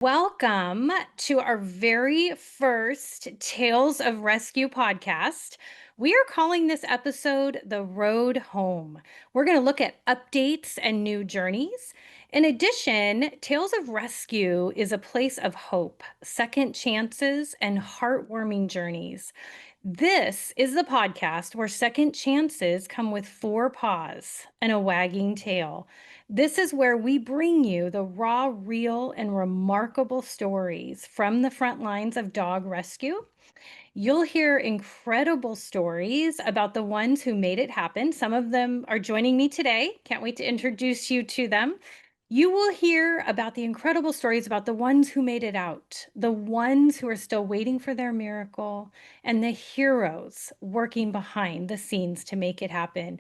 Welcome to our very first Tales of Rescue podcast. We are calling this episode The Road Home. We're going to look at updates and new journeys. In addition, Tales of Rescue is a place of hope, second chances, and heartwarming journeys. This is the podcast where second chances come with four paws and a wagging tail. This is where we bring you the raw, real, and remarkable stories from the front lines of dog rescue. You'll hear incredible stories about the ones who made it happen. Some of them are joining me today. Can't wait to introduce you to them. You will hear about the incredible stories about the ones who made it out, the ones who are still waiting for their miracle, and the heroes working behind the scenes to make it happen.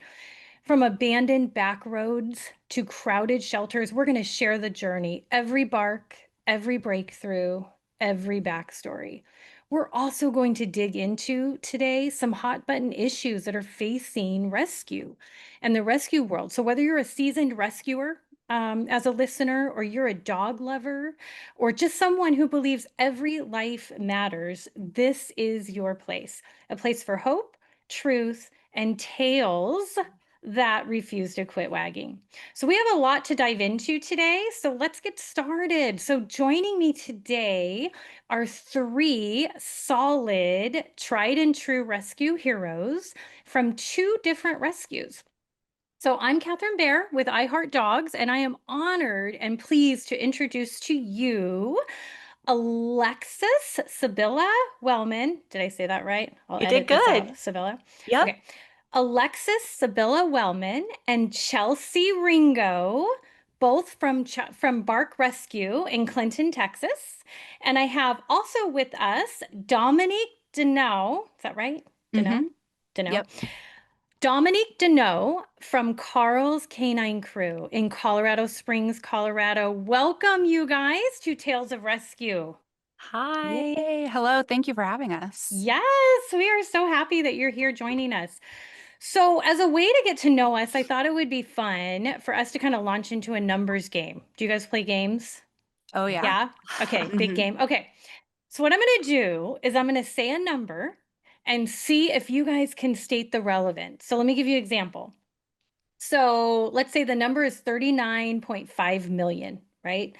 From abandoned back roads to crowded shelters, we're going to share the journey, every bark, every breakthrough, every backstory. We're also going to dig into today some hot button issues that are facing rescue and the rescue world. So whether you're a seasoned rescuer, as a listener, or you're a dog lover, or just someone who believes every life matters, this is your place, a place for hope, truth, and tales that refuse to quit wagging. So we have a lot to dive into today. So let's get started. So joining me today are three solid, tried and true rescue heroes from two different rescues. So I'm Catherine Bear with iHeartDogs, and I am honored and pleased to introduce to you Alexis Sibylla Wellman. Did I say that right? I'll You did edit this good. out, Sibylla. Yep. Okay. Alexis Sibylla Wellman and Chelsie Ringo, both from Bark Rescue in Clinton, Texas. And I have also with us Dominique Deneau. Is that right? Deneau? Mm-hmm. Deneau. Yep. Dominique Deneau from Karl's Canine Krew in Colorado Springs, Colorado. Welcome, you guys, to Tales of Rescue. Hi. Yay. Hello. Thank you for having us. Yes, we are so happy that you're here joining us. So, as a way to get to know us, I thought it would be fun for us to kind of launch into a numbers game. Do you guys play games? Oh, yeah. Yeah? Okay, big hmm game. Okay. So, what I'm going to do is I'm going to say a number and see if you guys can state the relevance. So, let me give you an example. So let's say the number is 39.5 million, right?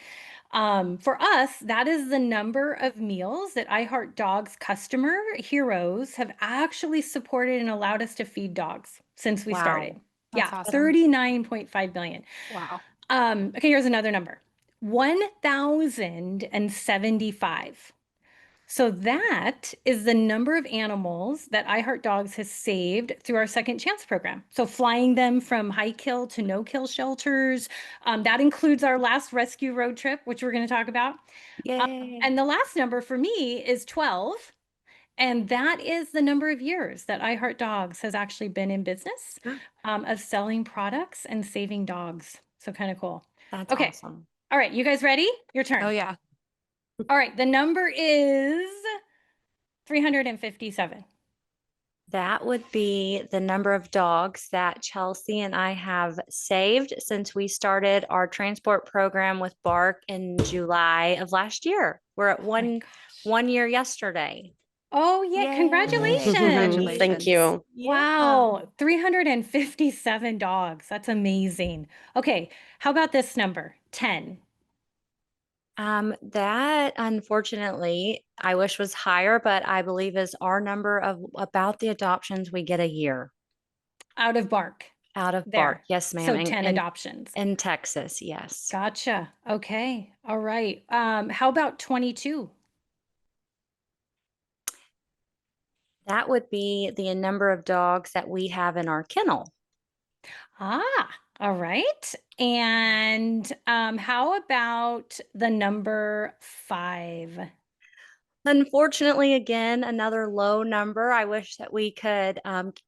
For us, that is the number of meals that iHeartDogs customer heroes have actually supported and allowed us to feed dogs since we started. Wow. Yeah, That's awesome. 39.5 billion. Wow. Okay, here's another number. 1,075. So that is the number of animals that iHeartDogs has saved through our Second Chance program. So flying them from high kill to no kill shelters. That includes our last rescue road trip, which we're going to talk about. Yay. And the last number for me is 12. And that is the number of years that iHeartDogs has actually been in business of selling products and saving dogs. So kind of cool. That's Okay. awesome. All right, you guys ready? Your turn. Oh, yeah. All right, the number is 357. That would be the number of dogs that Chelsie and I have saved since we started our transport program with Bark in July of last year. We're at Oh my one gosh. one year yesterday. Oh, yeah. Yay. Congratulations. Thank Congratulations. you. Wow. 357 dogs. That's amazing. Okay. How about this number? 10 That unfortunately I wish was higher, but I believe is our number of about the adoptions we get a year out of Bark out of Bark. there. Yes, ma'am. So 10 adoptions. In Texas, yes. Gotcha. Okay. All right. How about 22? That would be the number of dogs that we have in our kennel. Ah, all right. And how about the number 5? Unfortunately, again, another low number. I wish that we could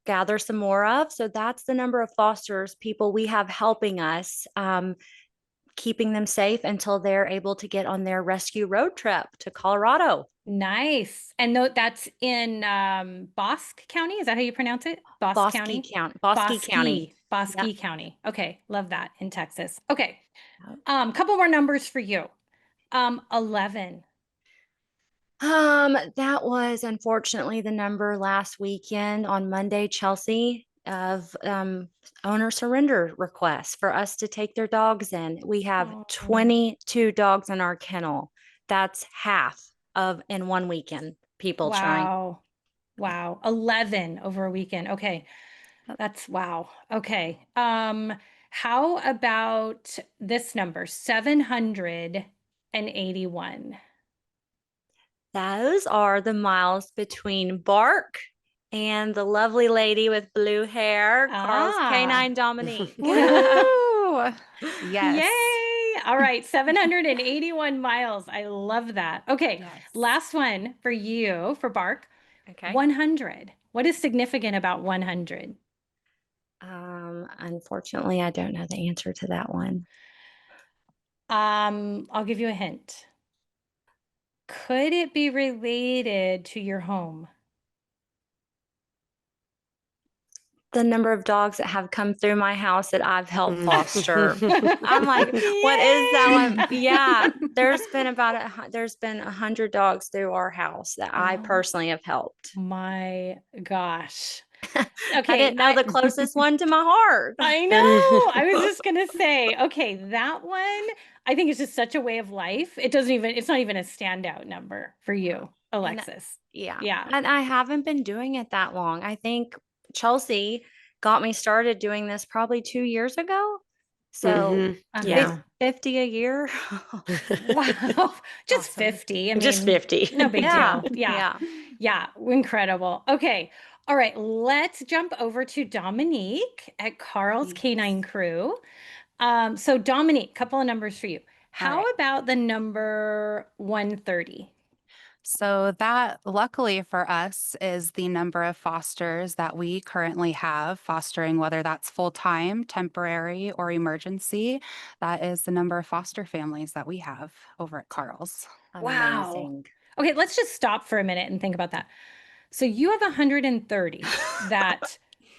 gather some more of. So that's the number of fosters, people we have helping us, keeping them safe until they're able to get on their rescue road trip to Colorado. Nice. And that's in Bosque County. Is that how you pronounce it? Bosque Bosque County? County. Bosque County. Yep. Bosque County. Okay, love that in Texas. Okay. Yep. Couple more numbers for you. 11. That was unfortunately the number last weekend on Monday, Chelsie, of owner surrender requests for us to take their dogs in. We have Oh, 22 dogs in our kennel. That's half of in one weekend. People trying. wow. Wow. 11 over a weekend. Okay. That's wow. Okay. How about this number? 781. Those are the miles between Bark and the lovely lady with blue hair, Karl's Ah. canine Dominique. Woo! Yes. Yay. All right. 781 miles. I love that. Okay. Yes. Last one for you, for Bark. Okay. 100. What is significant about 100? Unfortunately, I don't know the answer to that one. I'll give you a hint. Could it be related to your home? The number of dogs that have come through my house that I've helped foster. I'm like, what is that one? Yay! Yeah, there's been 100 dogs through our house that I Oh personally have helped. my gosh. I Okay, didn't know the closest one to my heart. I know. I was just gonna say, okay, that one, I think it's just such a way of life. It's not even a standout number for you, And Alexis. yeah, Yeah. and I haven't been doing it that long. I think Chelsie got me started doing this probably 2 years ago. So Uh-huh. 50 a year. Wow. Just Awesome. 50. I Just mean, 50. no big Yeah, deal. Yeah. yeah. Yeah. Incredible. Okay. All right. Let's jump over to Dominique at Karl's Yes. Canine Krew. So Dominique, couple of numbers for you. All How right. about the number 130? So that luckily for us is the number of fosters that we currently have fostering, whether that's full-time, temporary, or emergency. That is the number of foster families that we have over at Karl's. Wow. Amazing. Okay, let's just stop for a minute and think about that. So you have 130 that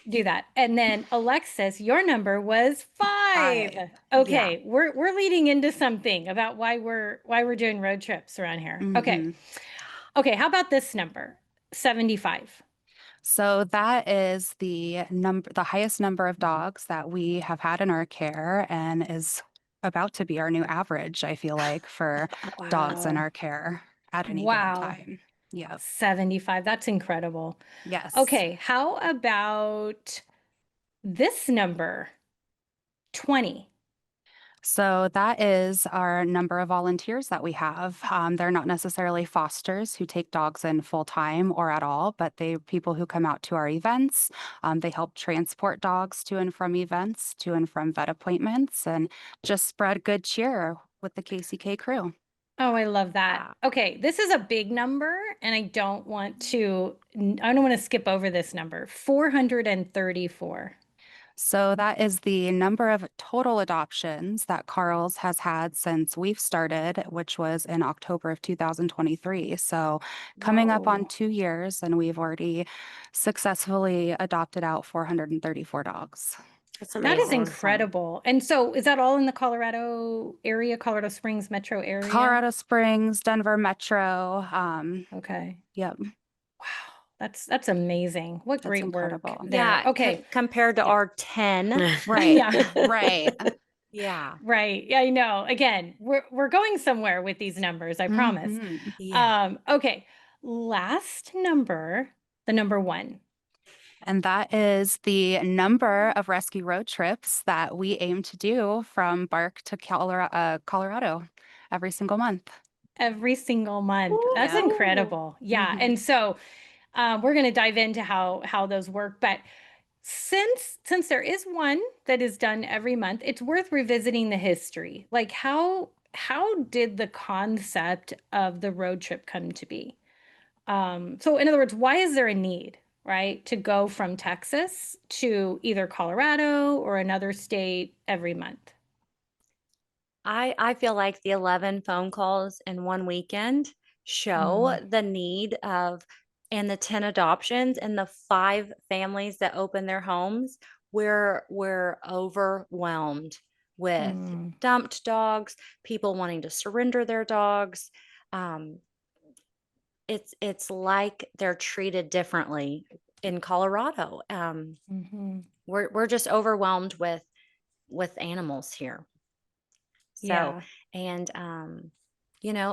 do that. And then Alexis, your number was 5. 5. Yeah. Okay, we're leading into something about why we're doing road trips around here. Okay. Mhm. Okay, how about this number? 75. So that is the highest number of dogs that we have had in our care and is about to be our new average, I feel like, for dogs in Wow. our care at any given Wow. time. Yep. 75. That's incredible. Yes. Okay, how about this number? 20. So that is our number of volunteers that we have. They're not necessarily fosters who take dogs in full time or at all, but they people who come out to our events. They help transport dogs to and from events, to and from vet appointments, and just spread good cheer with the KCK crew. Oh, I love that. Wow. Okay, this is a big number, and I don't want to skip over this number. 434. So that is the number of total adoptions that Karl's has had since we've started, which was in October of 2023. So coming up on Whoa. 2 years, and we've already successfully adopted out 434 dogs. That's That is amazing. Awesome. incredible. And so is that all in the Colorado area, Colorado Springs metro area? Colorado Springs, Denver Metro. Okay. Yep, Wow. That's amazing. What that's great work incredible. there. Yeah, Okay. compared to Yeah. our 10. Right, Yeah. right. Yeah. Right. Yeah, I know. Again, we're going somewhere with these numbers, I promise. Mhm. Yeah. Okay. Last number, the number 1. And that is the number of rescue road trips that we aim to do from Bark to Colorado every single month. Every single month. That's Yep. Woo-hoo. incredible. Yeah. Hmm. And so we're going to dive into how those work. But since there is one that is done every month, it's worth revisiting the history. Like how did the concept of the road trip come to be? So in other words, why is there a need, right, to go from Texas to either Colorado or another state every month? I feel like the 11 phone calls in one weekend show Mm. the need of, and the 10 adoptions and the 5 families that open their homes. We're overwhelmed with Mm, dumped dogs, people wanting to surrender their dogs. Um, it's like they're treated differently in Colorado. mhm. We're just overwhelmed with animals here. So, Yeah. and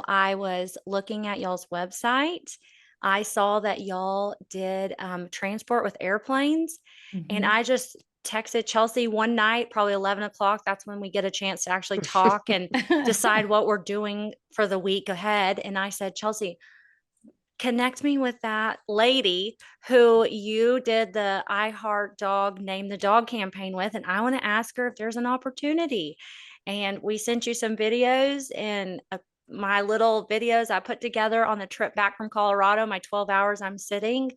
I was looking at y'all's website. I saw that y'all did transport with airplanes, and Mhm. I just texted Chelsie one night, probably 11 o'clock. That's when we get a chance to actually talk and decide what we're doing for the week ahead. And I said, Chelsie, connect me with that lady who you did the iHeartDog Name the Dog campaign with, and I want to ask her if there's an opportunity. And we sent you some videos and my little videos I put together on the trip back from Colorado, my 12 hours I'm sitting.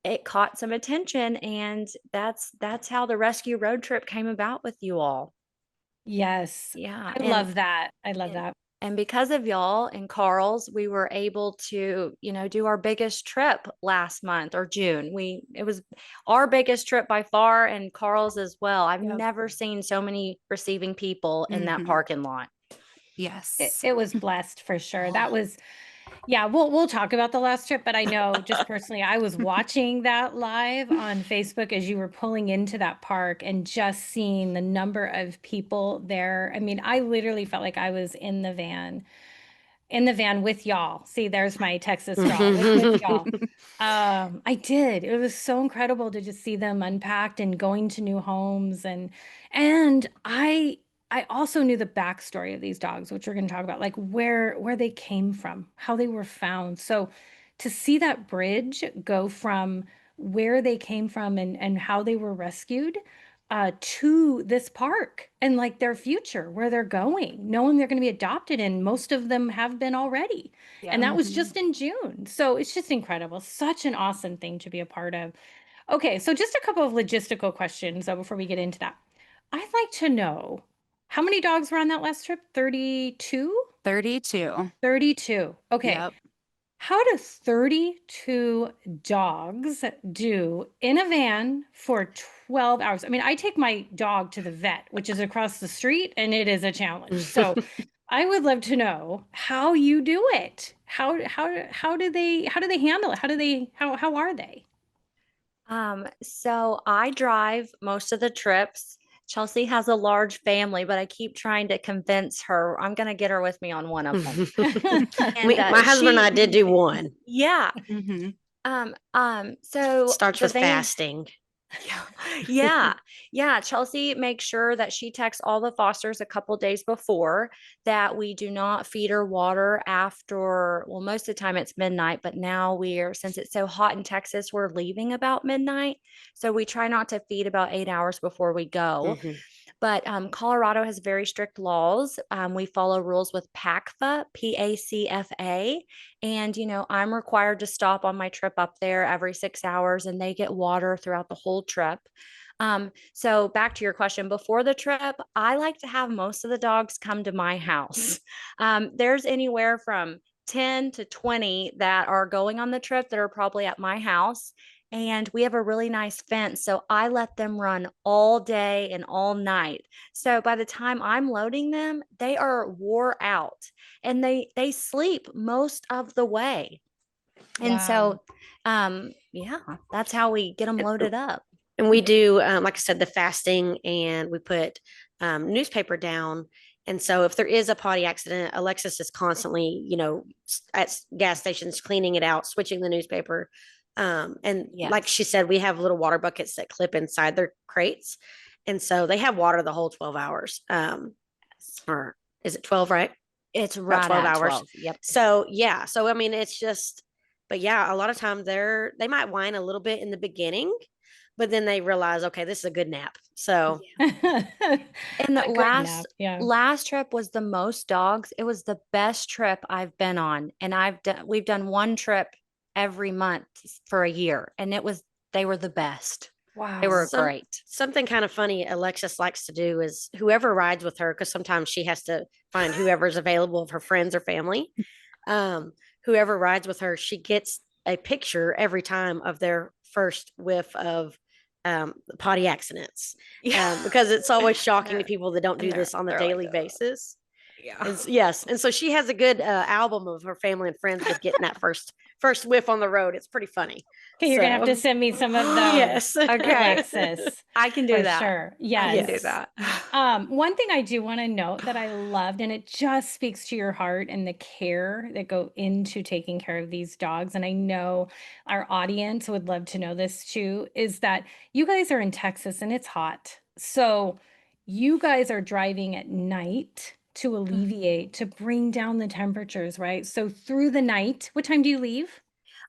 It caught some attention, and that's how the rescue road trip came about with you all. Yes. Yeah, I love that. I love and that. and because of y'all and Karl's, we were able to, do our biggest trip last month or June. It was our biggest trip by far, and Karl's as well. I've Yep. never seen so many receiving people in that Mhm. parking lot. It, Yes. it was blessed for sure. That was, yeah, we'll talk about the last trip, but I know just personally, I was watching that live on Facebook as you were pulling into that park and just seeing the number of people there. I mean, I literally felt like I was in the van with y'all. See, there's my Texas draw with y'all. I did. It was so incredible to just see them unpacked and going to new homes and I also knew the backstory of these dogs, which we're going to talk about, like where they came from, how they were found. So to see that bridge go from where they came from and how they were rescued to this park and like their future, where they're going, knowing they're going to be adopted, and most of them have been already. And Yep. that was Mhm. just in June. So it's just incredible. Such an awesome thing to be a part of. Okay, so just a couple of logistical questions though before we get into that. I'd like to know how many dogs were on that last trip? 32? 32. 32. Okay. Yep. How do 32 dogs do in a van for 12 hours? I mean, I take my dog to the vet, which is across the street, and it is a challenge. So I would love to know how you do it. How do they handle it? How are they? So I drive most of the trips. Chelsie has a large family, but I keep trying to convince her I'm going to get her with me on one of them. And My husband and I she, did do one. yeah. Mhm. So Starts the with van, fasting. yeah, yeah, yeah. Chelsie makes sure that she texts all the fosters a couple days before that we do not feed or water after, well, most of the time it's midnight, but now since it's so hot in Texas, we're leaving about midnight. So we try not to feed about 8 hours before we go. Mhm. But Colorado has very strict laws. We follow rules with PACFA, PACFA. And, I'm required to stop on my trip up there every 6 hours, and they get water throughout the whole trip. So back to your question, before the trip, I like to have most of the dogs come to my house. There's anywhere from 10 to 20 that are going on the trip that are probably at my house. And we have a really nice fence. So I let them run all day and all night. So by the time I'm loading them, they are wore out and they sleep most of the way. And Wow. so yeah, that's how we get them And, loaded up. and we do, like I said, the fasting, and we put newspaper down. And so if there is a potty accident, Alexis is constantly, at gas stations cleaning it out, switching the newspaper. And like Yes. she said, we have little water buckets that clip inside their crates. And so they have water the whole 12 hours. Or is it 12, right? It's About right 12 at hours. 12. Yep. So yeah. So I mean, it's just, but yeah, a lot of times they might whine a little bit in the beginning, but then they realize, okay, this is a good nap. So And the A good nap. Yeah. last trip was the most dogs. It was the best trip I've been on. And we've done one trip every month for a year. And they were the best. They were Wow. great. something kind of funny Alexis likes to do is whoever rides with her, because sometimes she has to find whoever's available of her friends or family. Um, Whoever rides with her, she gets a picture every time of their first whiff of potty accidents, because it's always shocking to people that don't do they're this on a they're like, daily basis. yeah. Yes, and so she has a good album of her family and friends with getting that first whiff on the road. It's pretty funny. Okay, you're gonna have to So send me some of those, yes, Okay. Alexis, I can do for that. sure. I can do Yes. yes. that. One thing I do want to note that I loved, and it just speaks to your heart and the care that go into taking care of these dogs, and I know our audience would love to know this too, is that you guys are in Texas and it's hot. So you guys are driving at night to alleviate, to bring down the temperatures, right? So through the night, what time do you leave?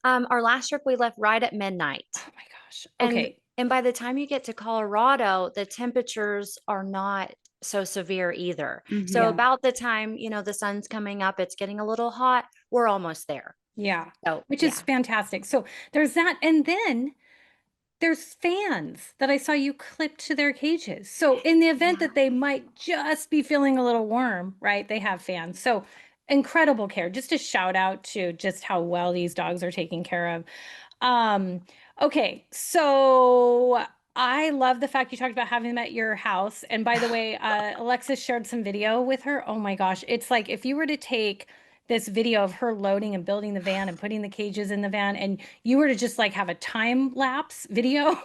Our last trip we left right at midnight. Oh my gosh. And Okay. and by the time you get to Colorado, the temperatures are not so severe either. So Mhm. Yeah. about the time, the sun's coming up, it's getting a little hot, we're almost there. Yeah. So, Which is yeah. fantastic. So there's that. And then there's fans that I saw you clipped to their cages. So in the event Yeah. that they might just be feeling a little warm, right? They have fans. So incredible care. Just a shout out to just how well these dogs are taken care of. Um, okay, so I love the fact you talked about having them at your house. And by the way, Alexis shared some video with her. Oh my gosh, it's like if you were to take this video of her loading and building the van and putting the cages in the van, and you were to just like have a time lapse video of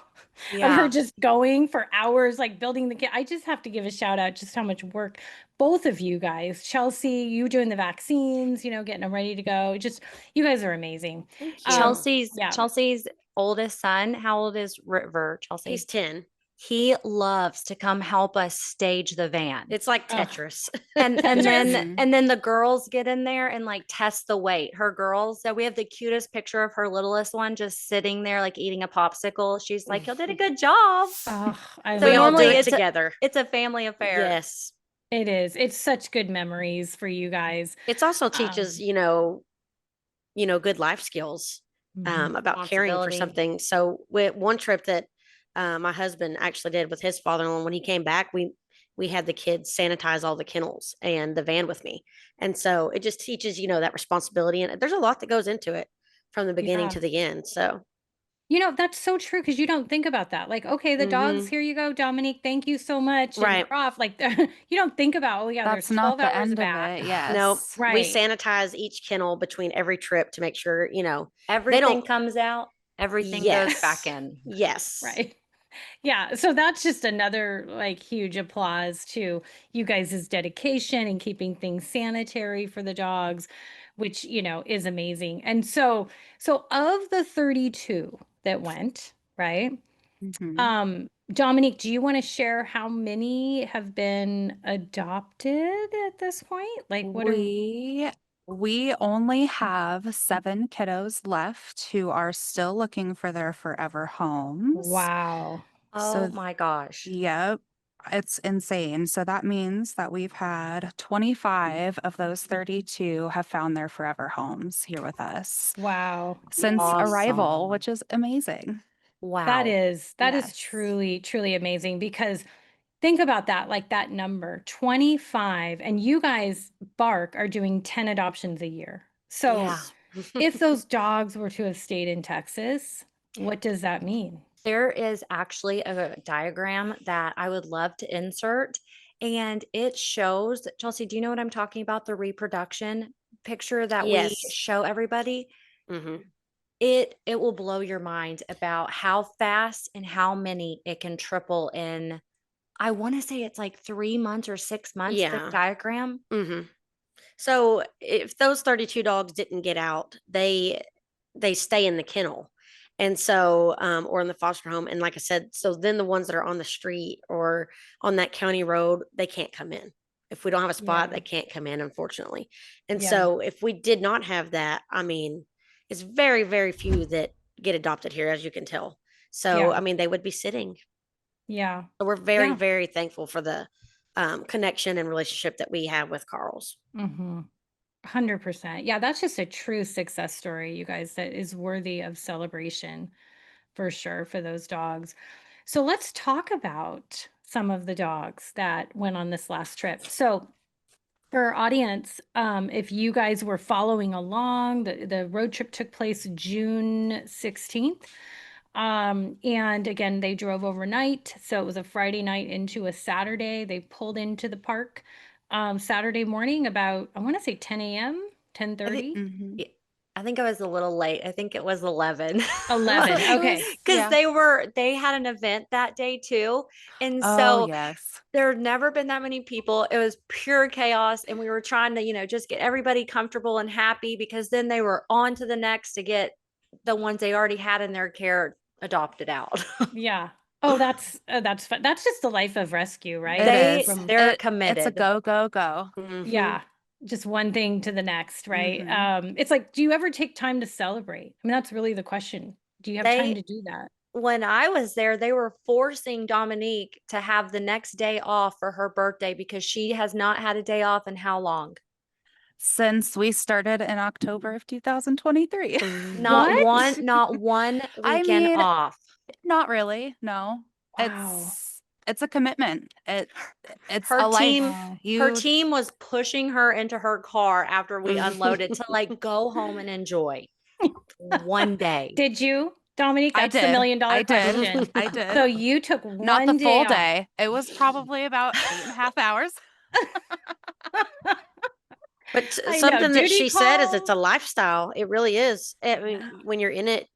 her Yeah. just going for hours, like building I just have to give a shout out just how much work both of you guys, Chelsie, you doing the vaccines, getting them ready to go. Just, you guys are amazing. Thank you. Yeah. Chelsea's oldest son, how old is River, He's Chelsea? 10. He loves to come help us stage the van. It's like Oh, Tetris. And then Mhm. and then the girls get in there and like test the weight. Her girls, so we have the cutest picture of her littlest one just sitting there like eating a popsicle. She's like, "You did a good job." oh, I So We all love do normally it it. together. it's a family affair. Yes. It is. It's such good memories for you guys. It's also Um, teaches, good life skills, mhm. about caring for Responsibility. something. So with one trip that my husband actually did with his father-in-law, when he came back, we had the kids sanitize all the kennels and the van with me. And so it just teaches, that responsibility. And there's a lot that goes into it from the beginning Yeah. to the end. So That's so true because you don't think about that. Like, okay, the dogs, mhm. here you go, Dominique, thank you so much. And Right. they're off. Like, you don't think about, oh, yeah, That's there's not 12 the hours end of back. it. No, Yes. we Right. sanitize each kennel between every trip to make sure, they Everything don't. comes out, everything goes back Yes. in. Yes. Right. Yeah, so that's just another like huge applause to you guys' dedication and keeping things sanitary for the dogs, which, is amazing. And so of the 32 that went, right? Mhm. Dominique, do you want to share how many have been adopted at this point? Like what are We only have 7 kiddos left who are still looking for their forever homes. Wow. Oh So, my gosh. yep, it's insane. So that means that we've had 25 of those 32 have found their forever homes here with us Wow. since arrival, Awesome. which is amazing. Wow. That is Yes. truly, truly amazing because think about that, like that number, 25, and you guys, Bark, are doing 10 adoptions a year. So Yeah. Yes. if those dogs were to have stayed in Texas, what does that mean? There is actually a diagram that I would love to insert, and it shows Chelsea, do you know what I'm talking about? The reproduction picture that we Yes. show everybody? Hmm. It will blow your mind about how fast and how many it can triple in. I wanna say it's like 3 months or 6 months, the Yeah. diagram. Hmm. So if those 32 dogs didn't get out, they stay in the kennel. And so, or in the foster home. And like I said, so then the ones that are on the street or on that county road, they can't come in. If we don't have a spot, Yeah. they can't come in, unfortunately. And Yeah. so if we did not have that, I mean, it's very, very few that get adopted here, as you can tell. So, Yeah. I mean, they would be sitting. Yeah. So we're very, Yeah. very thankful for the connection and relationship that we have with Carl's. Mm-hmm. 100%. Yeah, that's just a true success story, you guys, that is worthy of celebration for sure for those dogs. So let's talk about some of the dogs that went on this last trip. So for our audience, if you guys were following along, the road trip took place June 16th. And again, they drove overnight. So it was a Friday night into a Saturday. They pulled into the park Saturday morning about, I want to say 10 a.m., I think 10:30. Mhm. yeah, I think I was a little late. I think it was 11. 11. It Okay. was, Because yeah. they had an event that day too. And Oh, so yes. there had never been that many people. It was pure chaos. And we were trying to, just get everybody comfortable and happy because then they were on to the next to get the ones they already had in their care adopted out. Yeah. Oh, that's fun. That's just the life of rescue, right? It Like is. from They're It's a committed. go, go, go. Hmm. yeah, just one thing to the next, right? Mhm. It's like, do you ever take time to celebrate? I mean, that's really the question. Do you have time They to do that? When I was there, they were forcing Dominique to have the next day off for her birthday because she has not had a day off in how long? Since we started in October of 2023. What? Not one I weekend mean, off. not really. No. Wow. It's a commitment. It's Her a team, life. Wow. her You team was pushing her into her car after we unloaded to like go home and enjoy one day. Did you, Dominique? I That's the did. million dollar I did. question. I did. So you took Not the one day full off. day. It was probably about 8.5 hours. But I know. something that Duty she said is it's call. a lifestyle. It really is. I mean, Yeah. when you're in it,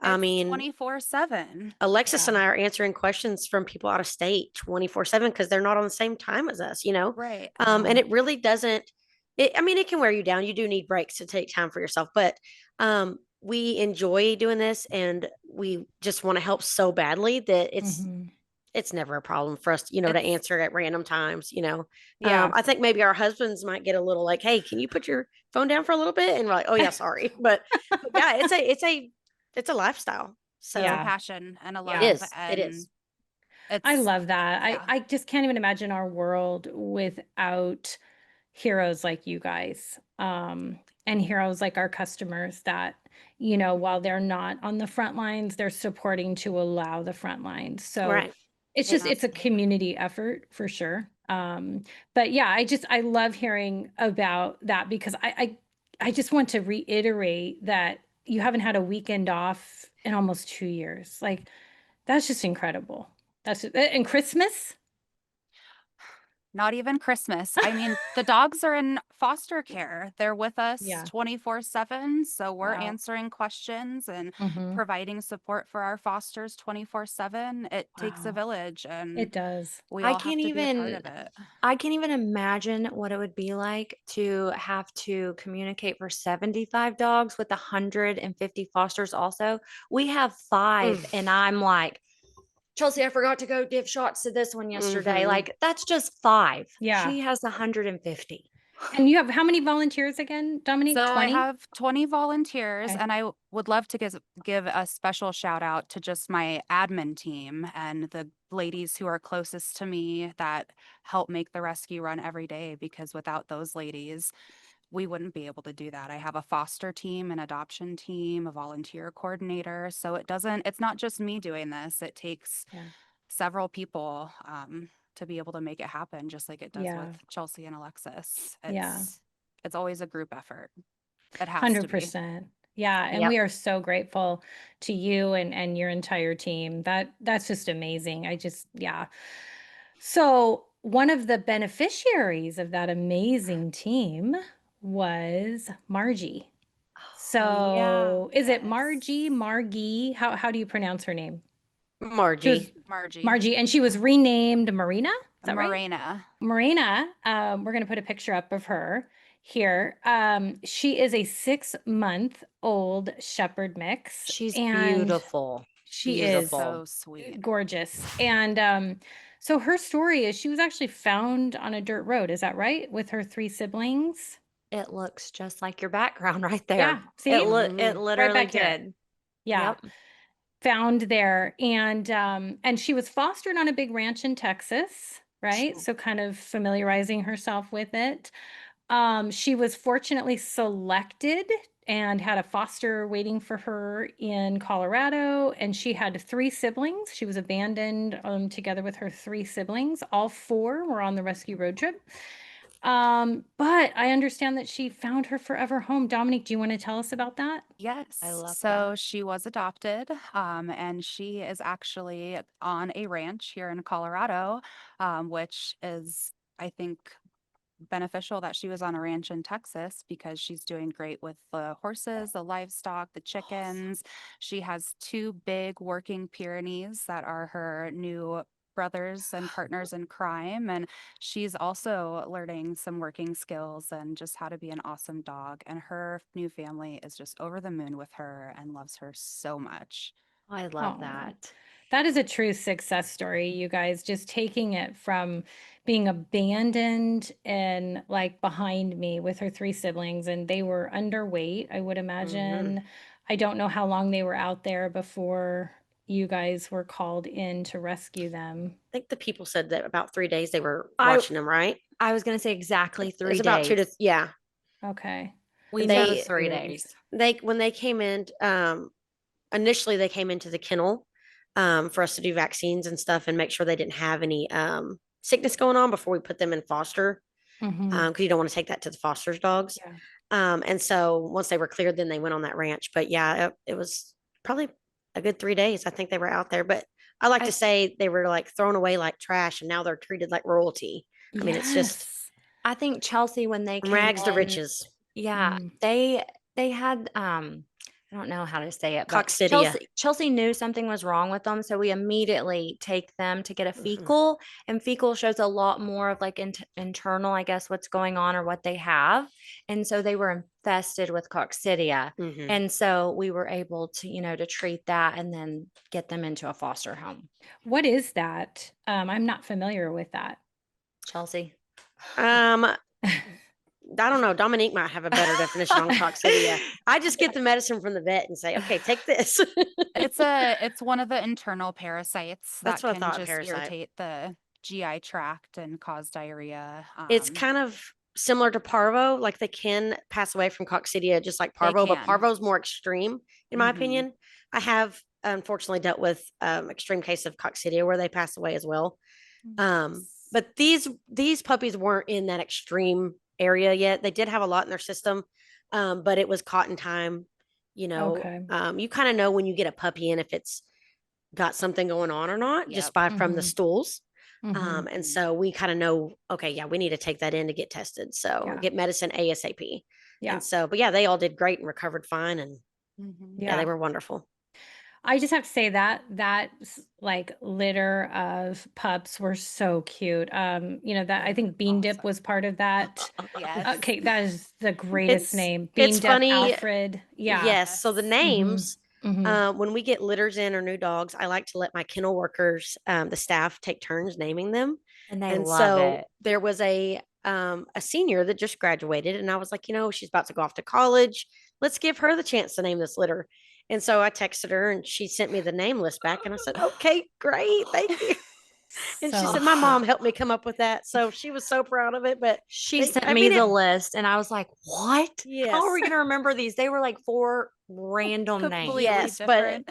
I It's mean, 24/7. Alexis Yeah. and I are answering questions from people out of state 24/7 because they're not on the same time as us. Right. And Wow. it really doesn't, I mean, it can wear you down. You do need breaks to take time for yourself, but we enjoy doing this and we just want to help so badly that Hmm. it's never a problem for us, to It's answer at random times. Yeah. I think maybe our husbands might get a little like, hey, can you put your phone down for a little bit? And we're like, oh yeah, sorry. But yeah, it's a lifestyle. it's a Yeah. So passion and a it Yeah. love, is. It and is. I it's love that. I yeah. I just can't even imagine our world without heroes like you guys. And heroes like our customers that, while they're not on the front lines, they're supporting to allow the front lines. So Right. it's a Absolutely. community effort for sure. But yeah, I love hearing about that because I just want to reiterate that you haven't had a weekend off in almost 2 years. Like that's just incredible. And Christmas. Not even Christmas. I mean, the dogs are in foster care. They're with us Yeah. 24/7. So we're Wow. answering questions and Hmm. providing support for our fosters 24/7. It takes a Wow. village, and It does. we I all have can't to be a part even of it. I can't even imagine what it would be like to have to communicate for 75 dogs with 150 fosters also. We have 5 and I'm like, Chelsea, I forgot to go give shots to this one yesterday. Mm-hmm. Like that's just 5. Yeah. She has 150. And you have how many volunteers again, Dominique? So I 20? have 20 volunteers, Okay. and I would love to give a special shout out to just my admin team and the ladies who are closest to me that help make the rescue run every day, because without those ladies, we wouldn't be able to do that. I have a foster team, an adoption team, a volunteer coordinator. So it's not just me doing this. It takes Yeah. several people to be able to make it happen, just like it does with Yeah. Chelsie and Alexis. Yeah. It's always a group effort. It has to be. 100%. Yeah, and Yep. we are so grateful to you and your entire team. That's just amazing. Yeah. So, one of the beneficiaries of that amazing team was Margie. Oh yeah. So, is it Margie, Yes. Margie? How do you pronounce her name? She was Margie. Margie. Margie, and she was renamed Marina. Is that right? Morena. Marina, we're going to put a picture up of her here. She is a 6-month-old shepherd mix, She's and beautiful. she She's is Beautiful. so sweet. gorgeous. And so her story is she was actually found on a dirt road. Is that right? With her 3 siblings. It looks just like your background right Yeah. there. See, It Mm-hmm. right literally back here. did. Yeah. Yep. Found there, and she was fostered on a big ranch in Texas, right? So kind of familiarizing herself with it. She was fortunately selected and had a foster waiting for her in Colorado, and she had 3 siblings. She was abandoned together with her 3 siblings. All 4 were on the rescue road trip. But I understand that she found her forever home. Dominique, do you want to tell us about that? I Yes. love So that. she was adopted, and she is actually on a ranch here in Colorado, which is, I think, beneficial that she was on a ranch in Texas because she's doing great with the horses, the livestock, the Awesome. chickens. She has two big working Pyrenees that are her new brothers and partners in crime. And she's also learning some working skills and just how to be an awesome dog. And her new family is just over the moon with her and loves her so much. I love Oh, that. that is a true success story, you guys. Just taking it from being abandoned and like behind me with her three siblings, and they were underweight, I would Mm-hmm. imagine. I don't know how long they were out there before you guys were called in to rescue them. I think the people said that about 3 days they were I watching them, right? I was gonna say exactly It's three about two to days. yeah. Okay. We It says know They 3 days. three days. when they came in, initially they came into the kennel for us to do vaccines and stuff and make sure they didn't have any sickness going on before we put them in foster, Mm-hmm. because you don't want to take that to the foster's dogs. Yeah. And so once they were cleared, then they went on that ranch. But yeah, it was probably a good 3 days. I think they were out there. But I like to I say they were like thrown away like trash, and now they're treated like royalty. I mean, it's just Yes. I think Chelsea when they from came rags to in, riches. yeah, Mm. they had I don't know how to say it, but Coccidia. Chelsea knew something was wrong with them, so we immediately take them to get a Mm-hmm. fecal, and fecal shows a lot more of like internal, I guess, what's going on or what they have. And so they were infested with coccidia. Mm-hmm. And so we were able to, to treat that and then get them into a foster home. What is that? I'm not familiar with that. Chelsea. I don't know. Dominique might have a better definition on coccidia. I just get the medicine from the vet and say, okay, take this. It's one of the internal parasites That's that what I can thought, just parasite. irritate the GI tract and cause diarrhea. It's kind of similar to parvo. Like they can pass away from coccidia just like They parvo, but can. parvo is more extreme, in my Hmm. opinion. I have unfortunately dealt with extreme case of coccidia where they pass away as well. Yes. But these puppies weren't in that extreme area yet. They did have a lot in their system, but it was cotton time. Okay. You kind of know when you get a puppy in if it's got something going on or not just Yep. by from the Mm-hmm. stools. Mm-hmm. And Mhm. so we kind of know, okay, yeah, we need to take that in to get tested. So Yeah. get medicine ASAP. Yeah. And so, but yeah, they all did great and recovered fine. And Mhm. yeah, they Yeah. were wonderful. I just have to say that like litter of pups were so cute. That They I were think Bean Dip awesome. was part of that. Yes. Okay, that is the greatest It's name. it's Bean Dip, funny. Alfred. Yeah. Yes. So the Yes. Mm-hmm. names, Mm-hmm. when we get litters in or new dogs, I like to let my kennel workers, the staff, take turns naming them. And they And love so it. there was a senior that just graduated, and I was like, she's about to go off to college. Let's give her the chance to name this litter. And so I texted her, and she sent me the name list back, and I said, okay, great, thank you. And she So said, my cute. mom helped me come up with that, so she was so proud of it. But She they, sent I me mean, the it. list and I was like, "What? How are Yes, we going to remember these?" They were like four random names. Completely yes, but different.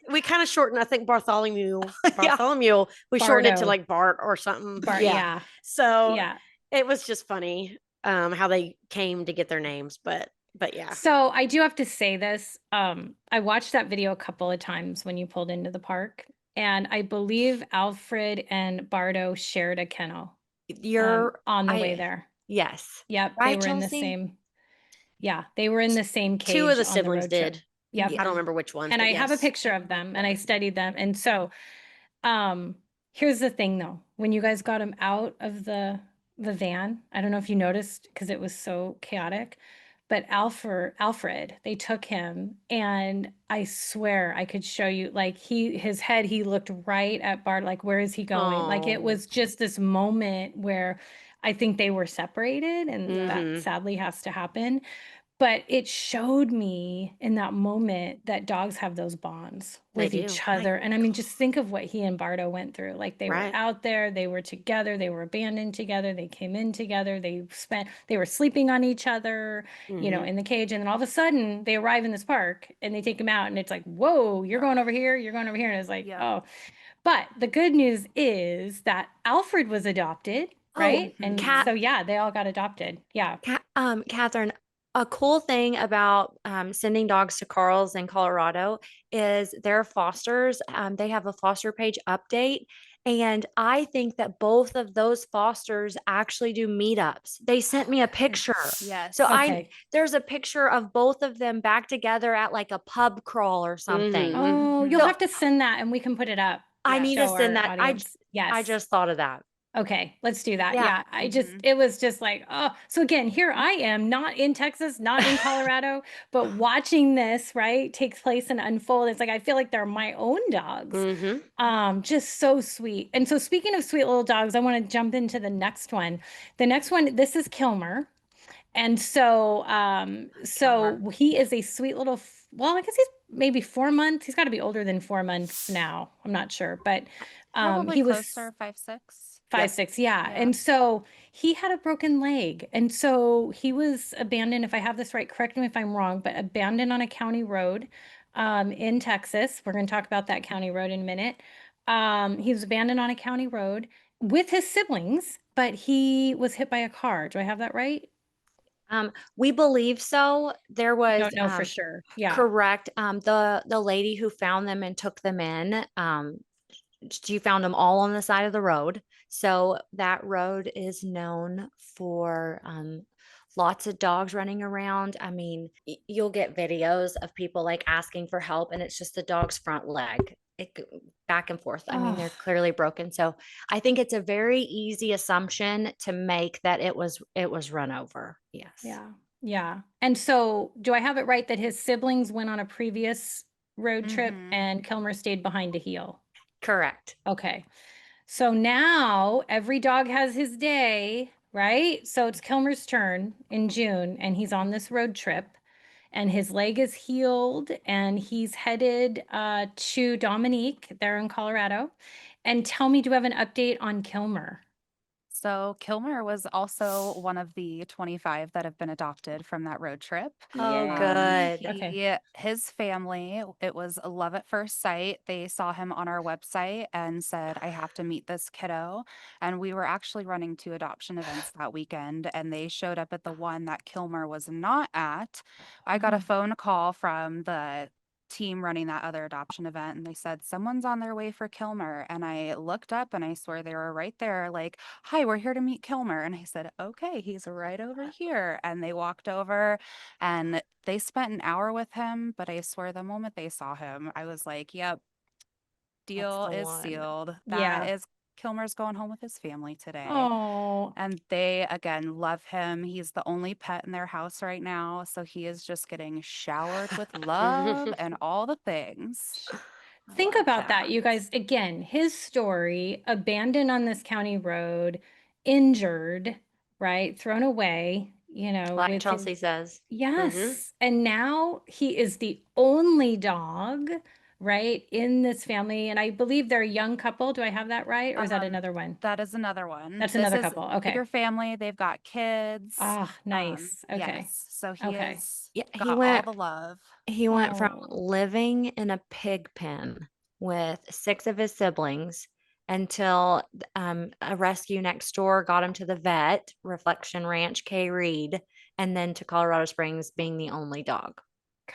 we kind of shortened. I think Bartholomew, Yeah. Bartholomew. We shortened it to Bardo. like Bart or something. Bart, Yeah. yeah. So Yeah. it was just funny, how they came to get their names, but yeah. So I do have to say this. I watched that video a couple of times when you pulled into the park, and I believe Alfred and Bardo shared a kennel You're on the way I there. yes. Yep, they Right, were in the Chelsea? same, yeah, they were in the same Two of cage the on the siblings road trip. did. Yep. I Yeah. don't remember which ones, And but I have a yes. picture of them and I studied them. And so, um, here's the thing though, when you guys got him out of the van, I don't know if you noticed because it was so chaotic, but Alfred, they took him and I swear I could show you like his head, he looked right at Bart, like, where is he going? Like it Oh. was just this moment where I think they were separated and that Mm-hmm. sadly has to happen. But it showed me in that moment that dogs have those bonds They with do. each My other. And I mean, just think of what he and Bardo went through. Like they were Right. out there, they were together, they were abandoned together, they came in together, they were sleeping on each other, Mm-hmm. in the cage. And then all of a sudden they arrive in this park and they take him out and it's like, whoa, you're going over here, you're going over here. And it's like, Yep. oh, but the good news is that Alfred was adopted Oh, right? And Cat, so, yeah, they all got adopted. Yeah. Catherine, a cool thing about sending dogs to Karl's in Colorado is their fosters. They have a foster page update. And I think that both of those fosters actually do meetups. They sent me a picture. So Yes. Okay. there's a picture of both of them back together at like a pub crawl or something. Oh, you'll So have to send that and we can put it up I to Yes. need to show send our that. audience. I Yes. just thought of that. Okay, let's do that. Yeah. Yeah, it was just like, oh, so again, here I am, not in Texas, not in Colorado, but watching this, right, takes place and unfold. It's like I feel like they're my own dogs. Mm-hmm. Just so sweet. And so speaking of sweet little dogs, I want to jump into the next one. The next one, this is Kilmer. And so, Kilmer. he is a sweet little, well, I guess he's maybe 4 months. He's got to be older than 4 months now. I'm not sure, but Probably he was closer, 5, 6. 5, 6, yeah. Yeah. And so he had a broken leg. And so he was abandoned, if I have this right, correct me if I'm wrong, but abandoned on a county road in Texas. We're going to talk about that county road in a minute. He was abandoned on a county road with his siblings, but he was hit by a car. Do I have that right? We believe so. There You was don't know for sure. Yeah. correct. The lady who found them and took them in, she found them all on the side of the road. So that road is known for lots of dogs running around. I mean, you'll get videos of people like asking for help, and it's just the dog's front leg. Back and forth. I mean, they're Oh, clearly broken. So I think it's a very easy assumption to make that it was run over. Yes. yeah. Yeah. And so do I have it right that his siblings went on a previous road trip Mhm. and Kilmer stayed behind to heal? Correct. Okay. So now every dog has his day, right? So it's Kilmer's turn in June, and he's on this road trip, and his leg is healed, and he's headed to Dominique there in Colorado. And tell me, do you have an update on Kilmer? So Kilmer was also one of the 25 that have been adopted from that road trip. Oh, Yay. good. Okay. His family, it was a love at first sight. They saw him on our website and said, I have to meet this kiddo. And we were actually running 2 adoption events that weekend, and they showed up at the one that Kilmer was not at. I got a Mhm. phone call from the team running that other adoption event, and they said someone's on their way for Kilmer. And I looked up and I swear they were right there, like, hi, we're here to meet Kilmer. And I said, okay, he's right over here. And they walked over and they spent an hour with him. But I swear the moment they saw him, I was like, yep, That's deal the is one. sealed. That Yeah. is Kilmer's going home with his family today. Oh, And they, again, love him. He's the only pet in their house right now. So he is just getting showered with love and all the things. I think love about that, that. you guys. Again, his story, abandoned on this county road, injured, right? Thrown away, Like with his, Chelsea says. Mm-hmm. yes. And now he is the only dog, right, in this family. And I believe they're a young couple. Do I have that right? Or is that Um, another one? that is another one. That's This another is couple. bigger Okay. family. They've got kids. Ah, nice. Okay. Yes. So he Okay. has Yeah, got all the love. he went from Oh, living in a pig pen with 6 of his siblings until a rescue next door got him to the vet, Reflection Ranch, K. Reed, and then to Colorado Springs being the only dog.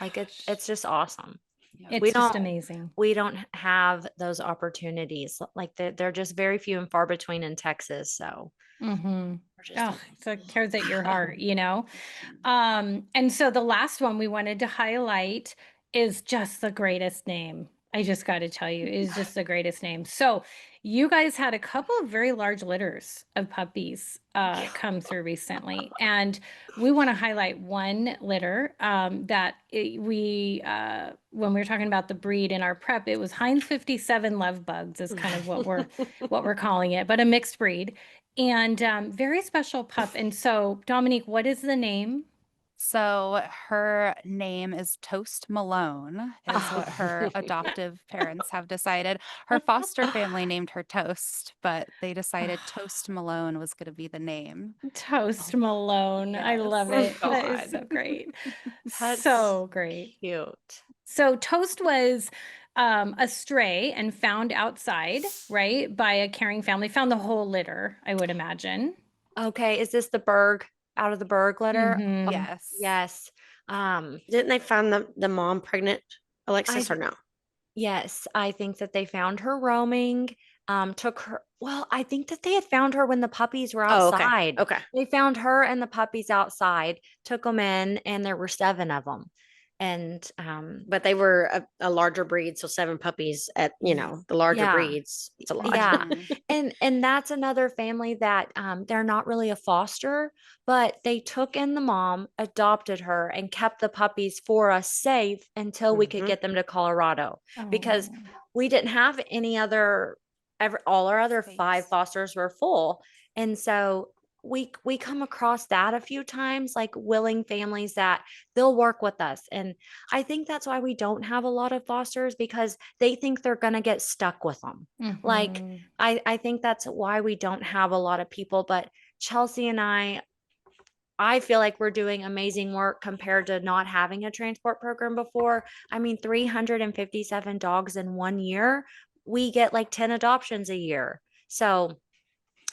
Like gosh. it's just awesome. Yep. We It's just don't amazing. we don't have those opportunities. Like they're just very few and far between in Texas. So Mm-hmm. we're just Oh, so it thankful. tears at your heart, you know? Mhm. And so the last one we wanted to highlight is just the greatest name. I just got to tell you, is just the greatest name. So you guys had a couple of very large litters of puppies Yeah. come through recently, and we want to highlight one litter when we were talking about the breed in our prep, it was Heinz 57 Love Bugs is kind of what we're calling it, but a mixed breed and very special pup. And so, Dominique, what is the name? So her name is Toast Malone, is Oh, what her adoptive parents have decided. Her foster family named her Toast, but they decided Toast Malone was going to be the name. Toast Oh, Malone. I Yes. love it. That is God. so great. That's So great. cute. So Toast was astray and found outside, right, by a caring family, found the whole litter, I would imagine. Okay, is this the Berg out of the Berg litter? Mm-hmm. Yes. Yes. Didn't they find the mom pregnant, I Alexis, or no? Yes, I think that they found her roaming, took her, well, I think that they had found her when the puppies were Oh, okay. outside. Okay. They found her and the puppies outside, took them in, and there were 7 of them. And But they were a larger breed, so 7 puppies at, the larger yeah, breeds. It's a lot. yeah. Mhm. And that's another family that they're not really a foster, but they took in the mom, adopted her, and kept the puppies for us safe until we could Hmm. get them to Colorado because Oh, we didn't have any other all our other 5 Space. fosters were full. And so we come across that a few times, like willing families that they'll work with us. And I think that's why we don't have a lot of fosters because they think they're going to get stuck with them. Like mm-hmm. I think that's why we don't have a lot of people, but Chelsie and I feel like we're doing amazing work compared to not having a transport program before. I mean, 357 dogs in 1 year. We get like 10 adoptions a year. So,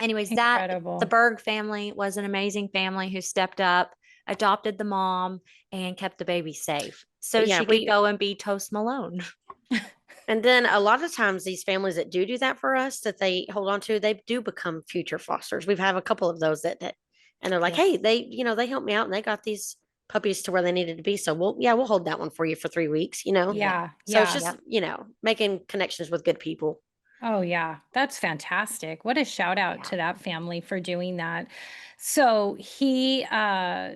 anyways, that the Incredible. Berg family was an amazing family who stepped up, adopted the mom, and kept the baby safe so Yeah, she could go and be Toast Malone. and then a lot of times these families that do that for us, that they hold on to, they do become future fosters. We've had a couple of those that and they're like, Yeah. hey, they helped me out and they got these puppies to where they needed to be. So we'll hold that one for you for 3 weeks. Yeah. Yeah, So it's yeah. just, Yep. making connections with good people. Oh, yeah. That's fantastic. What a shout out Yeah. to that family for doing that. So he,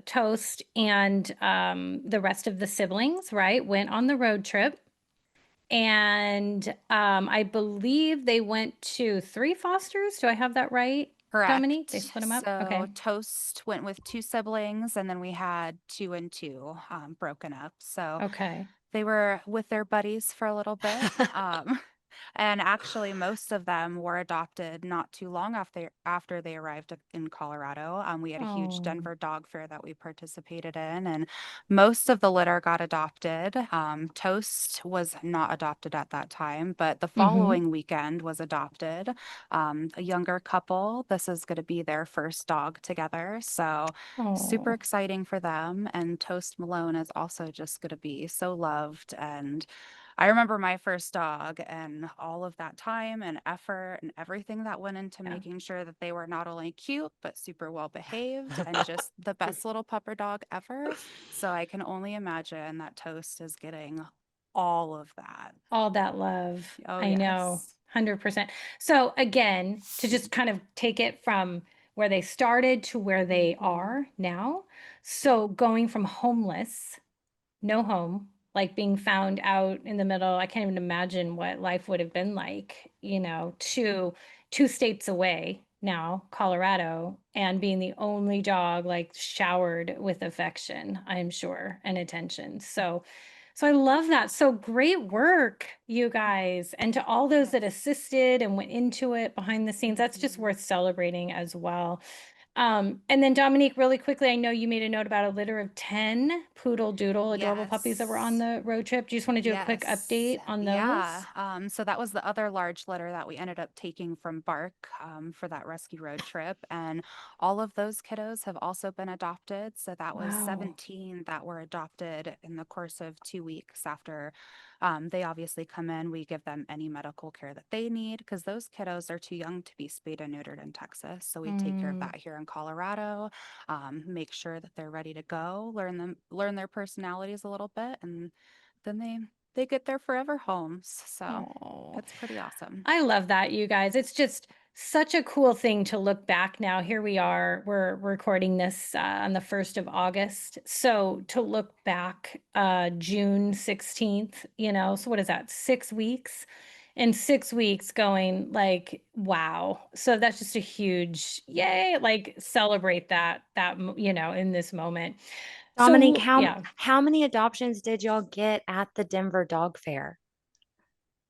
Toast, and the rest of the siblings, right, went on the road trip. And I believe they went to 3 fosters. Do I have that right, Dominique? They Correct. split them up? So Okay. Toast went with 2 siblings, and then we had 2 and 2 broken up. So Okay. they were with their buddies for a little bit. And actually, most of them were adopted not too long after they arrived in Colorado. We had a huge Oh. Denver dog fair that we participated in, and most of the litter got adopted. Toast was not adopted at that time, but the Mhm. following weekend was adopted. A younger couple. This is going to be their first dog together, so super Oh. exciting for them. And Toast Malone is also just going to be so loved. And I remember my first dog and all of that time and effort and everything that went into Yeah. making sure that they were not only cute, but super well behaved and just the best little pupper dog ever. So I can only imagine that Toast is getting all of that. All that love. Oh, I know. yes. 100%. So again, to just kind of take it from where they started to where they Mhm. are now. So going from homeless, no home, like being found out in the middle, I can't even imagine what life would have been like, to 2 states away now, Colorado, and being the only dog like showered with affection, I'm sure, and attention. So I love that. So great work, you guys. And to all those that Yes. assisted and went into it behind the scenes, that's just Mhm. worth celebrating as well. And then Dominique, really quickly, I know you made a note about a litter of 10 poodle doodle adorable puppies that were on Yes. the road trip. Do you just want to do a quick Yes. update on Yeah. those? So that was the other large litter that we ended up taking from Bark for that rescue road trip. And all of those kiddos have also been adopted. So that was Wow. 17 that were adopted in the course of 2 weeks after they obviously come in. We give them any medical care that they need because those kiddos are too young to be spayed and neutered in Texas. So we take care of Mm, that here in Colorado, make sure that they're ready to go, learn their personalities a little bit, and then they get their forever homes. So oh. it's pretty awesome. I love that, you guys. It's just such a cool thing to look back now. Here we are. We're recording this on the 1st of August. So to look back, June 16th, so what is that? 6 weeks? In 6 weeks going like, wow. So that's just a huge yay, like celebrate that, in this moment. Dominique, So yeah. how many adoptions did y'all get at the Denver Dog Fair?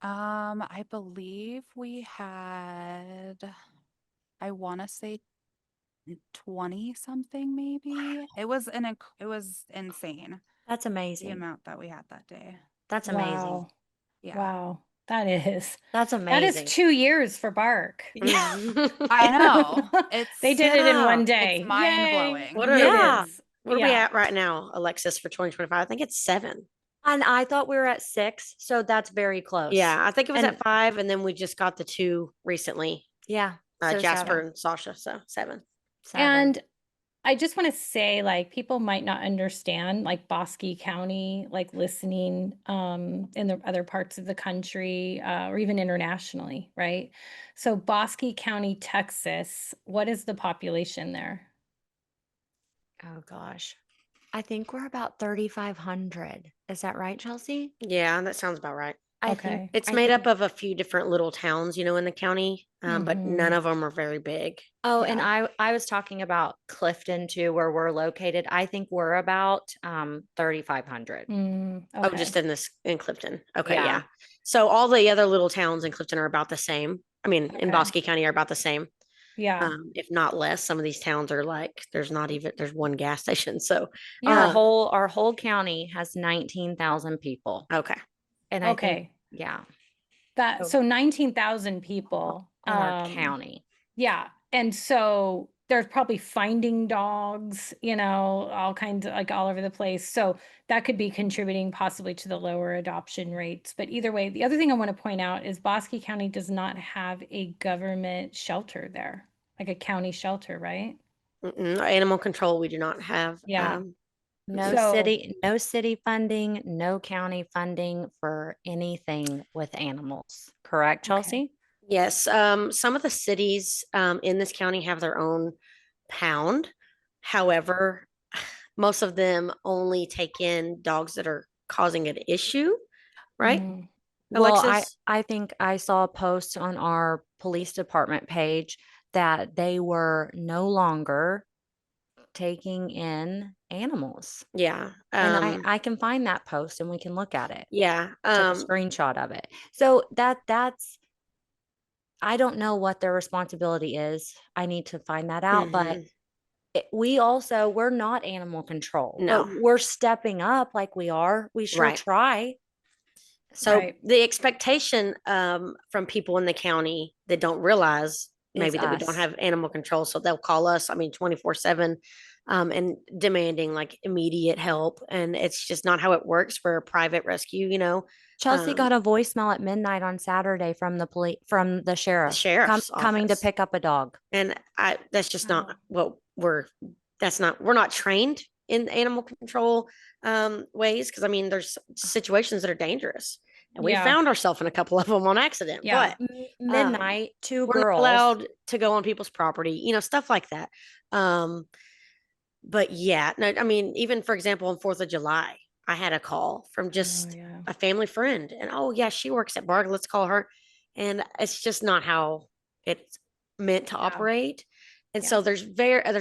I believe we had, I want to say 20 something maybe. It was insane That's the amazing. amount that we had that day. That's amazing. Wow. Yeah. Wow. That That's is amazing. 2 years for Bark. Yeah. I know. They It's did it in one Yeah. it's day. Yay. mind-blowing. What are It Yeah. is. what are we Yeah. at right now, Alexis, for 2025? I think it's 7. And I thought we were at 6, so that's very close. Yeah, I think it was And at 5, and then we just got the 2 recently, yeah, so Jasper 7. and Sasha. So 7. 7. And I just want to say, like, people might not understand, like Bosque County, like listening in the other parts of the country or even internationally, right? So Bosque County, Texas, what is the population there? Oh gosh. I think we're about 3,500. Is that right, Chelsea? Yeah, that sounds about right. I think Okay. It's I made think up of a few different little towns, in the county, but none Hmm. of them are very big. Oh, and Yeah. I was talking about Clifton too, where we're located. I think we're about 3,500. Oh, just Okay. in Clifton. Okay, Yeah. yeah. So all the other little towns in Clifton are about the same. I mean, in Okay. Bosque County are about the same, Yeah. if not less. Some of these towns are like there's one gas station. So, Our Yeah. whole county has 19,000 people. okay, And I think, Okay. yeah, That so so 19,000 people. in our county. Yeah. And so there's probably finding dogs, all kinds of like all over the place. So that could be contributing possibly to the lower adoption rates. But either way, the other thing I want to point out is Bosque County does not have a government shelter there, like a county shelter, right? Animal control we do not have. Yeah. No So, city funding, no county funding for anything with animals. Correct, okay. Chelsea? Yes, some of the cities in this county have their own pound. However, most of them only take in dogs that are causing an issue, right? Mm, Well, Alexis? I think I saw a post on our police department page that they were no longer taking in animals. Yeah. And I can find that post and we can look at it. Yeah. Took a screenshot of it. So that's I don't know what their responsibility is. I need to find that out, but mhm. we're not animal control, but No, we're stepping up like we are. We sure right. try. So right. the expectation from people in the county that don't realize Is maybe that we don't us. have animal control, so they'll call us, I mean, 24/7, and demanding like immediate help. And it's just not how it works for a private rescue. Chelsea got Um, a voicemail at midnight on Saturday from the the sheriff sheriff's coming to office. pick up a dog. And that's just not Wow. what we're not trained in animal control ways. Cause I mean, there's situations that are dangerous and we Yeah. found ourselves in a couple of them on accident, Yeah. but um, Midnight, two we're not girls. allowed to go on people's property, stuff like that. Um, but yeah, no, I mean, even for example, on 4th of July, I had a call from Oh, just yeah. a family friend, and oh yeah, she works at Barg. Let's call her. And it's just not how it's meant to Yeah. operate. And Yeah. so there's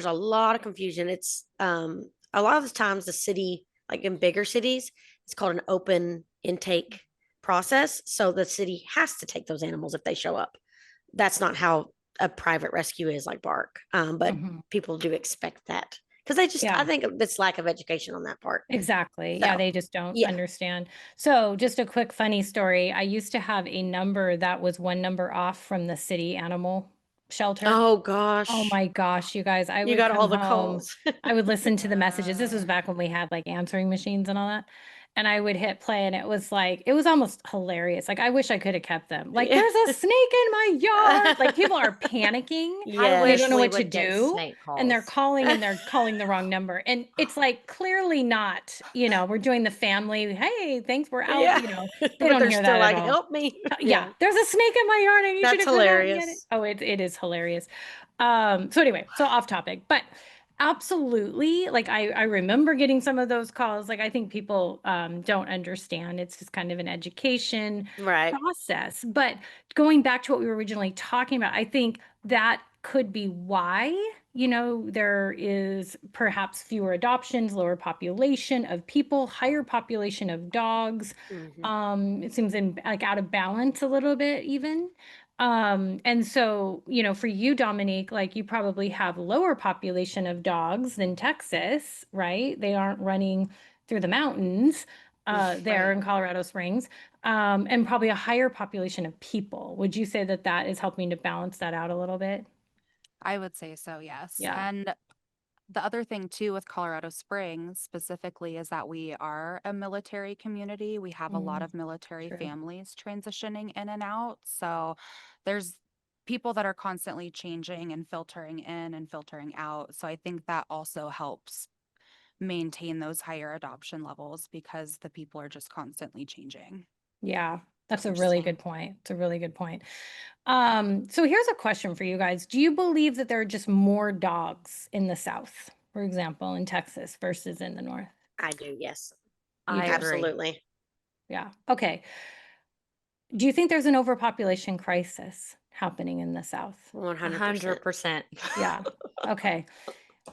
a lot of confusion. It's a lot of the times the city, like in bigger cities, it's called an open intake process. So the city has to take those animals if they show up. That's not how a private rescue is like Bark. But Mhm. people do expect that because I Yeah. think it's lack of education on that part. Exactly. Yeah, So they just don't yeah. understand. So, just a quick funny story. I used to have a number that was one number off from the city animal shelter. Oh Oh gosh, my gosh, you guys, I you would got all come the home, calls. I would listen to the messages. This was back when we had like answering machines and all that. And I would hit play and it was almost hilarious. Like I wish I could have kept them. Like Yeah. there's a snake in my yard. Like people are panicking. I They wish don't know we what to would get do. snake And calls. they're calling the wrong number. And it's like clearly not, we're doing the family, hey, thanks, we're out, Yeah. they But don't they're hear still that at like, all. help me. Yeah, Yeah. there's a snake in my yard. I need you That's to come out and get it. hilarious. Oh, it is hilarious. So anyway, so off topic, but absolutely, like I remember getting some of those calls. Like I think people don't understand. It's just kind of an education Right. process. But going back to what we were originally talking about, I think that could be why, there is perhaps fewer adoptions, lower population of people, higher population of dogs. Mhm. It seems like out of balance a little bit even. And so, for you, Dominique, like you probably have lower population of dogs than Texas, right? They aren't running through the mountains. there in Right. Colorado Springs, and probably a higher population of people. Would you say that that is helping to balance that out a little bit? I would say so, yes. Yeah. And the other thing too with Colorado Springs specifically is that we are a military community. We have a lot Mm, of military true. families transitioning in and out. So there's people that are constantly changing and filtering in and filtering out. So I think that also helps maintain those higher adoption levels because the people are just constantly changing. Yeah, that's a really Interesting. good point. It's a really good point. So here's a question for you guys. Do you believe that there are just more dogs in the South, for example, in Texas versus in the North? I do, yes. You I do? agree. Absolutely. Yeah. Okay. Do you think there's an overpopulation crisis happening in the South? 100%. 100%. Yeah. Okay.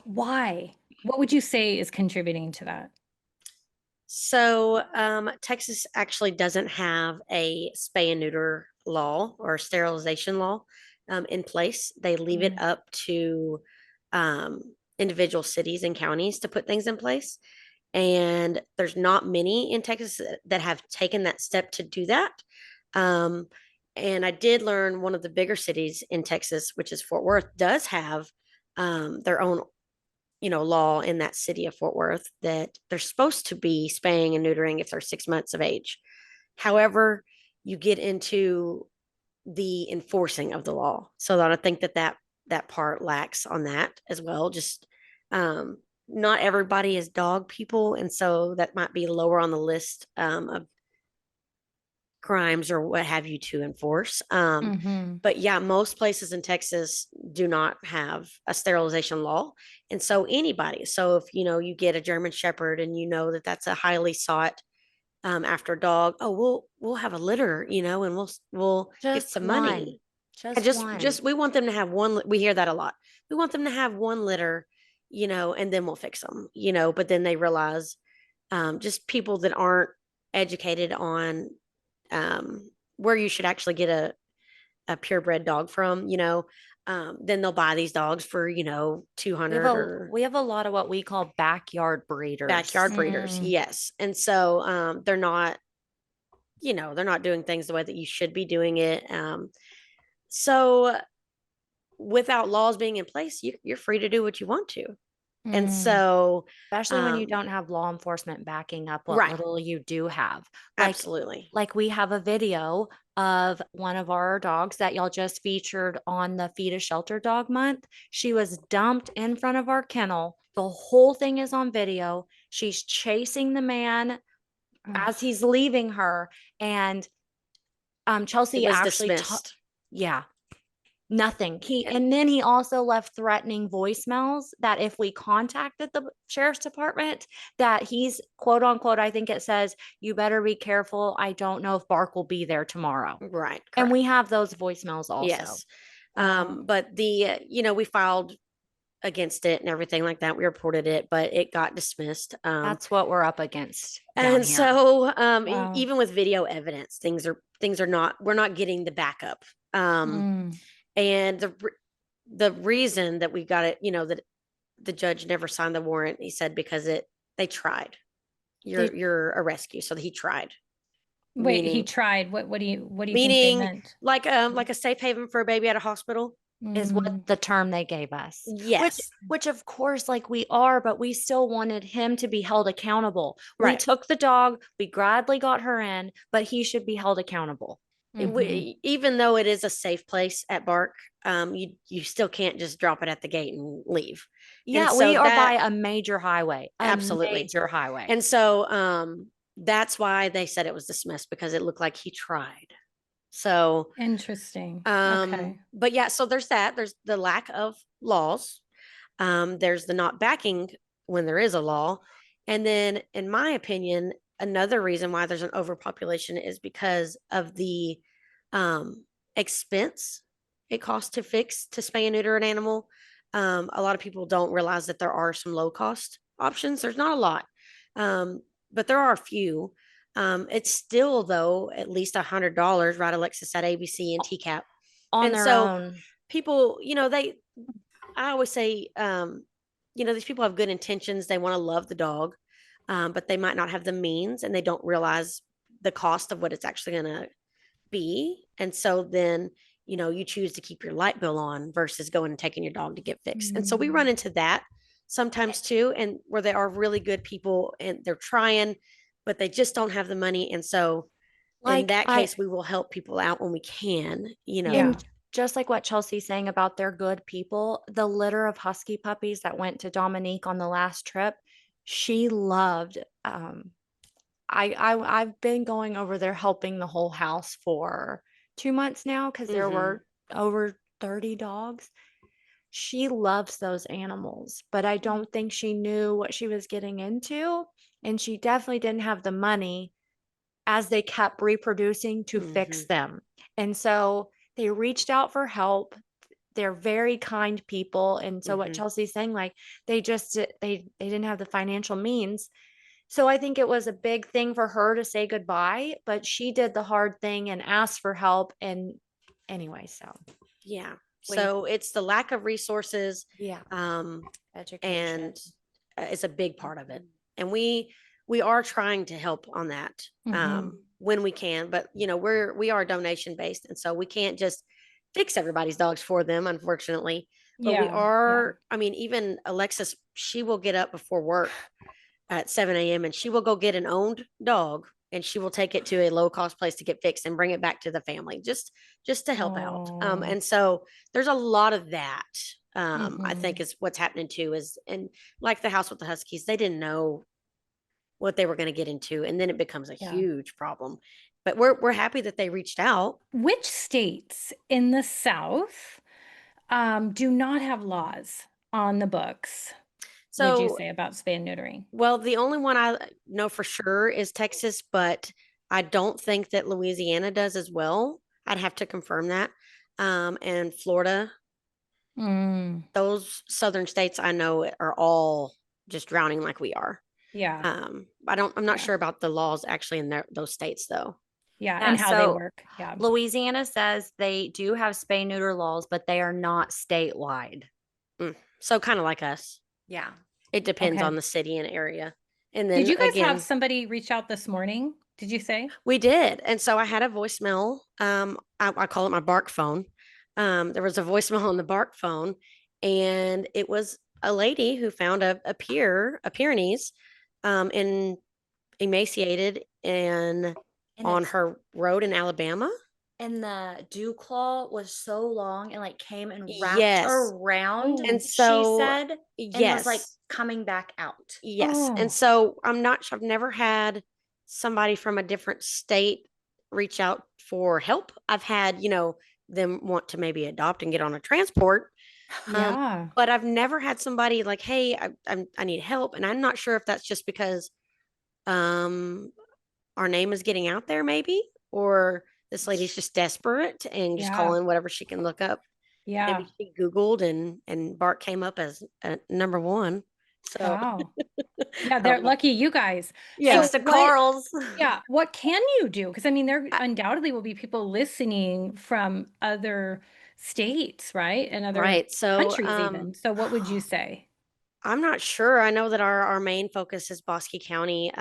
Why? What would you say is contributing to that? So, Texas actually doesn't have a spay and neuter law or sterilization law in place. They leave it Mm, up to um, individual cities and counties to put things in place. And there's not many in Texas that have taken that step to do that. Um, and I did learn one of the bigger cities in Texas, which is Fort Worth, does have their own law in that city of Fort Worth that they're supposed to be spaying and neutering if they're 6 months of age. However, you get into the enforcing of the law. So I think that part lacks on that as well. Just not everybody is dog people, and so that might be lower on the list of crimes or what have you to enforce. mhm. But yeah, most places in Texas do not have a sterilization law. And so anybody, so if you get a German Shepherd and you know that that's a highly sought after dog, oh, we'll have a litter, and we'll get Just some one. money. And Just just one. we want them to have one. We hear that a lot. We want them to have one litter, and then we'll fix them, But then they realize, just people that aren't educated on where you should actually get a purebred dog from, then they'll buy these dogs for, We have 200 a or we have a lot of what we call backyard breeders. backyard breeders. Mm, Yes. And so they're not doing things the way that you should be doing it. So without laws being in place, you're free to do what you want to. And mm, so, Especially when you um, don't have law enforcement backing up what right. little you do have. Like Absolutely. like we have a video of one of our dogs that y'all just featured on the Feed a Shelter Dog Month. She was dumped in front of our kennel. The whole thing is on video. She's chasing the man as ugh, he's leaving her, and It Chelsie was actually dismissed. yeah, nothing. He And and then he also left threatening voicemails that if we contacted the sheriff's department, that he's quote unquote, I think it says, you better be careful. I don't know if Bark will be there tomorrow. right, And we correct. have those voicemails also. Yes. wow. But we filed against it and everything like that. We reported it, but it got dismissed. That's what we're up against down And here. so Wow. even with video evidence, things are not we're not getting the backup. Um, Mm, and the reason that we got it, that the judge never signed the warrant, he said because they tried. They You're a rescue, so he tried, wait, he meaning tried. What do you think they meaning meant? like a safe haven for a baby at a hospital. is what Mm, the term they gave us, which Yes, which of course like we are, but we still wanted him to be held accountable. We right. took the dog, we gladly got her in, but he should be held accountable. mhm. Even though it is a safe place at Bark, you still can't just drop it at the gate and leave. And Yeah, so we are by that a major highway, a absolutely. major highway. And so that's why they said it was dismissed because it looked like he tried. So Interesting. Okay. but yeah, so there's that. There's the lack of laws. There's the not backing when there is a law. And then, in my opinion, another reason why there's an overpopulation is because of the expense it costs to spay and neuter an animal. A lot of people don't realize that there are some low cost options. There's not a lot, but there are a few. It's still though at least $100, right, Alexis, at ABC and TCAP. On And their so own. people, I always say, these people have good intentions. They want to love the dog. but they might not have the means and they don't realize the cost of what it's actually going to be. And so then, you choose to keep your light bill on versus going and taking your dog to get fixed. And so we run into that sometimes too, and where they are really good people and they're trying, but they just don't have the money. And so in that case, we will help people out when we can, And just like what Chelsea's saying about their good people, the litter of husky puppies that went to Dominique on the last trip, she loved. I've been going over there helping the whole house for 2 months now because there were over 30 dogs. She loves those animals, but I don't think she knew what she was getting into, and she definitely didn't have the money as they kept reproducing to fix them. And so they reached out for help. They're very kind people. And so what Chelsea's saying, like they just they didn't have the financial means. So I think it was a big thing for her to say goodbye, but she did the hard thing and asked for help. And anyway, so yeah. So it's the lack of resources. yeah. Education. And it's a big part of it. And we are trying to help on that when we can, but we are donation based, and so we can't just fix everybody's dogs for them, unfortunately. But we are. I mean, even Alexis, she will get up before work at 7 a.m. and she will go get an owned dog and she will take it to a low cost place to get fixed and bring it back to the family just to help out. And so there's a lot of that. I think is what's happening too is, and like the house with the Huskies, they didn't know what they were going to get into. And then it becomes a huge problem, but we're happy that they reached out. Which states in the South do not have laws on the books? Would you say about spay and neutering? Well, the only one I know for sure is Texas, but I don't think that Louisiana does as well. I'd have to confirm that. And Florida, those southern states I know are all just drowning like we are. Yeah. I'm not sure about the laws actually in those states though. Yeah, and how they work. Yeah. Louisiana says they do have spay neuter laws, but they are not statewide. So kind of like us. Yeah. It depends on the city and area. And then did you guys have somebody reach out this morning? Did you say? We did. And so I had a voicemail. I call it my bark phone. There was a voicemail on the bark phone, and it was a lady who found a Pyrenees, in emaciated and on her road in Alabama. And the dew claw was so long and like came and wrapped around. And so she said, and was like coming back out. Yes. And so I've never had somebody from a different state reach out for help. I've had, them want to maybe adopt and get on a transport. But I've never had somebody like, hey, I need help. And I'm not sure if that's just because our name is getting out there maybe, or this lady's just desperate and just calling whatever she can look up. Yeah. Maybe she Googled and bark came up as number one. So yeah, they're lucky you guys. Thanks to Karl's. Yeah. What can you do? Because I mean, there undoubtedly will be people listening from other states, right? And other countries even. So what would you say? I'm not sure. I know that our main focus is Bossi County.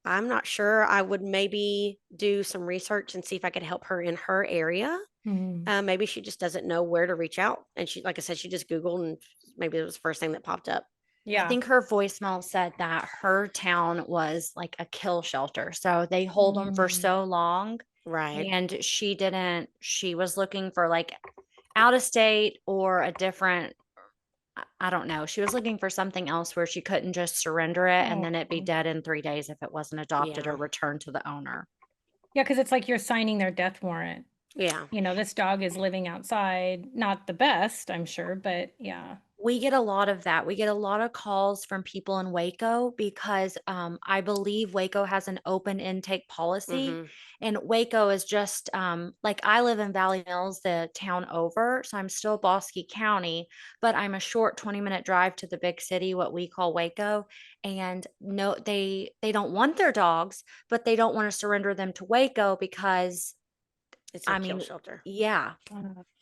I'm not sure. I would maybe do some research and see if I could help her in her area. Maybe she just doesn't know where to reach out. And she, like I said, she just Googled and maybe it was the first thing that popped up. Yeah. I think her voicemail said that her town was like a kill shelter. So they hold them for so long. Right. And she was looking for like out of state or a different, I don't know. She was looking for something else where she couldn't just surrender it and then it'd be dead in 3 days if it wasn't adopted or returned to the owner. Yeah, because it's like you're signing their death warrant. Yeah. This dog is living outside. Not the best, I'm sure, but yeah. We get a lot of that. We get a lot of calls from people in Waco because I believe Waco has an open intake policy. And Waco is just like I live in Valley Mills, the town over. So I'm still Bosque County, but I'm a short 20-minute drive to the big city, what we call Waco. And no, they don't want their dogs, but they don't want to surrender them to Waco because it's a kill shelter. Yeah.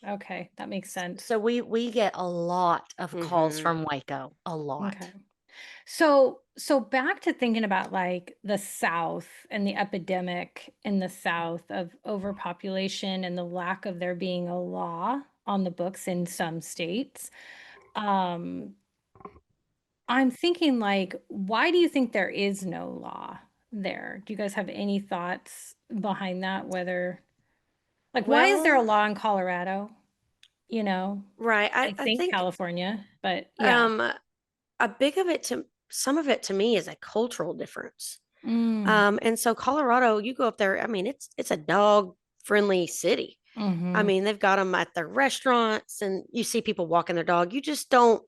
Okay, that makes sense. So we get a lot of calls from Waco, a lot. Okay. So back to thinking about like the South and the epidemic in the South of overpopulation and the lack of there being a law on the books in some states. Um, I'm thinking like, why do you think there is no law there? Do you guys have any thoughts behind that? Whether like, why is there a Well, law in Colorado? You know, right. I I think think California, but yeah. um a big of it to some of it to me is a cultural difference. Mm, And so Colorado, you go up there, I mean, it's a dog friendly city. I mm-hmm. mean, they've got them at their restaurants and you see people walking their dog. You just don't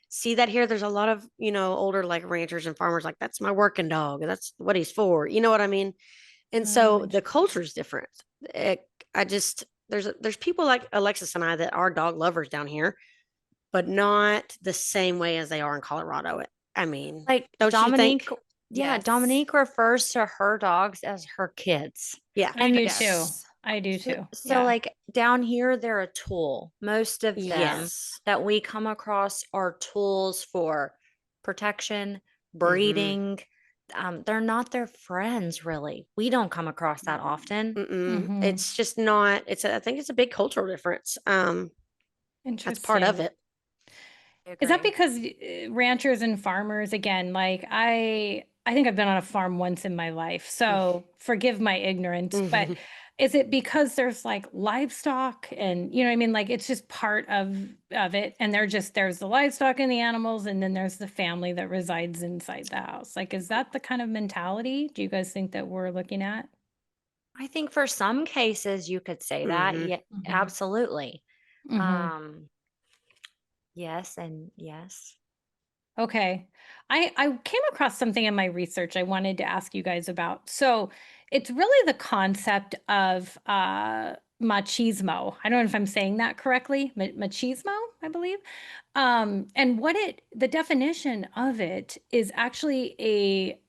see that here. There's a lot of, older like ranchers and farmers like that's my working dog. That's what he's for. You know what I mean? And Oh, so the interesting. culture is different. I just there's people like Alexis and I that are dog lovers down here, but not the same way as they are in Colorado. I mean, Like don't you Dominique, think? yeah, Yes, Dominique refers to her dogs as her kids. Yeah. I And do too. Yes. I do so, too. so Yeah. like down here, they're a tool. Most of them Yes. that we come across are tools for protection, Mm-hmm. breeding. They're not their friends, really. We don't come across that often. Mm-mm. Mm-hmm. It's just not. I think it's a big cultural difference. That's part of Interesting. it. I Is that agree. because ranchers and farmers, again, like I think I've been on a farm once in my life, so forgive my ignorance, but Mm-hmm. is it because there's like livestock and you know what I mean? Like it's just part of it and there's the livestock and the animals and then there's the family that resides inside the house. Like is that the kind of mentality do you guys think that we're looking at? I think for some cases you could say that. Mm-hmm. Yeah, Mm-hmm. absolutely. Mm-hmm. Um, yes and yes. Okay. I came across something in my research I wanted to ask you guys about. So it's really the concept of machismo. I don't know if I'm saying that correctly. Machismo, I believe. And the definition of it is actually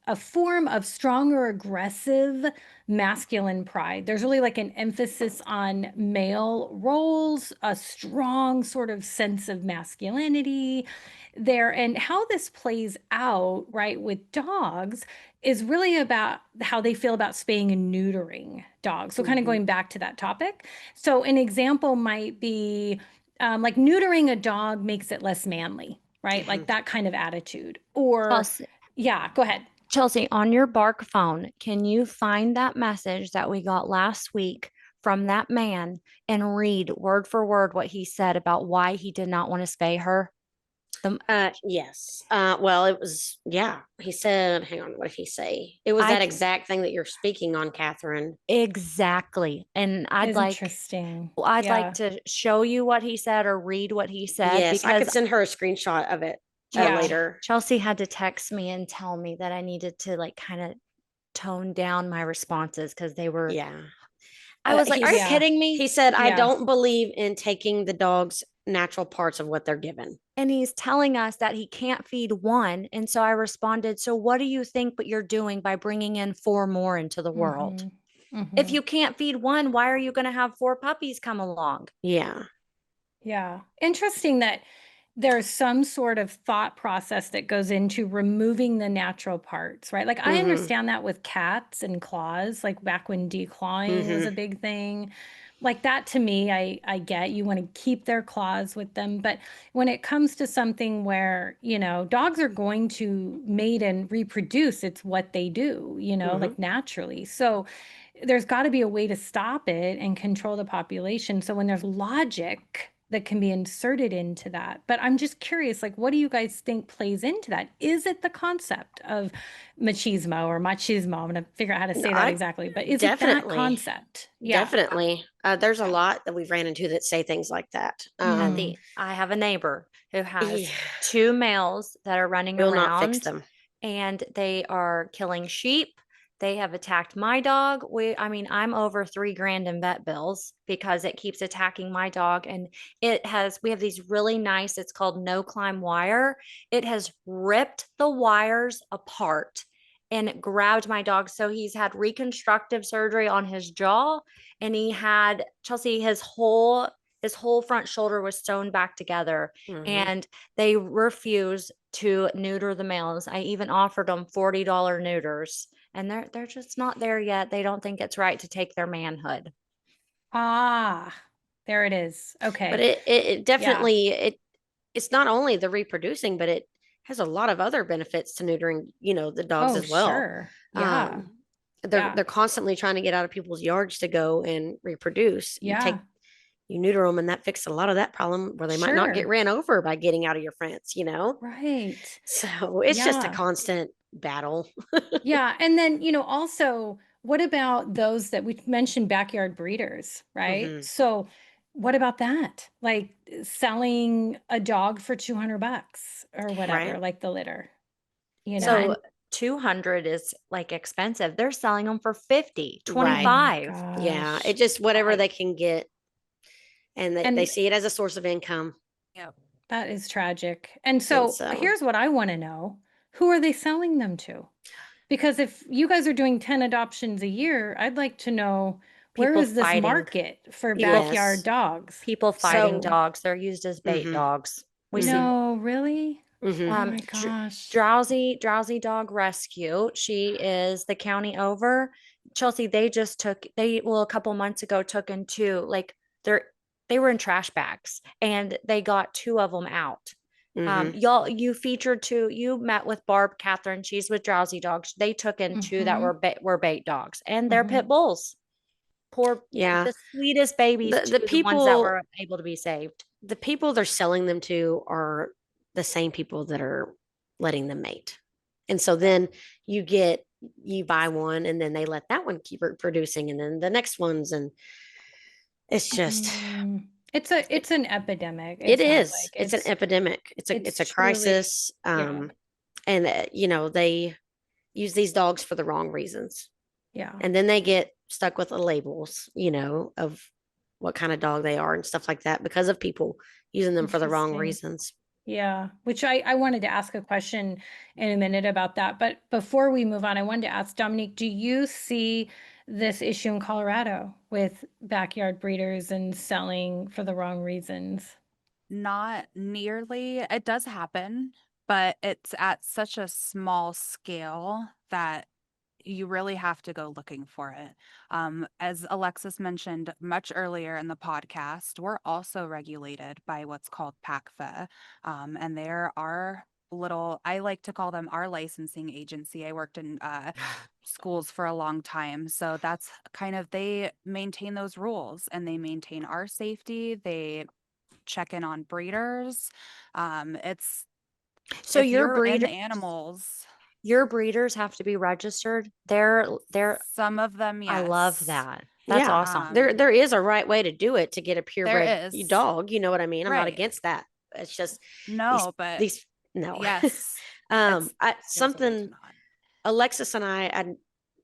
a form of strong or aggressive masculine pride. There's really like an emphasis on male roles, a strong sort of sense of masculinity there. And how this plays out, right, with dogs is really about how they feel about spaying and neutering dogs. So, kind of Mm-hmm. going back to that topic. So, an example might be like neutering a dog makes it less manly, right? Mm-hmm. Like that kind of attitude. Or, Chelsea, yeah, go ahead. Chelsea, on your Bark phone, can you find that message that we got last week from that man and read word for word what he said about why he did not want to spay her? The, Yes. Well, it was, yeah. He said, hang on, what did he say? It was I that c- exact thing that you're speaking on, Catherine. exactly. And Interesting. I'd like Yeah. to show you what he said or read what he said Yes, I because could send her a screenshot of it Yeah. later. Chelsea had to text me and tell me that I needed to like kind of tone down my responses because they were, Yeah. I was like, are you He's Yeah. kidding me? he said, I Yeah. don't believe in taking the dog's natural parts of what they're given. And he's telling us that he can't feed one. And so I responded, so what do you think what you're doing by bringing in four more into the world? Mm-hmm. If Mm-hmm. you can't feed one, why are you going to have four puppies come along? Yeah. Yeah. Interesting that there's some sort of thought process that goes into removing the natural parts, right? Like I Mm-hmm. understand that with cats and claws, like back when declawing was Mm-hmm. a big thing. Like that to me, I get you want to keep their claws with them, but when it comes to something where, dogs are going to mate and reproduce, it's what they do, Mm-hmm. like naturally. So there's got to be a way to stop it and control the population. So when there's logic that can be inserted into that. But I'm just curious, like, what do you guys think plays into that? Is it the concept of machismo or machismo? I'm going to figure out how to say that I exactly. But is it that definitely, concept? Yeah. definitely. There's a Yeah. lot that we've ran into that say things like that. Mm, I have a neighbor who Yeah, has two males that are running will not fix around them. and they are killing sheep. They have attacked my dog. I'm over 3 grand in vet bills because it keeps attacking my dog. And we have these really nice, it's called no climb wire. It has ripped the wires apart and grabbed my dog. So he's had reconstructive surgery on his jaw and he had Chelsea, his whole front shoulder was sewn back together Mm-hmm. and they refuse to neuter the males. I even offered them $40 neuters, and they're just not there yet. They don't think it's right to take their manhood. Ah, there it is. Okay. But it definitely it's not only the reproducing, but it has a lot of other benefits to neutering, the dogs Oh, as well. sure. Yeah. They're constantly trying to get out of people's yards to go and reproduce. Yeah. You neuter them, and that fixes a lot of that problem where they might not get Sure. ran over by getting out of your fence. Right. So it's just a Yeah. constant battle. Yeah. And then, also, what about those that we mentioned backyard breeders, right? Mhm. So, what about that? Like selling a dog for $200 or whatever, Right. like the litter, Yeah, and and 200 is like expensive. They're selling them for 50, oh Right. my 25. Yeah. gosh. It just whatever Like, they can get, and they And see it as a source of income. Yep. that is tragic. And And so so, here's what I want to know. Who are they selling them to? Because if you guys are doing 10 adoptions a year, I'd like to know where people is this fighting market for people backyard yes. dogs? people fighting So, dogs. They're used as bait mhm, dogs. We see mhm, No, really? mhm. Oh um my Dr- gosh. drowsy dog rescue. She is the county over. Chelsea, they just took they well a couple months ago took in two, like they're they were in trash bags, and they got two of them out. Mhm. You featured two. You met with Barb Catherine. She's with Drowsy Dogs. They took in two that Mm-hmm. were bait dogs, and they're Mm-hmm. pit bulls. Poor, Yeah. the sweetest babies The the too. The ones that people were able to be saved. the people they're selling them to are the same people that are letting them mate. And so Yep. then you buy one, and then they let that one keep reproducing, and then the next ones, and it's just Mm. It's an epidemic, it it sounds is. like. It's an epidemic. It's It's a truly, crisis. yeah, And they use these dogs for the wrong reasons. yeah. And then they get stuck with the labels, of what kind of dog they are and stuff like that because of people using them for the wrong Interesting. reasons. Yeah, which I wanted to ask a question in a minute about that. But before we move on, I wanted to ask Dominique, do you see this issue in Colorado with backyard breeders and selling for the wrong reasons? Not nearly. It does happen, but it's at such a small scale that you really have to go looking for it. As Alexis mentioned much earlier in the podcast, we're also regulated by what's called PACFA. And there are I like to call them our licensing agency. I worked in schools for a long time. So that's kind of, they maintain those rules and they maintain our safety. They check in on breeders. It's, So if you're in animals, your breeders have to be registered. They're some of them, I love yes. that. That's Yeah. awesome. There is a right way to do it to get a There purebred is. dog. You know what I mean? I'm not Right. against that. It's just these No, but these no. yes, it's there's a way to Something not. Alexis and I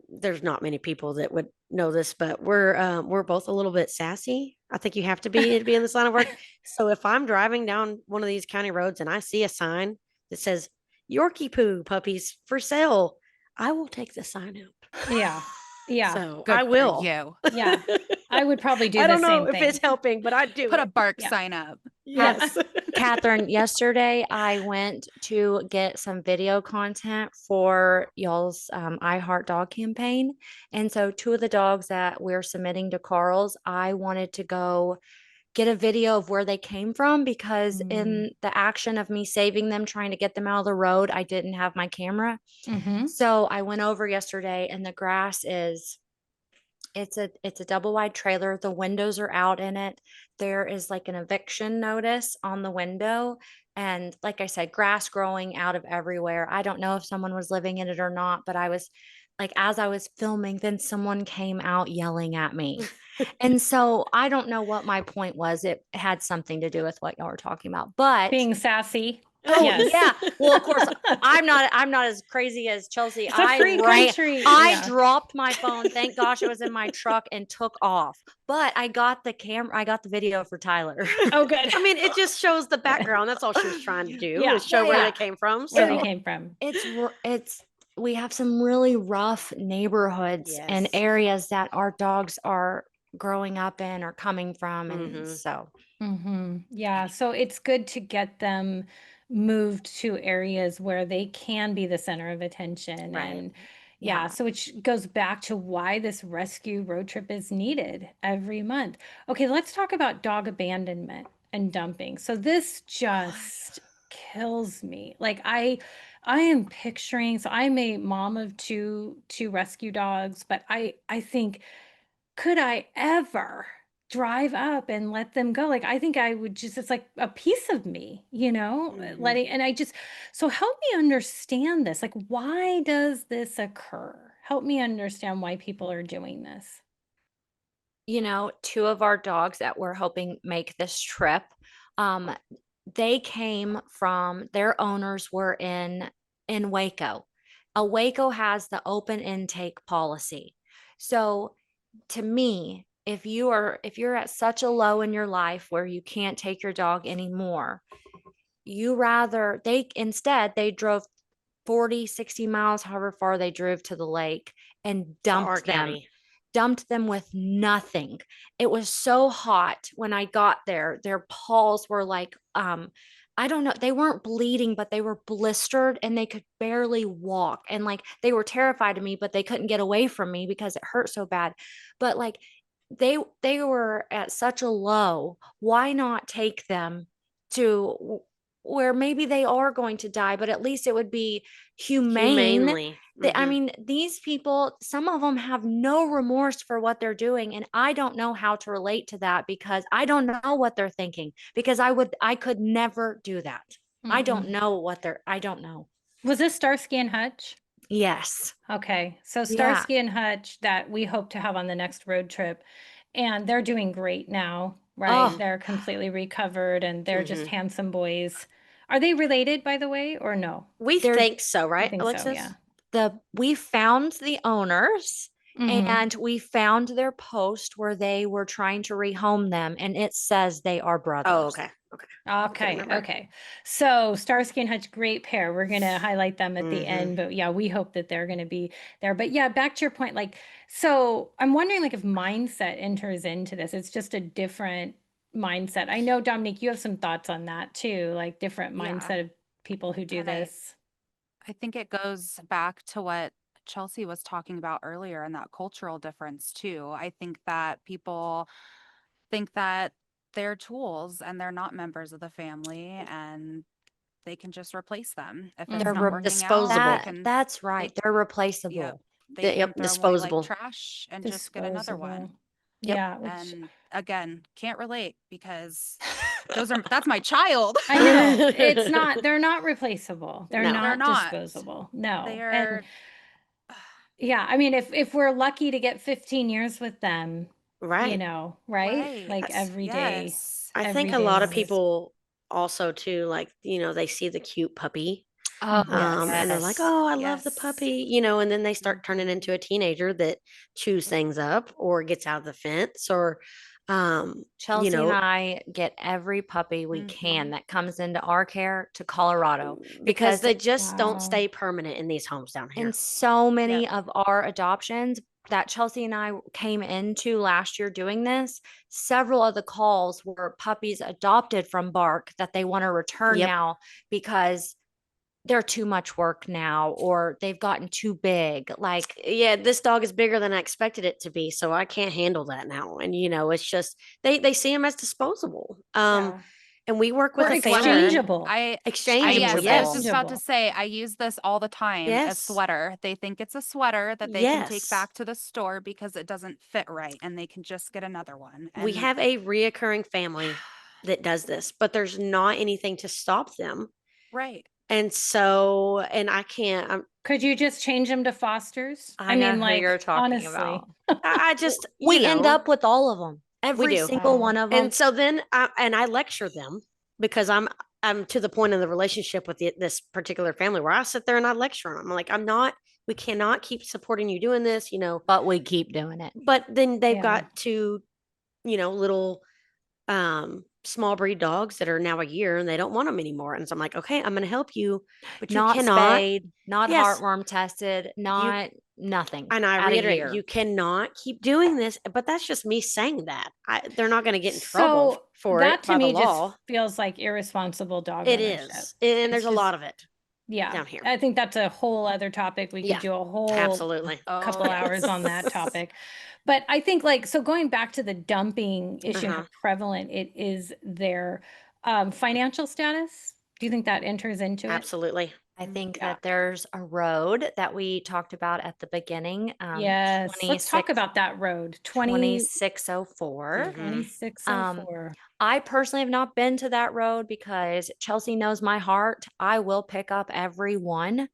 there's not many people that would know this, but we're both a little bit sassy. I think you have to be in this line of work. So if I'm driving down one of these county roads and I see a sign that says Yorkie poo puppies for sale, I will take the sign out. Yeah. Yeah. So I Good for will. you. Yeah. I would probably do I the don't know same if it's thing. helping, but I do Put a it. bark Yeah. sign up. Yes. Catherine, yesterday I went to get some video content for y'all's iHeartDog campaign. And so two of the dogs that we're submitting to Karl's, I wanted to go get a video of where they came from because Mm. in the action of me saving them, trying to get them out of the road, I didn't have my camera. Mm-hmm. So I went over yesterday, and the grass is it's a double wide trailer. The windows are out in it. There is like an eviction notice on the window. And like I said, grass growing out of everywhere. I don't know if someone was living in it or not, but I was like, as I was filming, then someone came out yelling at me. And so I don't know what my point was. It had something to do with what y'all were talking about. But Being sassy. oh Yes. yeah. Well, of course, I'm not as crazy as Chelsea. It's a free country. I Yeah. dropped my phone. Thank gosh it was in my truck and took off. But I got the video for Tyler. Oh, good. I mean, it just shows the background. That's all she was trying to do, Yeah. is show Yeah, where yeah. they came from. Where they So came from. It's we have some really rough neighborhoods and yes. areas that our dogs are growing up in or coming from. And Mhm. so Mm-hmm. Yeah. So it's good to get them moved to areas where they can be the center of attention. Right. And yeah, Yeah. so which goes back to why this rescue road trip is needed every month. Okay, let's talk about dog abandonment and dumping. So this just kills me. Like I am picturing, so I'm a mom of two rescue dogs, but I think, could I ever drive up and let them go? Like, I think I would just, it's like a piece of me, Mhm. letting, and I just, so help me understand this. Like, why does this occur? Help me understand why people are doing this. Two of our dogs that we're hoping make this trip, um, they came from their owners were in Waco. Waco has the open intake policy. So to me, if you're at such a low in your life where you can't take your dog anymore, they drove 40, 60 miles, however far they drove to the lake, and To our county. dumped them with nothing. It was so hot when I got there. Their paws were like, I don't know, they weren't bleeding, but they were blistered and they could barely walk. And like they were terrified of me, but they couldn't get away from me because it hurt so bad. But like they were at such a low. Why not take them to where maybe they are going to die, but at least it would be humane. Humanely. I Mhm. mean, these people, some of them have no remorse for what they're doing. And I don't know how to relate to that because I don't know what they're thinking because I could never do that. Mm-mm. I don't know. Was this Starsky and Hutch? Yes. Okay, so Yeah. Starsky and Hutch that we hope to have on the next road trip, and they're doing great now, right? Oh, They're completely recovered and they're just Mhm. handsome boys. Are they related, by the way, or no? We they're think so, I right, think so, yeah. Alexis? we found the owners Mhm. and we found their post where they were trying to rehome them and it says they are Oh, brothers. okay. Okay. Couldn't Okay, remember. okay. So Starsky and Hutch, great pair. We're gonna highlight them at the Mhm. end, but yeah, we hope that they're gonna be there. But yeah, back to your point, like, so I'm wondering, like, if mindset enters into this. It's just a different mindset. I know, Dominique, you have some thoughts on that too, like different Yeah. mindset of people who do And this. I think it goes back to what Chelsea was talking about earlier and that cultural difference too. I think that people think that they're tools and they're not members of the family and they can just replace them. If it's They're not Mhm. working out, Disposable. that's they right. They're yeah, replaceable. they can Yep. throw them away like Disposable. trash and just get another Disposable. one. Yep. Yeah, which And again, can't relate because that's my child. I know. It's not, they're not replaceable. They're No. They're not not. disposable. No. And They're yeah, I mean, if we're lucky to get 15 years with them, Right. right? right. Like Yes. I every think a day lot is of this. people also too, like, they see the cute puppy, Oh, Mhm. and they're like, yes. "Oh, I love the Yes. puppy," and then they start turning Mhm. into a teenager that chews things up or gets out of the fence or, you Chelsea and know, I get every puppy we can Mhm. that comes into our care to Colorado because because they just don't Wow. stay permanent in these homes down in here. so Yep. many of our adoptions that Chelsea and I came into last year doing this, several of the calls were puppies adopted from Bark that they want to return Yep. now because they're too much work now or they've gotten too big. Like, Yeah, this dog is bigger than I expected it to be, so I can't handle that now. And it's just they see them as disposable. Yeah. And we work with Or a The sweater. family exchangeable. exchangeable. Yes, I was Yes. just about to Exchangeable. say I use this all the time, a Yes. sweater. They think it's a sweater that they can take Yes. back to the store because it doesn't fit right and they can just get another one. We And have a reoccurring family that does this, but there's not anything to stop them. right. And so, and I can't, Could you just change them to Fosters? I I know mean, who you're like, talking honestly. about. I just, We end up with all of them, we every do. single one Wow. of them. And so then I lecture them because I'm to the point in the relationship with this particular family where I sit there and I lecture them. I'm like, we cannot keep supporting you doing this, But we keep doing it. but then they've Yeah. got two, little small breed dogs that are now a year and they don't want them anymore. And so I'm like, okay, I'm going to help you, but you Not cannot. spayed, not Yes, heartworm tested, you not nothing. And I at a reiterate, year. you cannot keep doing this, but that's just me saying that. They're not going to get in trouble So for that it to by the me just law. feels like irresponsible dog It ownership. is. And It's there's a just, lot of it yeah, down here. I think that's a whole other topic. We could Yeah, do a whole absolutely. couple hours on that topic. But I think like, so going back to the dumping issue and how prevalent it is there, financial status, do you think that enters into it? Absolutely. I think Yeah. that there's a road that we talked about at the beginning. Yes, let's talk 26 about that road, 2604. Mhm. 2604. I personally have not been to that road because Chelsie knows my heart. I will pick up every one.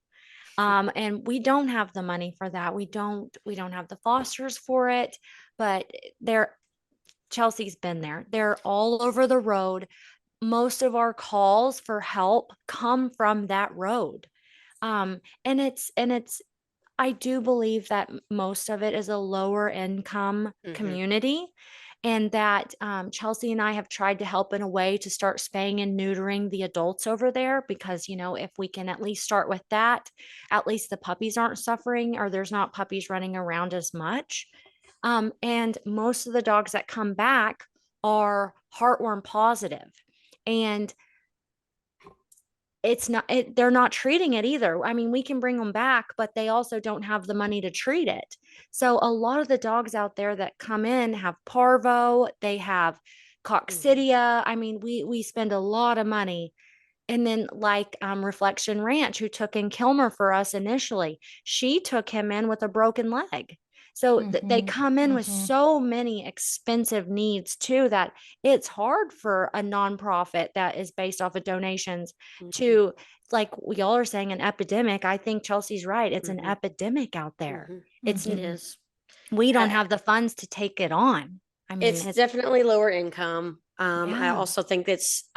And we don't have the money for that. We don't have the fosters for it, but Chelsea's been there. They're all over the road. Most of our calls for help come from that road. And it's I do believe that most of it is a lower income Mhm. community, and that Chelsie and I have tried to help in a way to start spaying and neutering the adults over there, because if we can at least start with that, at least the puppies aren't suffering, or there's not puppies running around as much. And most of the dogs that come back are heartworm positive, and they're not treating it either. I mean, we can bring them back, but they also don't have the money to treat it. So a lot of the dogs out there that come in have parvo, they have coccidia. I mean, we spend a lot of money. And then like Reflection Ranch, who took in Kilmer for us initially, she took him in with a broken leg. So they come in with so many expensive needs too, that it's hard for a nonprofit that is based off of donations to, like y'all are saying, an epidemic. I think Chelsea's right. It's an epidemic out there. It's It is. We don't have the funds to take it on. I mean, It's definitely lower income. I Yeah. also think it's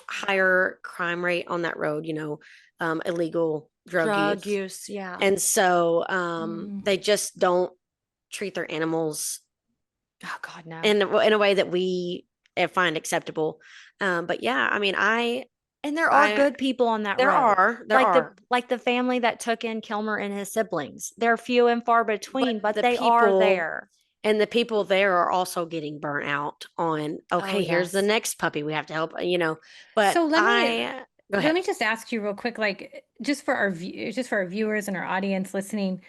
higher crime rate on that road, illegal drug use. Yeah. And so they just don't treat their animals Oh God, no. in a way that we find acceptable. But yeah, I mean, And there are I- good people on that there road. are Like the family that took in Kilmer and his siblings. They're few and far between, but the they are people there. and the people there are also getting burnt out on, okay, here's the yes. next puppy we have to help, but So go let ahead. me just ask you real quick, like just for our viewers and our audience listening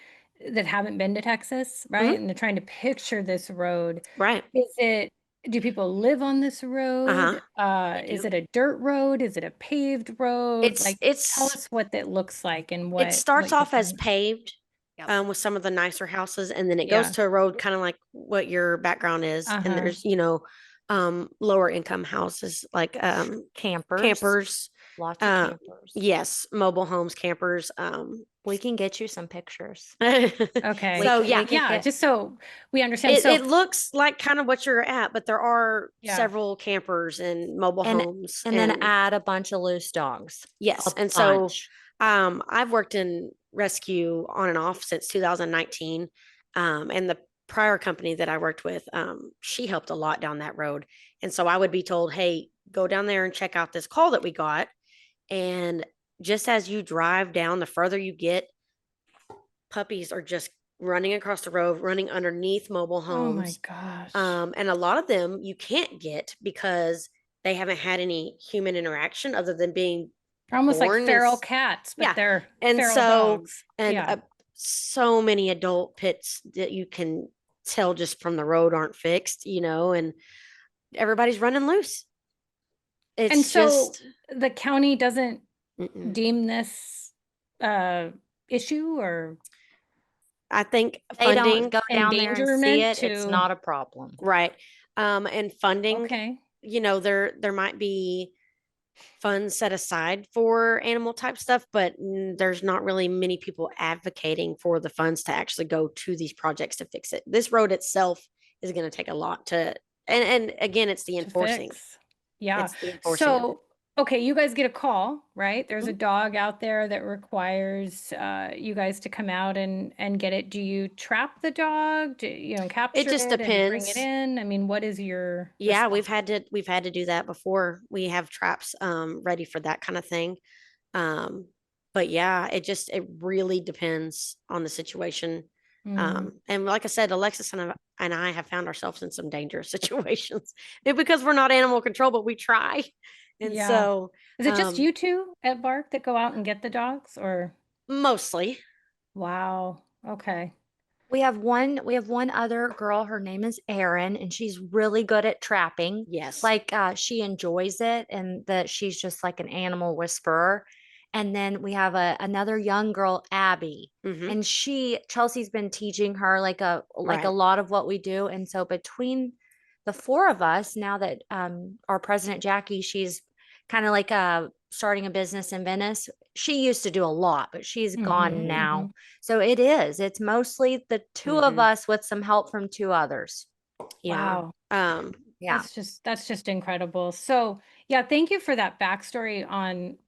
that haven't been to Texas, right? And they're trying to picture this road. Right. Do people live on this road? They Is do. it a dirt road? Is it a paved road? Like, tell It's us what that looks like and it starts you off as think. paved, Yep. with some of the nicer houses, and then it goes Yeah. to a road kind of like what your background is, and Uh-huh. there's lower income houses like campers, Lots of campers. yes, mobile homes, campers. We can get you some pictures. Okay. So We yeah, can Yeah, get- just so we understand. it looks like kind of what you're at, but there are Yeah. several campers and mobile homes, and then add a bunch of loose dogs. yes, A and so bunch. I've worked in rescue on and off since 2019. And the prior company that I worked with, she helped a lot down that road. And so I would be told, hey, go down there and check out this call that we got. And just as you drive down, the further you get, puppies are just running across the road, running underneath mobile Oh my homes. gosh. And a lot of them you can't get because they haven't had any human interaction other than being They're almost like born and feral cats, but yeah. they're And feral so dogs. and Yeah. so many adult pits that you can tell just from the road aren't fixed, and everybody's running loose. It's And so just the county doesn't mm-mm. deem this issue or I think They don't funding, go down there and see endangerment it. It's not a problem. right? And funding, okay. there might be funds set aside for animal type stuff, but there's not really many people advocating for the funds to actually go to these projects to fix it. This road itself is going to take a lot to, and again, it's the To enforcing. fix. Yeah. It's the enforcing of it. So, okay, you guys get a call, right? There's a Mhm. dog out there that requires you guys to come out and get it. Do you trap the dog? Do you capture just it and bring it depends. in? I mean, what is your Yeah, response? we've had to do that before. We have traps ready for that kind of thing. but yeah, it really depends on the situation. Mm. And like I said, Alexis and I have found ourselves in some dangerous situations because we're not animal control, but we try. And Yeah. so, Is it just you two at Bark that go out and get the dogs, or? mostly, Wow. Okay. We have one other girl. Her name is Erin, and she's really good at trapping. yes. Like she enjoys it, and that she's just like an animal whisperer. And then we have another young girl, Abby, Hmm. and Chelsea's been teaching her like a Right. lot of what we do. And so between the four of us, now that our president Jackie, she's kind of like starting a business in Venice. She used to do a lot, but she's gone Mhm, now. mhm. So it's mostly the two of Hmm. us with some help from two others. Yeah. Wow. Yeah. That's just incredible. So, yeah, thank you for that backstory on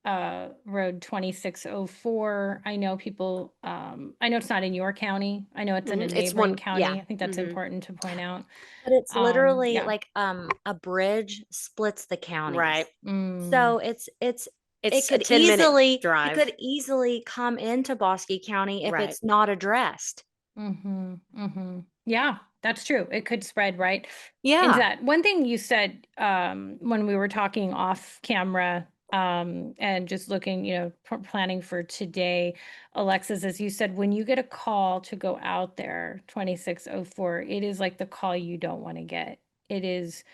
Road 2604. I know people I know it's not in your county. I know it's in a It's neighboring one, yeah. county. I think that's Hmm. important to point out. But it's literally Yeah. like a bridge splits the Right. counties. Mm. So it's it It's a could 10-minute easily it drive. could easily come into Bosque County if Right. it's not addressed. Mhm, mhm. Yeah, that's true. It could spread right into Yeah. that. One thing you said, when we were talking off camera, and just looking, planning for today, Alexis, as you said, when you get a call to go out there, 2604, it is like the call you don't want to get. It is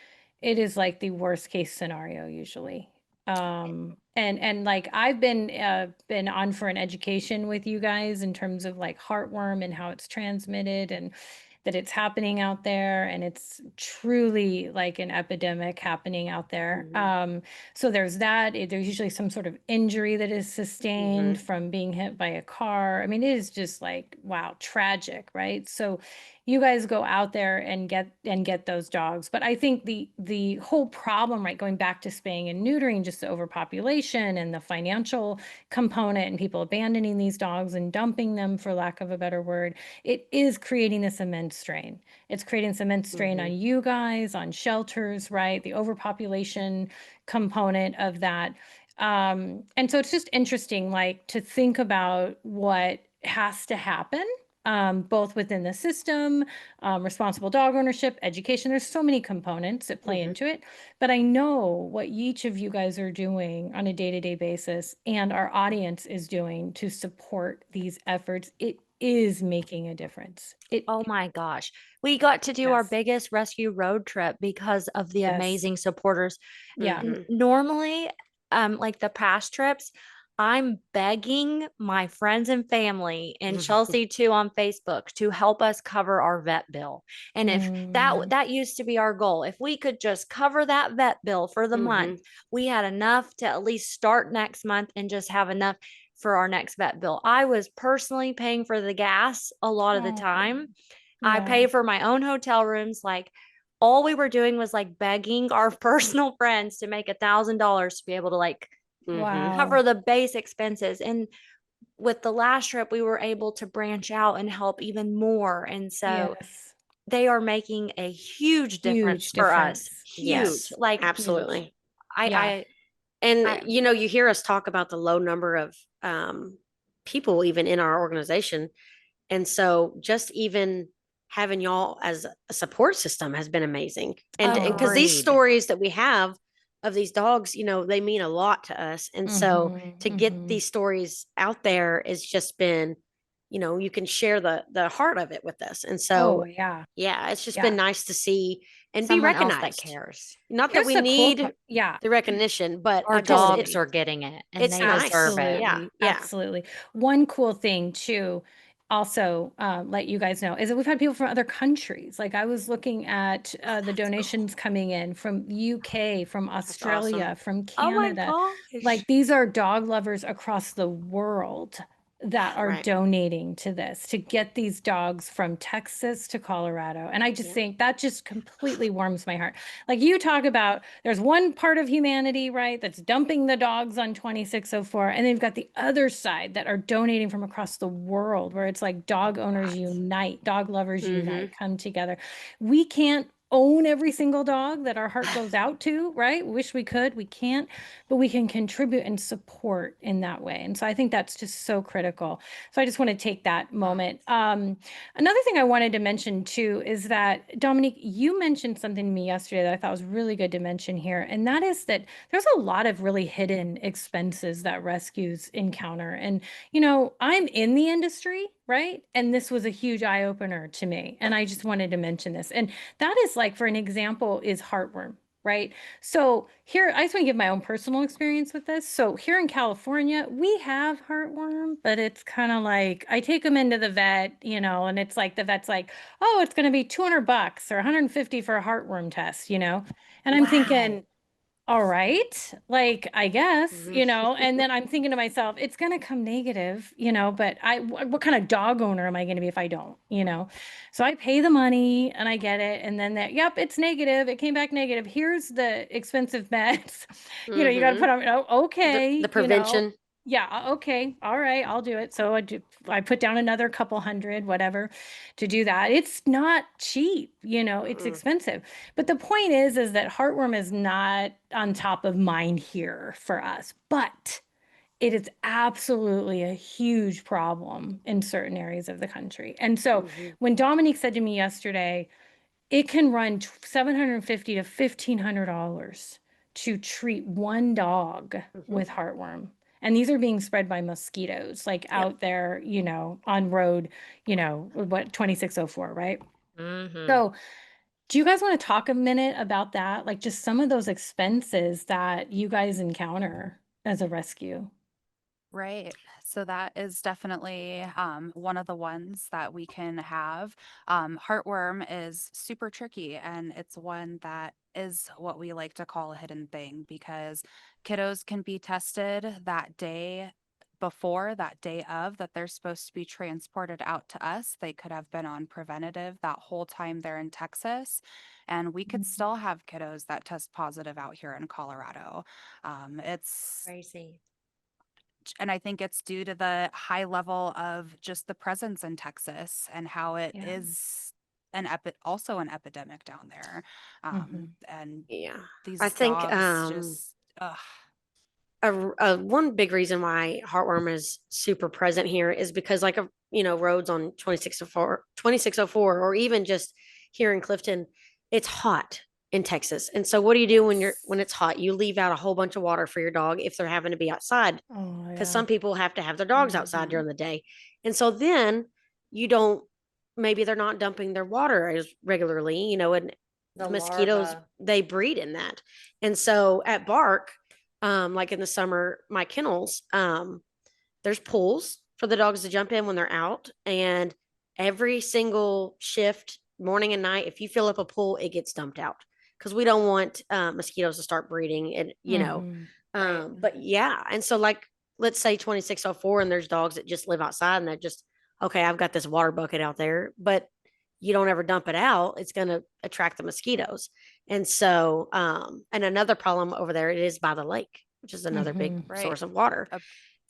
it is like the worst case scenario usually. And like I've been on for an education with you guys in terms of like heartworm and how it's transmitted and that it's happening out there and it's truly like an epidemic happening out there. Hmm. So there's that. There's usually some sort of injury that is Hmm. sustained from being hit by a car. I mean, it is just like, wow, tragic, right? So you guys go out there and get those dogs. But I think the whole problem, right, going back to spaying and neutering, just the overpopulation and the financial component and people abandoning these dogs and dumping them, for lack of a better word, it is creating this immense strain. It's creating this immense strain Hmm. on you guys, on shelters, right? The overpopulation component of that. And so it's just interesting, like to think about what has to happen, both within the system, responsible dog ownership, education. There's so many components that play Hmm. into it. But I know what each of you guys are doing on a day-to-day basis and our audience is doing to support these efforts. It is making a difference. Oh my gosh. We got to do our Yes, biggest rescue road trip because of the yes, amazing supporters. yeah. Hmm. Normally, like the past trips, I'm begging my friends and family and Chelsea too on Facebook to help us cover our vet bill. And if Mm, that used to be our goal, if we could just cover that vet bill for the Hmm. month, we had enough to at least start next month and just have enough for our next vet bill. I was personally paying for the gas a lot of the oh, time. I yeah. pay for my own hotel rooms. Like all we were doing was like begging our personal friends to make $1,000 to be able to like Hmm. cover Wow. the base expenses. And with the last trip, we were able to branch out and help even more. And so Yes. they are making a huge Huge difference for us. difference. Huge. Yes, Like Huge. absolutely. Yeah. I And I you hear us talk about the low number of people even in our organization. And so just even having y'all as a support system has been amazing. And Oh, because these agreed. stories that we have of these dogs, they mean a lot to us. And so mhm, to get mhm. these stories out there has just been, you can share the heart of it with us. And Oh, so yeah. yeah, it's just been Yeah. nice to see and be Someone else that recognized. cares. Not that Here's we the cool need part. Yeah. the recognition, but Our I just dogs Totally. are getting it and it's they deserve nice. it. Yeah, Absolutely, yeah. absolutely. One cool thing too, also, let you guys know is that we've had people from other countries. Like I was looking at Oh, the that's donations cool. coming in from UK, from That's awesome. Australia, from Oh my Canada. gosh. Like these are dog lovers across the world that are Right. donating to this to get these dogs from Texas to Colorado. And I just Yeah. think that just completely warms my heart. Like you talk about, there's one part of humanity, right, that's dumping the dogs on 2604. And they've got the other side that are donating from across the world, where it's like dog owners That. unite, dog lovers Mm-hmm. unite, come together. We can't own every single dog that our heart goes out to, right? Wish we could, we can't, but we can contribute and support in that way. And so I think that's just so critical. So I just want to take that moment. Another thing I wanted to mention too is that, Dominique, you mentioned something to me yesterday that I thought was really good to mention here. And that is that there's a lot of really hidden expenses that rescues encounter. And, I'm in the industry, right? And this was a huge eye opener to me. And I just wanted to mention this. And that is like, for an example, is heartworm, right? So here, I just want to give my own personal experience with this. So here in California, we have heartworm, but it's kind of like I take them into the vet, and it's like the vet's like, oh, it's going to be $200 or 150 for a heartworm test, and I'm Wow. thinking, all right, like, I guess, Mhm. and then I'm thinking to myself, it's going to come negative, but what kind of dog owner am I going to be if I don't, So I pay the money and I get it. And then yep, it's negative. It came back negative. Here's the expensive meds. You got to put Mhm. on, oh, The okay, prevention. yeah, okay, all right, I'll do it. So I put down another couple hundred, whatever, to do that. It's not cheap, it's Mm-mm. expensive. But the point is that heartworm is not on top of mind here for us, but it is absolutely a huge problem in certain areas of the country. And so Mhm. when Dominique said to me yesterday, it can run $750 to $1,500 to treat one dog Mhm. with heartworm. And these are being spread by mosquitoes, like Yep. out there, on road, 2604, right? Mm-hmm. So, do you guys want to talk a minute about that? Like just some of those expenses that you guys encounter as a rescue? Right. So that is definitely one of the ones that we can have. Heartworm is super tricky, and it's one that is what we like to call a hidden thing because kiddos can be tested that day before, that day of, that they're supposed to be transported out to us. They could have been on preventative that whole time they're in Texas, and we could still have kiddos that test positive out here in Colorado. It's Crazy. and I think it's due to the high level of just the presence in Texas and how it Yeah. is also an epidemic down there. Hmm. And Yeah. I these think dogs just, ugh, one big reason why heartworm is super present here is because like roads on 2604 or even just here in Clifton, it's hot in Texas. And so what do you do when yes. it's hot? You leave out a whole bunch of water for your dog if they're having to be outside, Oh, because yeah. some people have to have their dogs outside Hmm. during the day. And so then you don't maybe they're not dumping their water as regularly, and The the mosquitoes, larva. they breed in that. And so at Bark, like in the summer, my kennels, there's pools for the dogs to jump in when they're out. And every single shift, morning and night, if you fill up a pool, it gets dumped out because we don't want mosquitoes to start breeding. And, Hmm. Right. but yeah. And so, like, let's say 2604, and there's dogs that just live outside and they're just, okay, I've got this water bucket out there, but you don't ever dump it out, it's going to attract the mosquitoes. And so, and another problem over there, it is by the lake, which is another big Hmm. Right. source of water. Uh,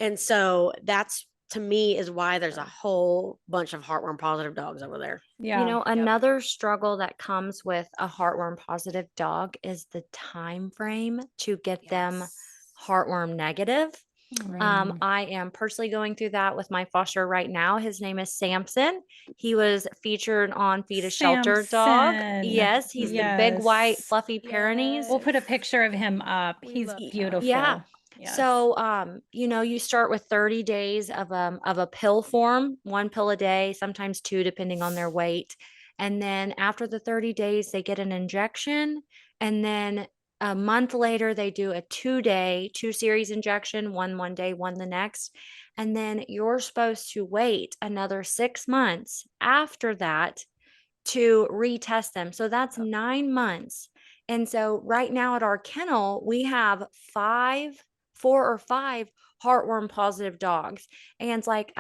And so that's to me is why there's a sure. whole bunch of heartworm positive dogs over there. Yeah. Yep. Another struggle that comes with a heartworm positive dog is the time frame to get them Yes. heartworm negative. Right. I am personally going through that with my foster right now. His name is Samson. He was featured on Feed a Shelter Dog. Samson. Yes, he's the big white Yes. fluffy Pyrenees. We'll put a Yes. picture of him up. We He's love him. Yeah. beautiful. Yes. So, you start with 30 days of a pill form, one pill a day, sometimes two, depending on their weight. And then after the 30 days, they get an injection. And then a month later, they do a 2-day, 2 series injection, one day, one the next. And then you're supposed to wait another 6 months after that to retest them. So that's Yep. 9 months. And so right now at our kennel, we have 4 or 5 heartworm positive dogs. And it's like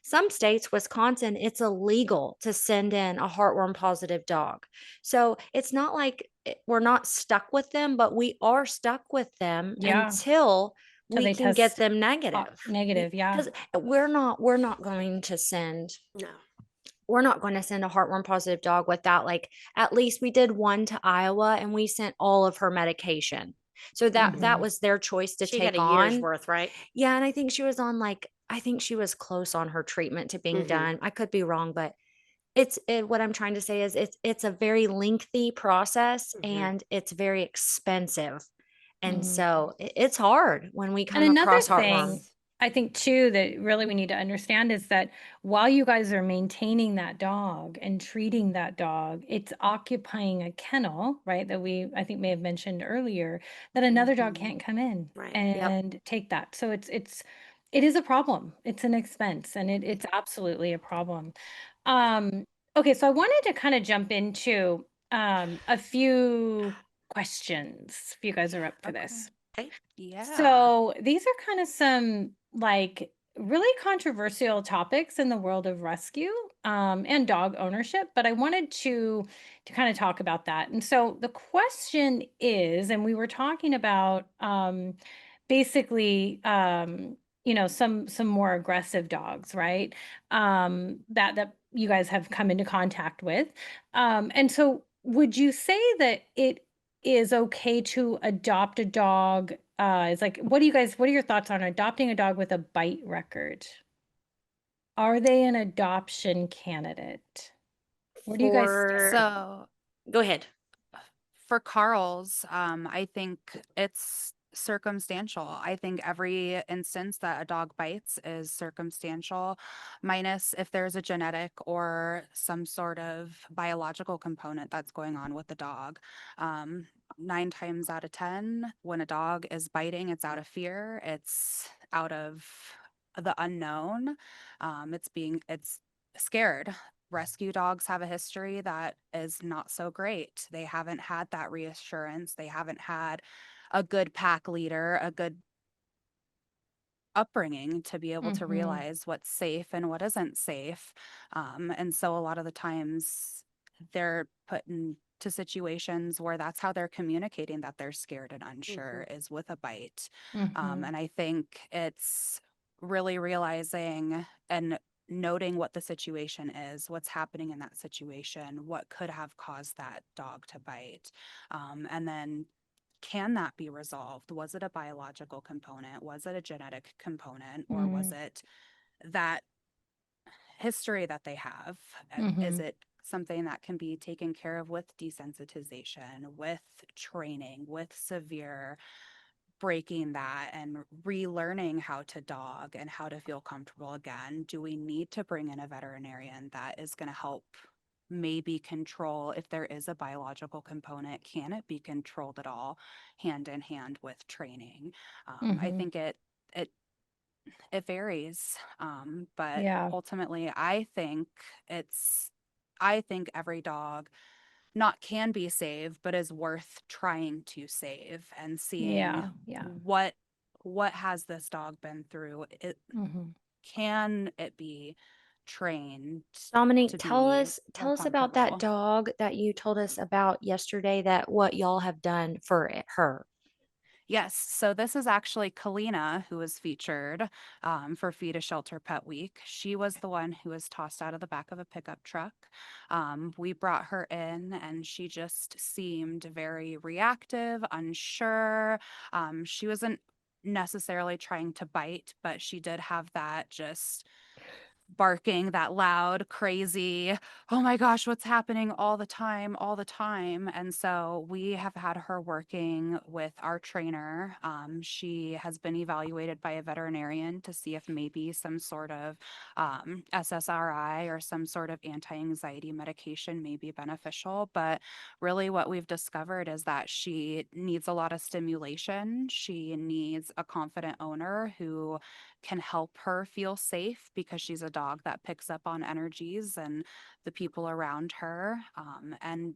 some states, Wisconsin, it's illegal to send in a heartworm positive dog. So it's not like we're not stuck with them, but we are stuck with them Yeah. until Till we they can get test them negative. negative. Yeah. Because we're not going to send No. we're not going to send a heartworm positive dog without, like, at least we did one to Iowa and we sent all of her medication. So that Mhm. was their choice to She had take a year's on. worth, right? Yeah, and I think she was on, like, I think she was close on her treatment to being Mm-hmm. done. I could be wrong, but what I'm trying to say is it's a very lengthy process Mm-hmm. and it's very expensive. And Mhm. so it's hard when we And come another across thing heartworm. I think too that really we need to understand is that while you guys are maintaining that dog and treating that dog, it's occupying a kennel, right? That we I think may have mentioned earlier that another dog Mhm. can't come in Right. Yep. and take that. So it is a problem. It's an expense and it's absolutely a problem. Um okay, so I wanted to kind of jump into a few questions if you guys are up for Okay. this. Okay. Yeah. So these are kind of some like really controversial topics in the world of rescue and dog ownership, but I wanted to kind of talk about that. And so the question is, and we were talking about basically some more aggressive dogs, right? That you guys have come into contact with. And so would you say that it is okay to adopt a dog it's like, what are your thoughts on adopting a dog with a bite record? Are they an adoption candidate? Where do you guys For stand? So Go ahead. for Karl's, I think it's circumstantial. I think every instance that a dog bites is circumstantial, minus if there's a genetic or some sort of biological component that's going on with the dog. Um, 9 times out of 10, when a dog is biting, it's out of fear, it's out of the unknown. It's scared. Rescue dogs have a history that is not so great. They haven't had that reassurance. They haven't had a good pack leader, a good upbringing to be able to Mhm. realize what's safe and what isn't safe. And so a lot of the times they're put into situations where that's how they're communicating that they're scared and Mm-hmm. unsure is with a bite. Mhm. And I think it's really realizing and noting what the situation is, what's happening in that situation, what could have caused that dog to bite. And then can that be resolved? Was it a biological component? Was it a genetic component? Or was Mm. it that history that they have? Is Mhm. it something that can be taken care of with desensitization, with training, with severe breaking that and relearning how to dog and how to feel comfortable again? Do we need to bring in a veterinarian that is going to help maybe control if there is a biological component? Can it be controlled at all hand in hand with training? I Mhm. think it it varies, but Yeah. ultimately it's I think every dog not can be saved, but is worth trying to save and seeing Yeah. Yeah. what has this dog been through. Mhm. Can it be trained Dominique, to tell be us more tell us about that comfortable? dog that you told us about yesterday, that what y'all have done for her. Yes, so this is actually Kalina, who was featured for Feed a Shelter Pet Week. She was the one who was tossed out of the back of a pickup truck. We brought her in, and she just seemed very reactive, unsure. She wasn't necessarily trying to bite, but she did have that just barking, that loud, crazy, oh my gosh, what's happening all the time, all the time. And so we have had her working with our trainer. She has been evaluated by a veterinarian to see if maybe some sort of SSRI or some sort of anti anxiety medication may be beneficial. But really, what we've discovered is that she needs a lot of stimulation. She needs a confident owner who can help her feel safe because she's a dog that picks up on energies and the people around her. And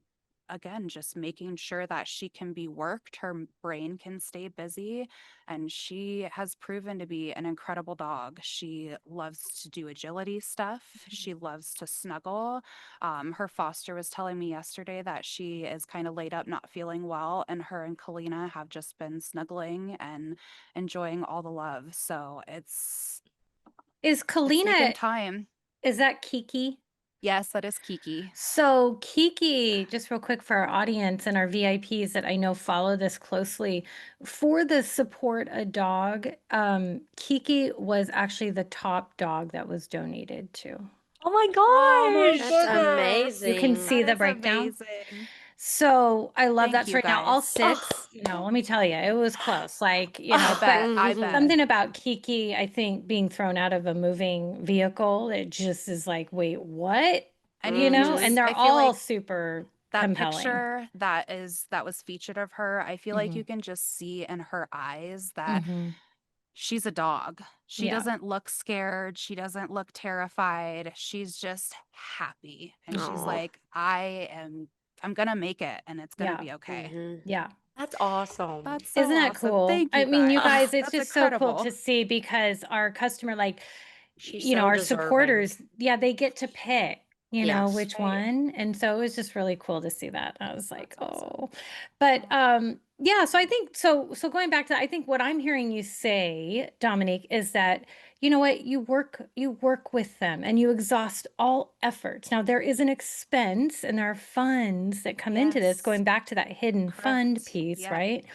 again, just making sure that she can be worked, her brain can stay busy. And she has proven to be an incredible dog. She loves to do agility stuff, she loves to snuggle. Her foster was telling me yesterday that she is kind of laid up, not feeling well, and her and Kalina have just been snuggling and enjoying all the love. So Is it's taken Kalina time. is that Kiki? Yes, that is Kiki. So, Kiki, just real quick for our audience and our VIPs that I know follow this closely, for the support a dog, Kiki was actually the top dog that was donated to. Oh my Oh my gosh. That's goodness. You can amazing. see That the is breakdown. amazing. So I love Thank that you story. Now, all guys. Oh. six, let me tell you, it was close. Like, I bet. but I Mhm. bet. something about Kiki, I think being thrown out of a moving vehicle, it just is like, wait, what? And you can And Mhm. just they're I feel all like super that compelling. picture that was featured of her, I feel like Hmm. you can just see in her eyes that Hmm. she's a dog. She Yeah. doesn't look scared. She doesn't look terrified. She's just happy. And she's Hmm. Oh. like, I'm gonna make it and it's gonna Yeah. be okay. Mhm. Yeah. That's awesome. That's so Isn't that awesome. cool? Thank I you mean, you guys. guys, it's That's just so cool to incredible. see because our customer, like, She's so our deserving. supporters, yeah, they get to pick, Yes. which Right. one. And so it was just really cool to see that. I was like, That's awesome. oh, but Oh. yeah, so I think so going back to, I think what I'm hearing you say, Dominique, is that you know what, you work with them and you exhaust all efforts. Now there is an expense and there are funds that come into this, Yes. going back to that hidden fund Correct. piece, Yep. right?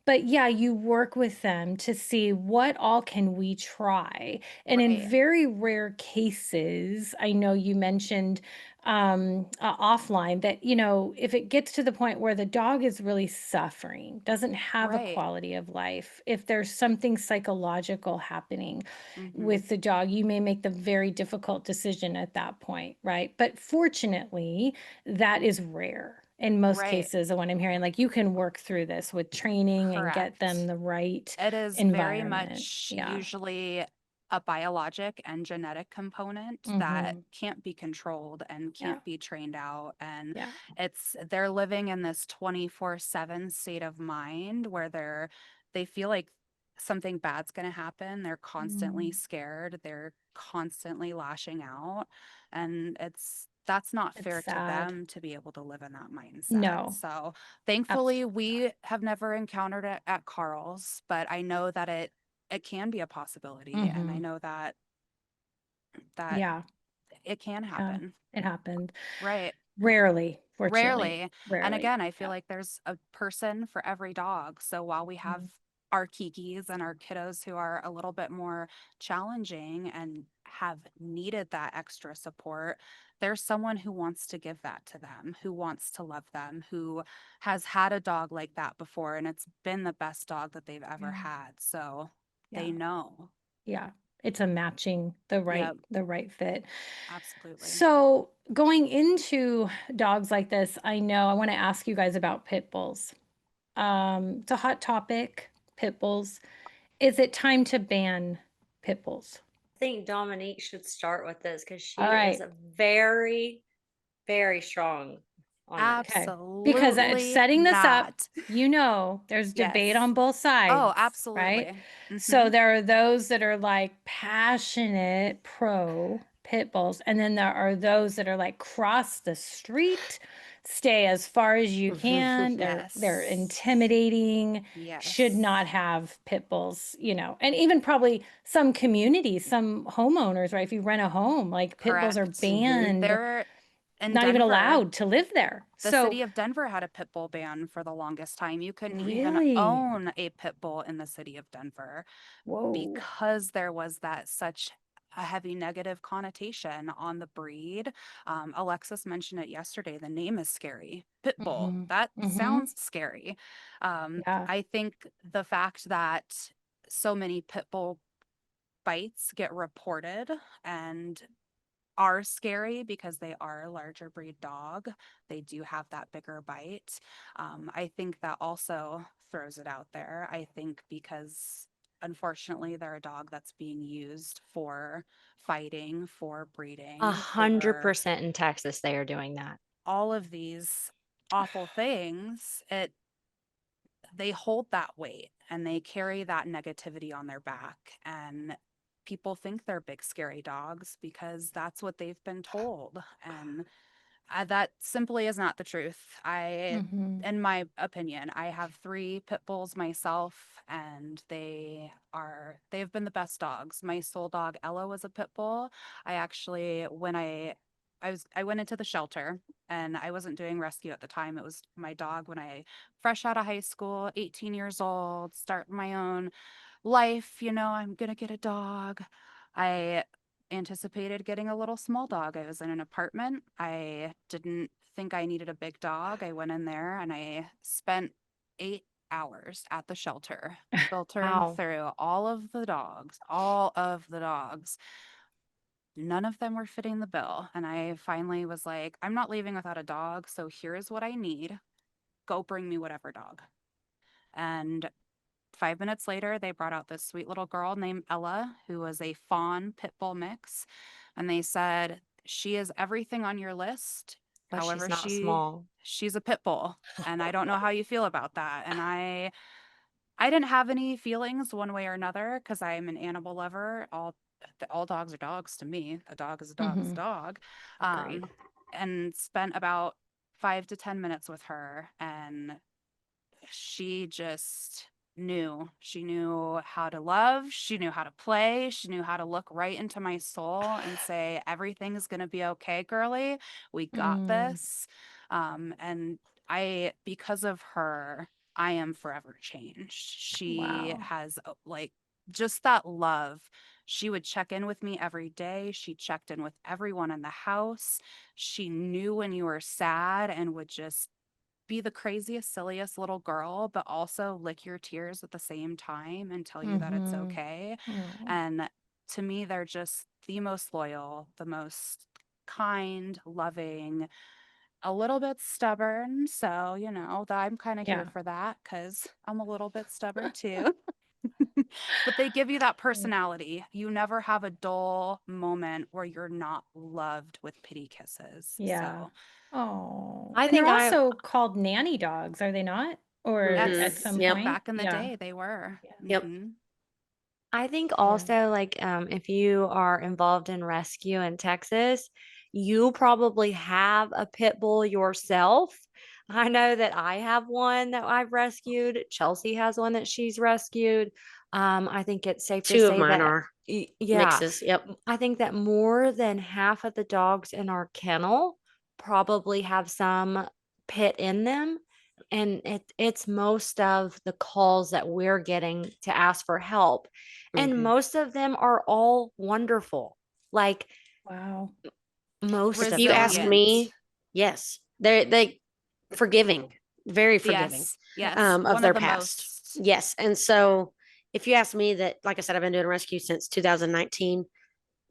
But yeah, you work with them to see what all can we try. And in Right. very rare cases, I know you mentioned offline that, if it gets to the point where the dog is really suffering, doesn't have a Right. quality of life, if there's something psychological happening Mm-hmm. with the dog, you may make the very difficult decision at that point, right? But fortunately, that is rare in most Right. cases of what I'm hearing. Like you can work through this with training and get them Correct. the right It is very environment. much Yeah. usually a biologic and genetic component that Hmm. can't be controlled and Yeah. can't be trained out. And Yeah. they're living in this 24/7 state of mind where they feel like something bad's going to happen. They're constantly Mm. scared. They're constantly lashing out. And that's not It's fair to sad. them to be able to live in that mindset. No, So, thankfully, absolutely not. we have never encountered it at Karl's, but I know that it can be a possibility, and I Hmm. know that Yeah. it can Yeah. happen. It happened. Right. Rarely, fortunately. Rarely. And Rarely. again, I feel Yeah. like there's a person for every dog. So while we have Mhm. our Kikis and our kiddos who are a little bit more challenging and have needed that extra support, there's someone who wants to give that to them, who wants to love them, who has had a dog like that before, and it's been the best dog that they've ever Yeah. had. So Yeah. they know. Yeah. It's a matching the right Yep, the right fit. absolutely. So, going into dogs like this, I know I want to ask you guys about pit bulls. It's a hot topic, pit bulls. Is it time to ban pit bulls? I think Dominique should start with this because All she is right. a very, very strong on this. Okay. Because Absolutely setting this up, not. there's debate Yes. on both Oh, sides, right? absolutely. So Mhm. there are those that are like passionate pro pit bulls, and then there are those that are like cross the street, stay as far as you can. They're Yes. intimidating, should not Yes. have pit bulls, and even probably some communities, some homeowners, right? If you rent a home, like pit bulls are Correct. Mhm. banned, There in not even Denver, allowed to live there. the So city of Denver had a pit bull ban for the longest time. You couldn't even really? own a pit bull in the city of Denver Whoa. because there was that such a heavy negative connotation on the breed. Alexis mentioned it yesterday. The name is scary. Pit bull. Mhm. That Mhm. sounds scary. Yeah. I think the fact that so many pit bull bites get reported and are scary because they are a larger breed dog. They do have that bigger bite. I think that also throws it out there. I think because unfortunately they're a dog that's being used for fighting, for A breeding, hundred for percent in Texas, they are doing that. all of these awful things. They hold that weight and they carry that negativity on their back. And people think they're big, scary dogs because that's what they've been told. And that simply is not the truth. Mhm. In my opinion, I have three pit bulls myself, and they've been the best dogs. My soul dog Ella was a pit bull. I actually, when I I went into the shelter, and I wasn't doing rescue at the time. It was my dog when I fresh out of high school, 18 years old, starting my own life, I'm gonna get a dog. I anticipated getting a little small dog. I was in an apartment. I didn't think I needed a big dog. I went in there and I spent 8 hours at the shelter filtering Wow. through all of the dogs, all of the dogs. None of them were fitting the bill. And I finally was like, I'm not leaving without a dog. So here's what I need. Go bring me whatever dog. And 5 minutes later, they brought out this sweet little girl named Ella, who was a fawn pit bull mix. And they said, she is everything on your list. But she's However, not small. she's a pit bull. And I don't know how you feel about that. And I didn't have any feelings one way or another because I'm an animal lover. All dogs are dogs to me. A dog is a dog is a Mhm. dog. Agreed. And spent about 5 to 10 minutes with her, and she just knew. She knew how to love. She knew how to play. She knew how to look right into my soul and say, everything's going to be okay, girly. We got Mm. this. And because of her, I am forever changed. She Wow. has like just that love. She would check in with me every day. She checked in with everyone in the house. She knew when you were sad and would just be the craziest, silliest little girl, but also lick your tears at the same time and tell you that it's Mhm. okay. Oh. And to me, they're just the most loyal, the most kind, loving, a little bit stubborn. So, I'm kind of here Yeah. for that because I'm a little bit stubborn too. But they give you that personality. You never have a dull moment where you're not loved with pity kisses. Yeah. So, Oh, I and they're think I also called nanny dogs, are they not? Or Hmm. at yes, some Yep. point? back in the Yeah. day, they were. Yeah. Yep. I think Yeah. also like if you are involved in rescue in Texas, you probably have a pit bull yourself. I know that I have one that I've rescued. Chelsea has one that she's rescued. I think it's safe to Two of say mine that, are yeah, mixes. Yep. I think that more than half of the dogs in our kennel probably have some pit in them. And it's most of the calls that we're getting to ask for help. And Hmm. most of them are all wonderful. Like Wow. most If of you ask them. Resilient. me, yes, they forgiving, very forgiving Yes, yes, of one of their the past. most. Yes, and so if you ask me, that, like I said, I've been doing rescue since 2019.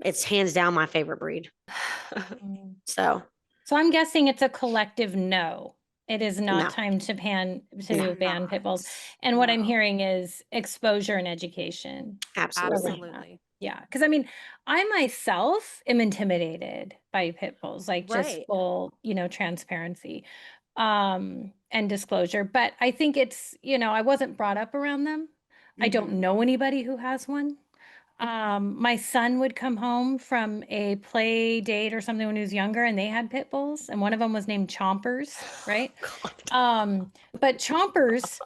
It's hands down my favorite breed. Mm. So So I'm guessing it's a collective no. It is not no, time to It's no, ban pit not. bulls. And what I'm No, hearing is exposure and education absolutely. around that. absolutely. Yeah, because I mean, I myself am intimidated by pit bulls, like just Right. full, transparency, and disclosure. But I think it's, I wasn't brought up around them. I don't Hmm. know anybody who has one. My son would come home from a play date or something when he was younger, and they had pit bulls, and one of them was named Chompers, right? God. But Chompers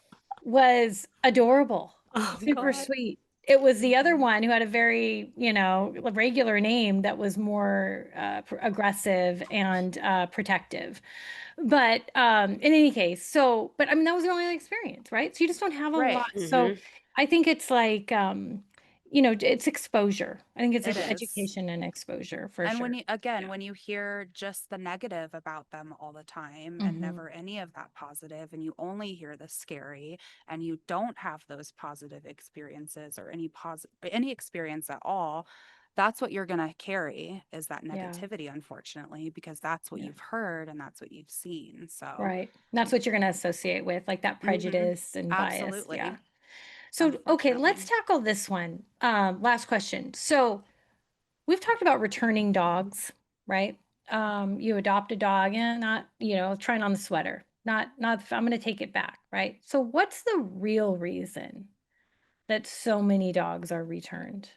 was adorable, Oh super God. sweet. It was the other Mhm. one who had a very, regular name that was more aggressive and protective. But in any case, but I mean, that was their only experience, right? So you just don't have a lot. Right. So Hmm. I think it's like, it's exposure. I think it's It is. education and exposure for And sure. Yeah. when you hear just the negative about them all the time and Hmm. never any of that positive, and you only hear the scary, and you don't have those positive experiences or any experience at all, that's what you're going to carry, is that Yeah. negativity, unfortunately, because that's what Yeah. you've heard and that's what you've seen. So, Right. That's what you're going to associate with, like that mhm, prejudice and bias. Yeah. absolutely. So, okay, let's Unfortunately. tackle this one. Last question. So, we've talked about returning dogs, right? You adopt a dog and not, trying on the sweater. Not, I'm going to take it back, right? So, what's the real reason that so many dogs are returned?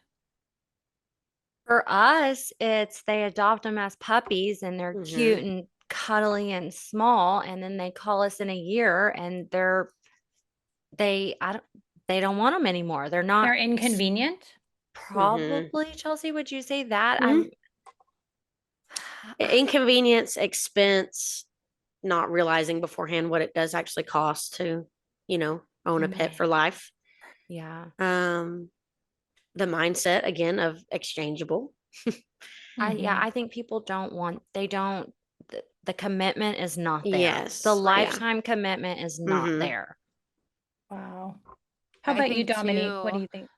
For us, it's they adopt them as puppies and they're Hmm. cute and cuddly and small, and then they call us in a year and they don't want them anymore. They're They're not inconvenient? Hmm. probably, Chelsea, would you say that? Hmm. Inconvenience, expense, not realizing beforehand what it does actually cost to, own a pet for Man, life. yeah. Um, the mindset again of exchangeable. Mhm. I think people they don't, the commitment is not there. The Yes. Yeah. lifetime commitment is not Mm-hmm. there. Wow. How I about you, think Dominique? What do too, you think?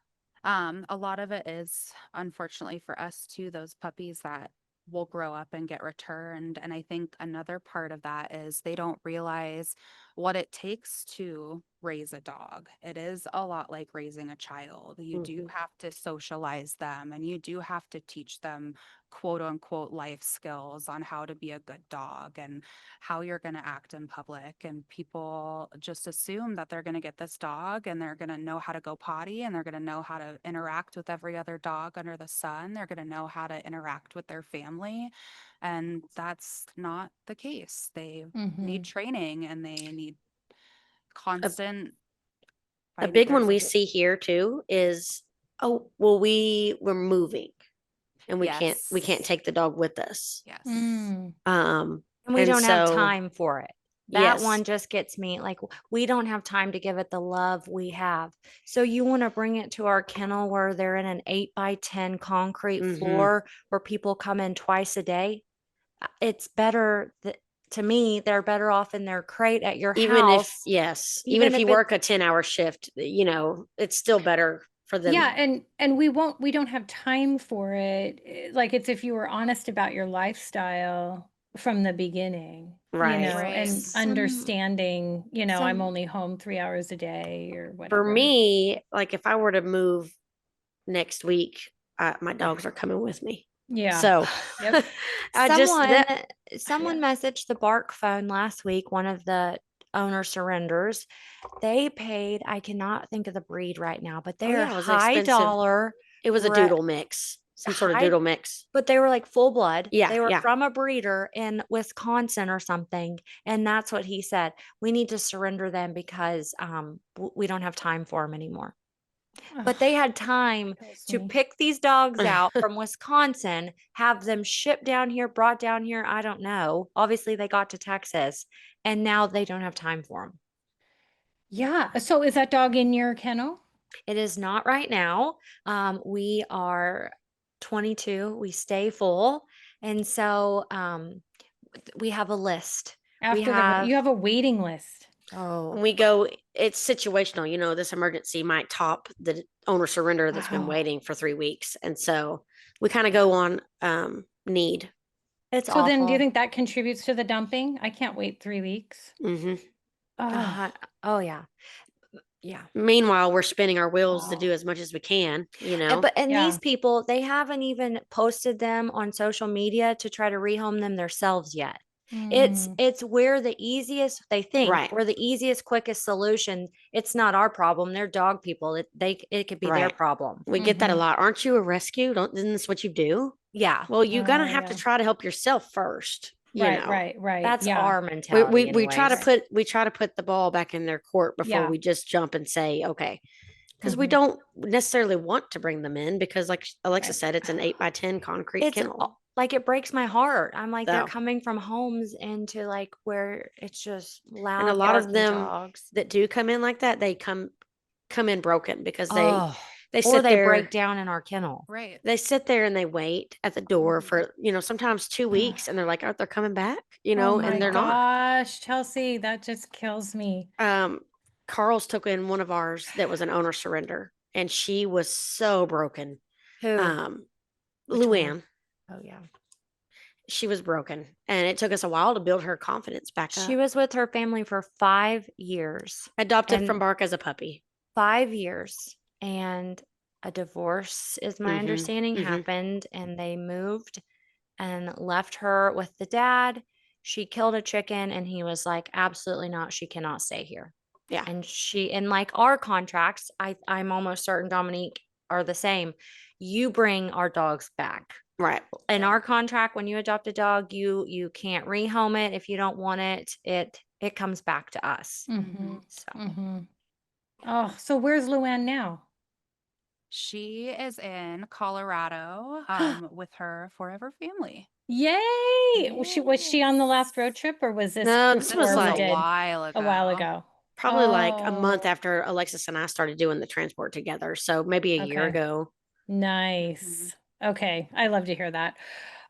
a lot of it is unfortunately for us too, those puppies that will grow up and get returned. And I think another part of that is they don't realize what it takes to raise a dog. It is a lot like raising a child. You do Mm-hmm. have to socialize them and you do have to teach them quote unquote life skills on how to be a good dog and how you're going to act in public. And people just assume that they're going to get this dog and they're going to know how to go potty and they're going to know how to interact with every other dog under the sun. They're going to know how to interact with their family. And that's not the case. They need Mhm. training and they need A, constant a fighting. big one There's a we see here too is, oh, well, we're moving and we can't yes, take the dog with us. yes, Mm. Um, And we and don't have so time for it. That yes. one just gets me. Like, we don't have time to give it the love we have. So you want to bring it to our kennel where they're in an 8 by 10 concrete Mm-hmm. floor where people come in twice a day. It's better that, to me, they're better off in their crate at your Even if, house, yes, even even if if you it's, work a 10-hour shift, it's still better for them. Yeah, and we don't have time for it. Like it's if you were honest about your lifestyle from the beginning, Right. right. and understanding, I'm some only home 3 hours a day or For whatever. me, like if I were to move next week, my dogs are coming with me. Yeah. So Yep. I just someone that someone Yeah. messaged the Bark phone last week, one of the owner surrenders. They paid, I cannot think of the breed right now, but oh they are yeah, it was high expensive. dollar, It was a re- doodle mix, some sort of high, doodle mix. but they were like full blood. Yeah, They were yeah. from a breeder in Wisconsin or something. And that's what he said. We need to surrender them because we don't have time for them anymore. But they Ugh, had time kills to me. pick these dogs out from Wisconsin, have them shipped down here, brought down here. I don't know. Obviously, they got to Texas, and now they don't have time for them. Yeah. So is that dog in your kennel? It is not right now. We are 22. We stay full, and so we have a list. We You have have a waiting list. When oh we go, it's situational. This emergency might top the owner surrender that's been Oh. waiting for 3 weeks. And so we kind of go on need. it's So then do you awful. think that contributes to the dumping? I can't wait 3 weeks. Hmm. Oh. Oh yeah, yeah. Meanwhile, we're spinning our wheels to Wow. do as much as we can. But these Yeah. people, they haven't even posted them on social media to try to rehome them themselves yet. Mm. It's where the easiest, they think Right, we're the easiest, quickest solution. It's not our problem. They're dog people. It could be their right. problem. We get that a Mhm. lot. Aren't you a rescue? Isn't this what you do? Yeah, Well, you're gonna Oh, have to yeah. try to help yourself first. Right, right, right. that's Yeah. our We, we mentality, we try to anyways. Right. put the ball back in their court before Yeah. we just jump and say okay, because we Mhm. don't necessarily want to bring them in because, like Alexa Right. said, it's an 8 by 10 concrete It's kennel. like it breaks my heart. I'm like, they're So, coming from homes into like where it's just and a loud, lot of barking them dogs. that do come in like that, they come in broken because they Oh, they or sit they break there down in our kennel. Right. they sit there and they wait at the door Mhm. for sometimes 2 weeks, and they're like, "Oh, they're coming back," Oh and my they're not. gosh, Chelsea, that just kills me. Um, Carl's took in one of ours that was an owner surrender, and she was so broken. Who? Um, Which one? Luann, Oh, yeah. she was broken, and it took us a while to build her confidence back She up. was with her family for 5 years, Adopted from and Bark as a puppy. 5 years, and a divorce, is my Mm-hmm. understanding, Mm-hmm. happened, and they moved and left her with the dad. She killed a chicken, and he was like, absolutely not. She cannot stay here. Yeah. And in like our contracts, I'm almost certain, Dominique, are the same. You bring our dogs back. Right. In Yeah. our contract, when you adopt a dog, you can't rehome it. If you don't want it, it comes back to us. Mhm. So Mhm. Oh, so where's Luann now? She is in Colorado with her forever family. Yay! Was she on the last road Yes. trip, or was this No, this This was before was we a like did while a while ago. ago? probably like a month Oh, after Alexis and I started doing the transport together. So maybe a year okay. ago. Mhm. Nice. Okay, I love to hear that.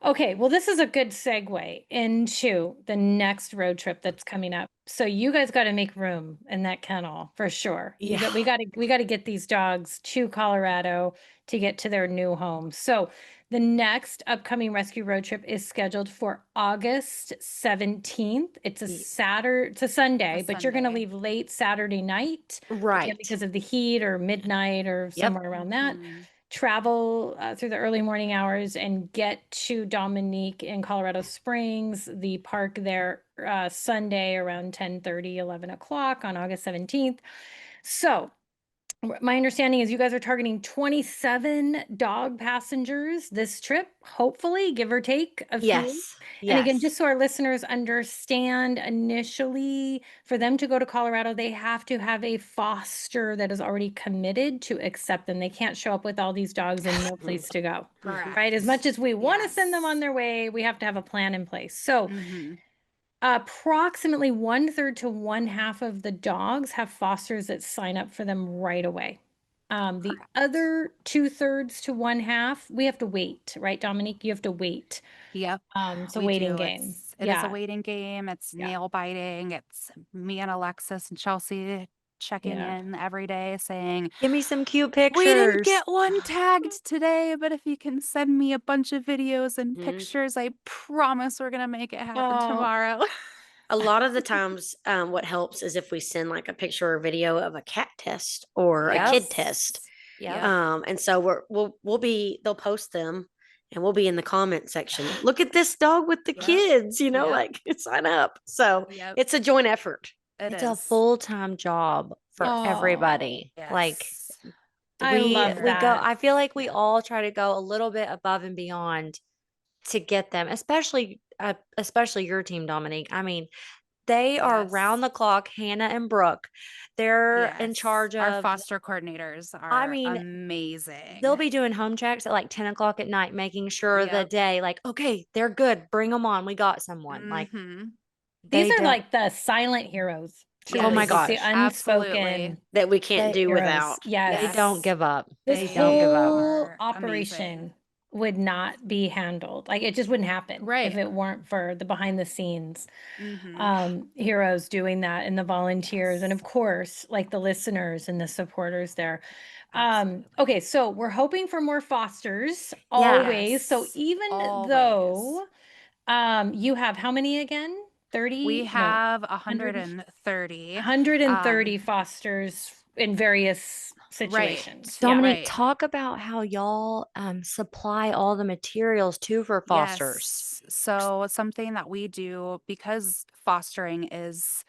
Okay, well, this is a good segue into the next road trip that's coming up. So you guys got to make room in that kennel for sure. You Yeah. got we got to get these dogs to Colorado to get to their new home. So the next upcoming rescue road trip is scheduled for August 17th. It's a Y- Saturday, it's a A Sunday, but you're going to Sunday. leave late Saturday night again Right. because of the heat, or midnight or Yep. somewhere around that. Mhm. Travel through the early morning hours and get to Dominique in Colorado Springs, the park there, Sunday around 10:30, 11 o'clock on August 17th. So my understanding is you guys are targeting 27 dog passengers this trip, hopefully, give or take a few. Yes. And again, Yes. just so our listeners understand, initially, for them to go to Colorado, they have to have a foster that is already committed to accept them. They can't show up with all these dogs and no Mm, place to go, mhm. right? As much Correct. as we want to send them on Yes. their way, we have to have a plan in place. So, Mhm. approximately one third to one half of the dogs have fosters that sign up for them right away. The Correct. other two-thirds to one half, we have to wait, right, Dominique? You have to wait. Yep, It's a we waiting do. game. It is a Yeah, waiting game. It's yeah, nail biting. It's me and Alexis and Chelsea checking yeah. in every day saying, Give me some cute "We didn't pictures. get one tagged today, but if you can send me a bunch of videos and Mhm. pictures, I promise we're gonna make it happen Oh, tomorrow." A lot of the times, what helps is if we send like a picture or video of a cat test or a Yep. kid test. Yes. Yep. Yep. And so we'll be they'll post them and we'll be in the comment section. Look at this dog with the Yep. kids, Yep. like sign up. So Yep. it's a joint effort. It It's a is. full-time job for oh, everybody. Like Yes. I love we go that. I feel like we Yeah. all try to go a little bit above and beyond to get them, especially your team, Dominique. I mean, they are round Yes. the clock, Hannah and Brooke. They're in Yes. charge Our of foster coordinators I are mean, they'll amazing. be doing home checks at like 10 o'clock at night, making sure the Yep. day, like, okay, they're good. Bring them on. We got someone. Like Mhm. These they are don't. like the silent heroes, Oh my truly, Yes. just the gosh, Absolutely. unspoken That we can't they do heroes. without. they Yeah. don't Yes. give up. This They They don't give up. whole are amazing. operation would not be handled. Like, it just wouldn't happen if Right. it weren't for the behind the scenes Mhm. heroes doing that, and the volunteers, and of Yes. course, like the listeners and the supporters there. Okay, Absolutely. so we're hoping for more fosters Yeah. always. So Yes. even Always. though you have how many again? We 30? No, have 100, 130. 130 Um, fosters in various right. situations. Yeah. Dominique, Right. talk about how y'all supply all the materials too for fosters. Yes. So something that we do because fostering is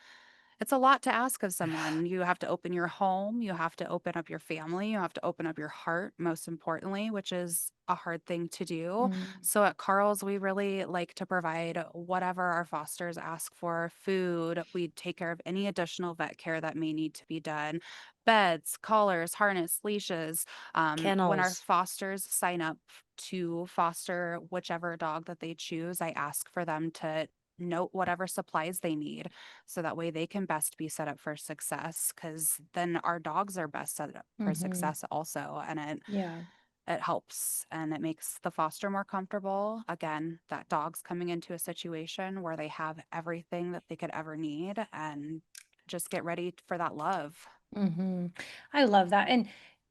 it's a lot to ask of someone. You have to open your home, you have to open up your family, you have to open up your heart, most importantly, which is a hard thing to do. Mm, So at Karl's, we really like to provide whatever our fosters ask for food. We take care of any additional vet care that may need to be done beds, collars, harness, leashes. When our Kennels. fosters sign up to foster whichever dog that they choose, I ask for them to note whatever supplies they need so that way they can best be set up for success because then our dogs are best set up for mm-hmm. success also and Yeah. it helps and it makes the foster more comfortable again that dog's coming into a situation where they have everything that they could ever need and just get ready for that love. Hmm. I love that. And,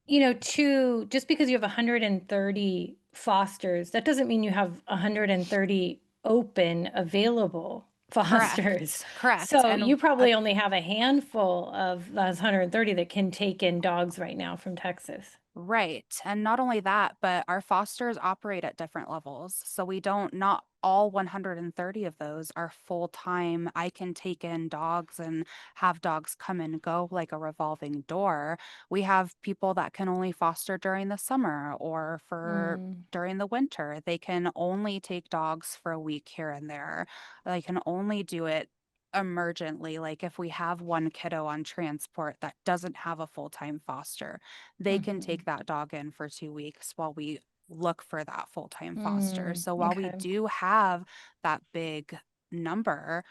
just because you have 130 fosters, that doesn't mean you have 130 open, available fosters. Correct So and you probably only have a handful of those 130 that can take in dogs right now from Texas. Right. And not only that, but our fosters operate at different levels. So we don't, not all 130 of those are full time. I can take in dogs and have dogs come and go like a revolving door. We have people that can only foster during the summer or for Mm, during the winter. They can only take dogs for a week here and there. They can only do it emergently, like if we have one kiddo on transport that doesn't have a full-time foster they can mhm, take that dog in for 2 weeks while we look for that full-time foster. So while we Okay. do have that big number,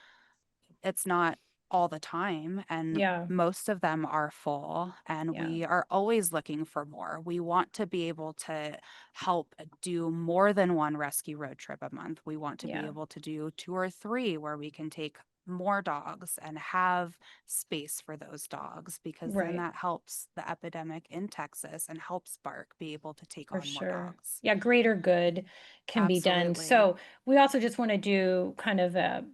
it's not all the time, and Yeah. most of them are full, and Yeah. we are always looking for more. We want to be able to help do more than one rescue road trip a month. We want to be Yeah. able to do 2 or 3 where we can take more dogs and have space for those dogs, because then Right. that helps the epidemic in Texas and helps Bark be able to take For on more sure. dogs. Yeah, greater good can be done. Absolutely. So we also just want to do kind of a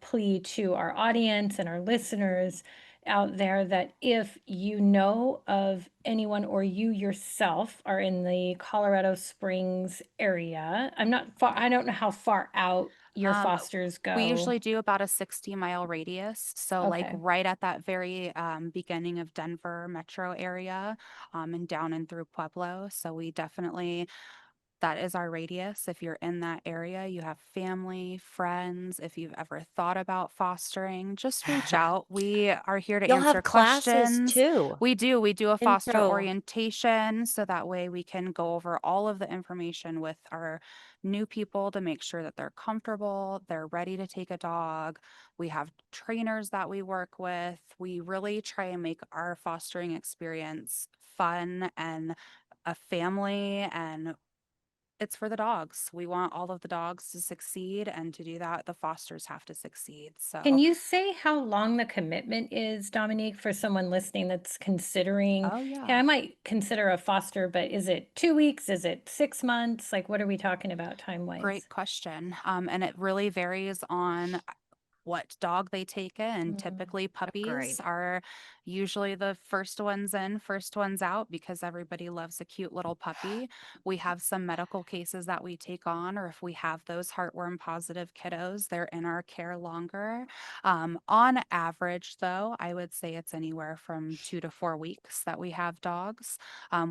plea to our audience and our listeners out there that if you know of anyone or you yourself are in the Colorado Springs area, I don't know how far out your Um, fosters we go. usually do about a 60-mile radius. So, like Okay. right at that very beginning of Denver metro area, and down and through Pueblo. So, we definitely, that is our radius. If you're in that area, you have family, friends, if you've ever thought about fostering, just reach out. We are here to You'll answer have classes questions. too. We do. We do a foster Intro. orientation so that way we can go over all of the information with our new people to make sure that they're comfortable, they're ready to take a dog. We have trainers that we work with. We really try and make our fostering experience fun and a family, and it's for the dogs. We want all of the dogs to succeed, and to do that, the fosters have to succeed. Can So, you say how long the commitment is, Dominique, for someone listening that's considering, oh hey, yeah, I might consider a foster, but is it 2 weeks? Is it 6 months? Like, what are we talking about time-wise? great question. And it really varies on what dog they take in. Mm, Typically, puppies Agreed. are usually the first ones in, first ones out, because everybody loves a cute little puppy. We have some medical cases that we take on, or if we have those heartworm positive kiddos, they're in our care longer. On average, though, I would say it's anywhere from 2 to 4 weeks that we have dogs.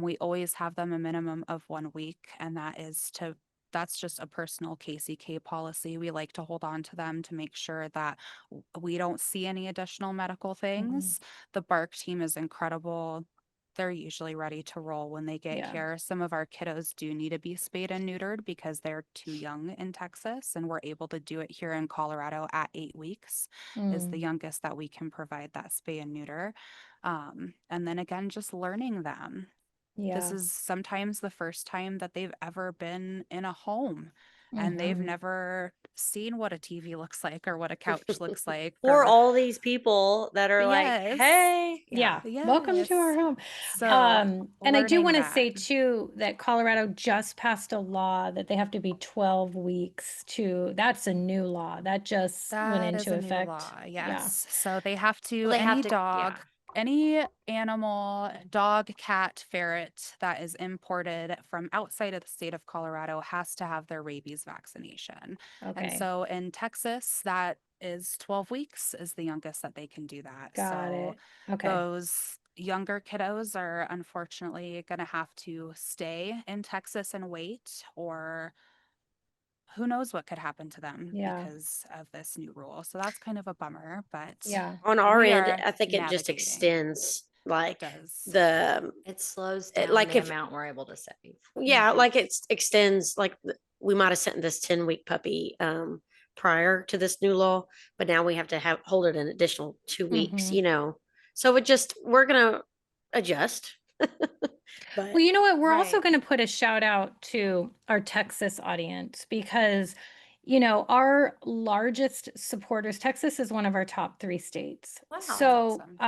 We always have them a minimum of 1 week, and that's just a personal KCK policy. We like to hold on to them to make sure that we don't see any additional medical mhm. things. The Bark team is incredible. They're usually ready to roll when they get Yeah. here. Some of our kiddos do need to be spayed and neutered because they're too young in Texas, and we're able to do it here in Colorado at 8 weeks is the Mm, youngest that we can provide that spay and neuter. And then again, just learning them. This yeah. is sometimes the first time that they've ever been in a home, and they've Mhm. never seen what a TV looks like or what a couch looks like For or all these people that are like, yes. hey, yeah. Yeah. Welcome to our Yes. home. So And I do learning want to that. say too that Colorado just passed a law that they have to be 12 weeks that's a new law that just went That is into a new effect. law, Yeah. yes. So they have Well, to, they have any to, yeah. dog, any animal, dog, cat, ferret that is imported from outside of the state of Colorado has to have their rabies vaccination. And Okay. so in Texas, that is 12 weeks is the youngest that they can do that. Got So it. Okay. those younger kiddos are unfortunately going to have to stay in Texas and wait, or who knows what could happen to them Yeah. because of this new rule. So that's kind of a bummer, but Yeah. On our we end, are I think it just navigating. extends It like does. the It slows down like the if amount we're able to save. yeah, Mhm. like it extends like we might have sent this 10-week puppy prior to this new law, but now we have to have hold it an additional 2 weeks, Mhm. So we're gonna adjust. Well, But you know what? We're also Right. going to put a shout out to our Texas audience because, our largest supporters, Texas is one of our top 3 states. Wow. That's So, awesome.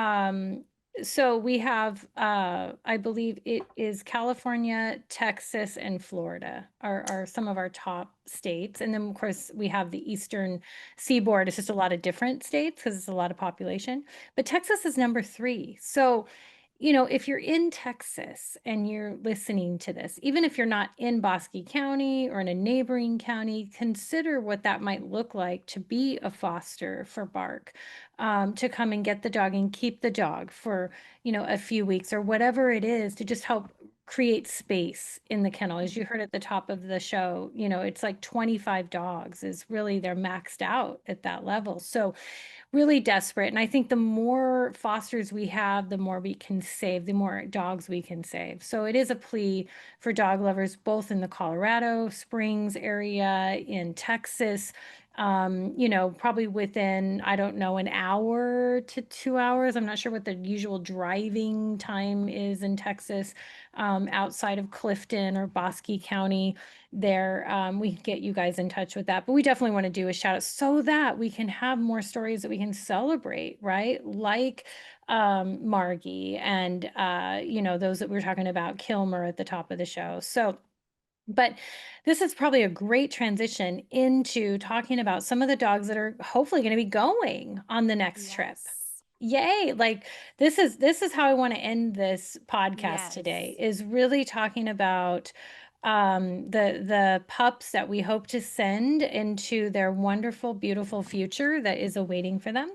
so we have, I believe it is California, Texas, and Florida are some of our top states. And then, of course, we have the Eastern Seaboard. It's just a lot of different states because it's a lot of population. But Texas is number 3. So, if you're in Texas and you're listening to this, even if you're not in Bosque County or in a neighboring county, consider what that might look like to be a foster for Bark, to come and get the dog and keep the dog for, a few weeks or whatever it is to just help create space in the kennel. As you heard at the top of the show, it's like 25 dogs is really, they're maxed out at that level. So really desperate. And I think the more fosters we have, the more we can save, the more dogs we can save. So it is a plea for dog lovers, both in the Colorado Springs area, in Texas, probably within, I don't know, an hour to 2 hours. I'm not sure what the usual driving time is in Texas, outside of Clifton or Bosque County there. We can get you guys in touch with that, but we definitely want to do a shout out so that we can have more stories that we can celebrate, right? Like Margie and those that we were talking about, Kilmer at the top of the show. So but this is probably a great transition into talking about some of the dogs that are hopefully going to be going on the next trip. Yes. Yay. Like this is how I want to end this podcast Yes. today, is really talking about the pups that we hope to send into their wonderful, beautiful future that is awaiting for them.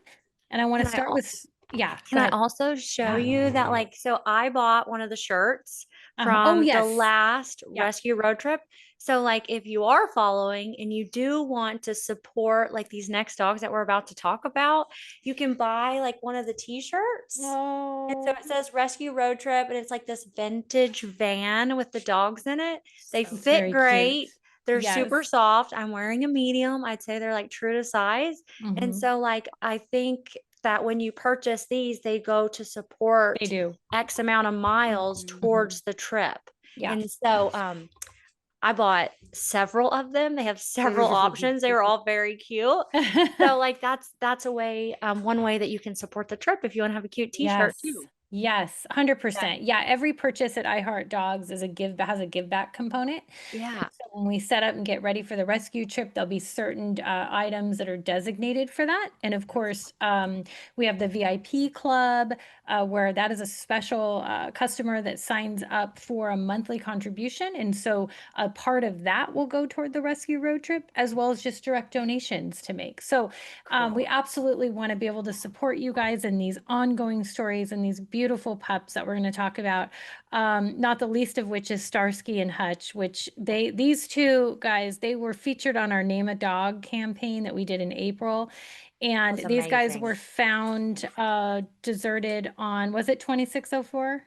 And I want Can to I start with, yeah, Can go I ahead. also show Yeah. you that, like, so I bought one of the shirts Oh, from the yes. last Yeah. rescue road trip. So, like, if you are following and you do want to support like these next dogs that we're about to talk about, you can buy like one of the t-shirts. And so Oh, it says Rescue Road Trip, and it's like this vintage van with the dogs in it. They it's fit very cute. great. They're super Yes. soft. I'm wearing a medium. I'd say they're like true to size. And Hmm. so, like, I think that when you purchase these, they go to They support do. X amount of miles Mhm. towards the trip. Yeah. And so, I bought several of them. They have several options. They were all very cute. So, like, that's a way, one way that you can support the trip if you want to have a cute t-shirt Yes. too. Yes, 100%. Yeah, every purchase at iHeartDogs is has a give back component. And Yeah. so when we set up and get ready for the rescue trip, there'll be certain items that are designated for that. And of course, we have the VIP club, where that is a special customer that signs up for a monthly contribution. And so a part of that will go toward the rescue road trip, as well as just direct donations to make. So we Cool. absolutely want to be able to support you guys in these ongoing stories and these beautiful pups that we're going to talk about. Not the least of which is Starsky and Hutch, which these two guys, they were featured on our Name a Dog campaign that we did in April. That And was these guys amazing. were found deserted on, was it 2604?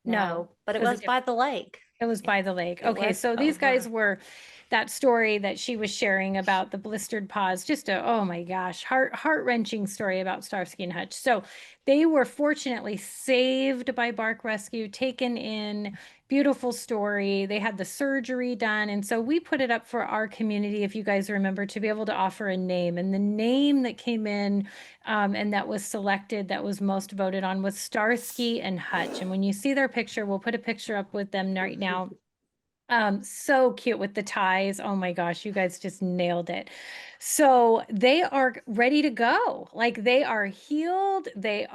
No, No, but it it was a was different. by the lake. It was by the lake. It Okay, was so these guys over. were that story that she was sharing about the blistered paws. Just a, oh my gosh, heart-wrenching story about Starsky and Hutch. So they were fortunately saved by Bark Rescue, taken in, beautiful story. They had the surgery done. And so we put it up for our community, if you guys remember, to be able to offer a name. And the name that came in, and that was selected, that was most voted on, was Starsky and Hutch. And when you see their picture, we'll put a picture up with them right now. So cute with the ties. Oh my gosh, you guys just nailed it. So they are ready to go. Like they are healed. There's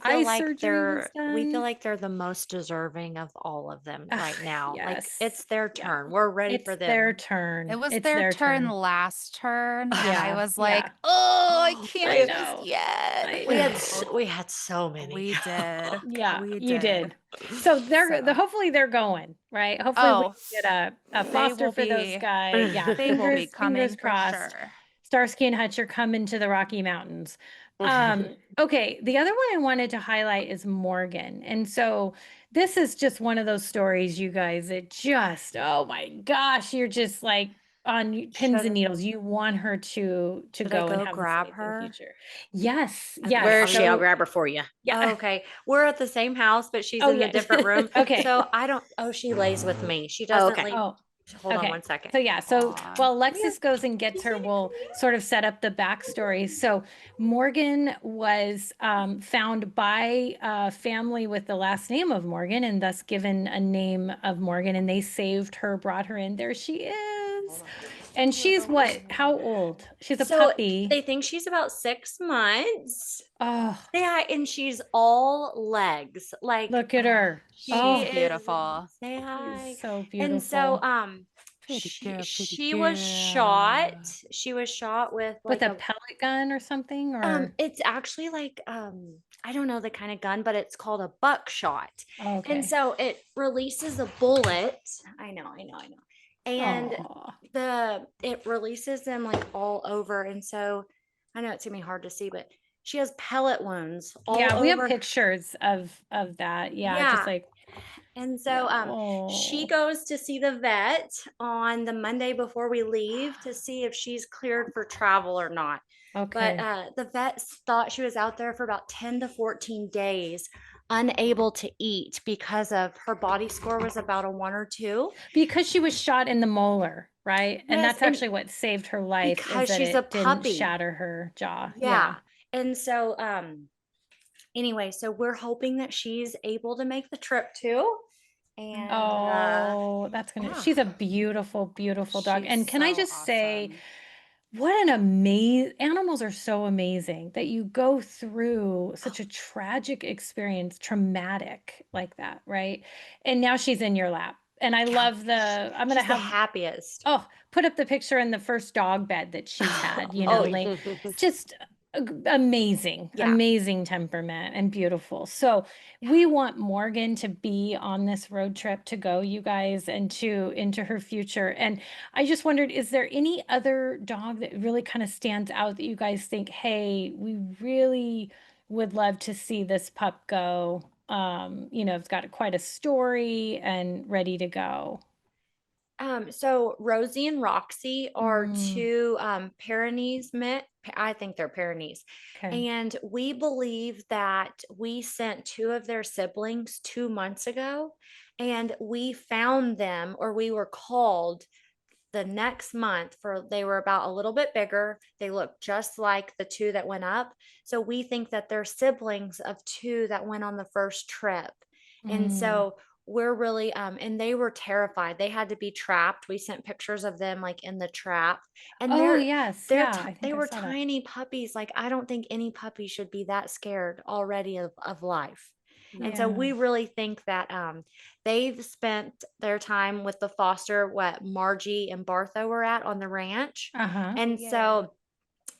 eye surgery was We feel done. like they're the most deserving of all of them Ah, right now. Like, yes. it's their Yeah. turn. We're ready for It's their them. It turn. was It's their their turn turn. last turn, and I Yeah. was Yeah. like, "Oh, I can't I just know. yet." I We had know. we had so many. We did. Yeah, We you did. did. So So, hopefully they're going, right? Hopefully we oh, can get a they foster will for those be guys. Yeah, they will be fingers coming for crossed. sure. Starsky and Hutch are coming to the Rocky Mountains. Okay, the other one I wanted to highlight is Morgan. And so this is just one of those stories, you guys, it just, oh my gosh, you're just like on pins and Should needles. You want her to should I go and go have the grab safe in her? future. Yes, Okay, yes. Where is are she? I'll you So grab her for you. yeah. Oh, okay. We're at the same house, but she's Oh in a yeah. different room. Okay. So I don't, oh, she lays with me. She Oh, doesn't okay. leave. Oh, Hold on okay. one second. So yeah, so Aw. while Come here. Alexis goes and gets She's her, gonna come we'll here. sort of set up the backstory. So Morgan was found by a family with the last name of Morgan and thus given a name of Morgan, and they saved her, brought her in. There she is. And she's what? How old? She's a So puppy. they think she's about 6 months. Oh, Yeah, and she's all legs. Like, look at her. she She's Oh, is. beautiful. Say she's hi. so And so, beautiful. Pretty girl, pretty She was shot. girl. She was shot with With like a a pellet gun or something, or it's actually like I don't know the kind of gun, but it's called a buckshot. oh, And okay. so it releases a bullet. I know. And Oh, it releases them like all over. And so I know it's gonna be hard to see, but she has pellet wounds all yeah, we have over. pictures of that. Yeah, just Yeah. like And yeah. so she Oh, goes to see the vet on the Monday before we leave to see if she's cleared for travel or not. But okay. the vet thought she was out there for about 10 to 14 days, unable to eat because of her body score was about a 1 or 2. Because she was shot in the molar, right? And Yes, that's and actually what saved her life is because that she's a it didn't puppy. shatter her jaw. Yeah. Yeah. And so anyway, so we're hoping that she's able to make the trip too. And Oh, that's gonna, yeah, she's a beautiful, beautiful dog. She's And can I so just say, awesome. what an amazing, animals are so amazing that you go through such a tragic experience, traumatic like that, right? And now she's in your lap. And I yeah, love the, I'm gonna she's the have, happiest. oh, put up the picture in the first dog bed that she's had, Oh yeah. like just amazing, Yeah. amazing temperament and beautiful. So we want Morgan to be on this road trip to go, you guys, and to into her future. And I just wondered, is there any other dog that really kind of stands out that you guys think, hey, we really would love to see this pup go? It's got quite a story and ready to go. So Rosie and Roxy are Mm, two Pyrenees met. I think they're Pyrenees. okay. And we believe that we sent two of their siblings 2 months ago, and we found them, or we were called the next month for they were about a little bit bigger. They looked just like the two that went up. So we think that they're siblings of two that went on the first trip. And Mm. so we're really and they were terrified. They had to be trapped. We sent pictures of them like in the trap. And Oh, yes. Yeah, I they think I were saw that. tiny puppies. Like I don't think any puppy should be that scared already of life. And so Yeah. we really think that they've spent their time with the foster what Margie and Bartho were at on the ranch. Uh-huh. And so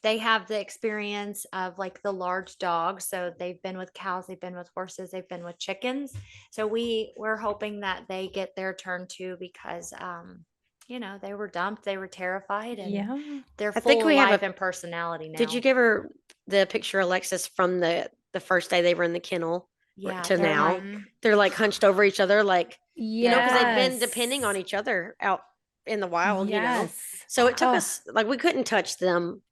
they have the experience of like the large dogs. So they've been with cows, they've been with horses, they've been with chickens. So we're hoping that they get their turn too because they were dumped, they were terrified, and Yeah. they're I think full of we have life a. and personality Did you now. give her the picture, Alexis, from the first day they were in the kennel Yeah, to they're now? like Mm-hmm. They're like hunched over each other, like because they've been depending on Yes. each other out in the wild. Yes. So it took Oh, us like we couldn't touch them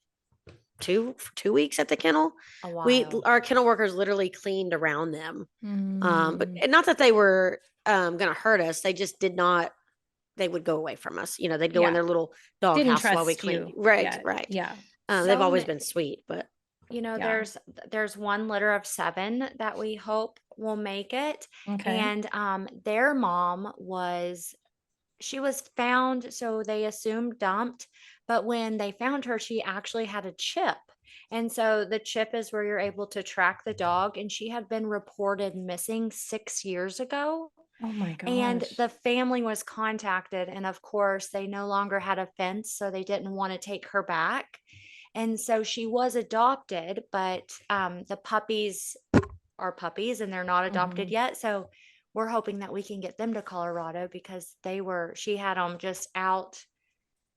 2 weeks at the kennel. a We while. our kennel workers literally cleaned around them. But mm, not that they were gonna hurt us. They just did not. They would go away from us. They'd go in yeah. their little dog Didn't house while we trust cleaned. you Right, yet. right. Yeah. They've So always ma- been sweet, but Yeah. there's one litter of 7 that we hope will make it. Okay. And their mom she was found, so they assumed dumped, but when they found her she actually had a chip. And so the chip is where you're able to track the dog, and she had been reported missing 6 years ago. Oh my And gosh. the family was contacted, and of course they no longer had a fence, so they didn't want to take her back. And so she was adopted, but the puppies are puppies and they're not adopted Hmm. yet. So we're hoping that we can get them to Colorado because she had them just out.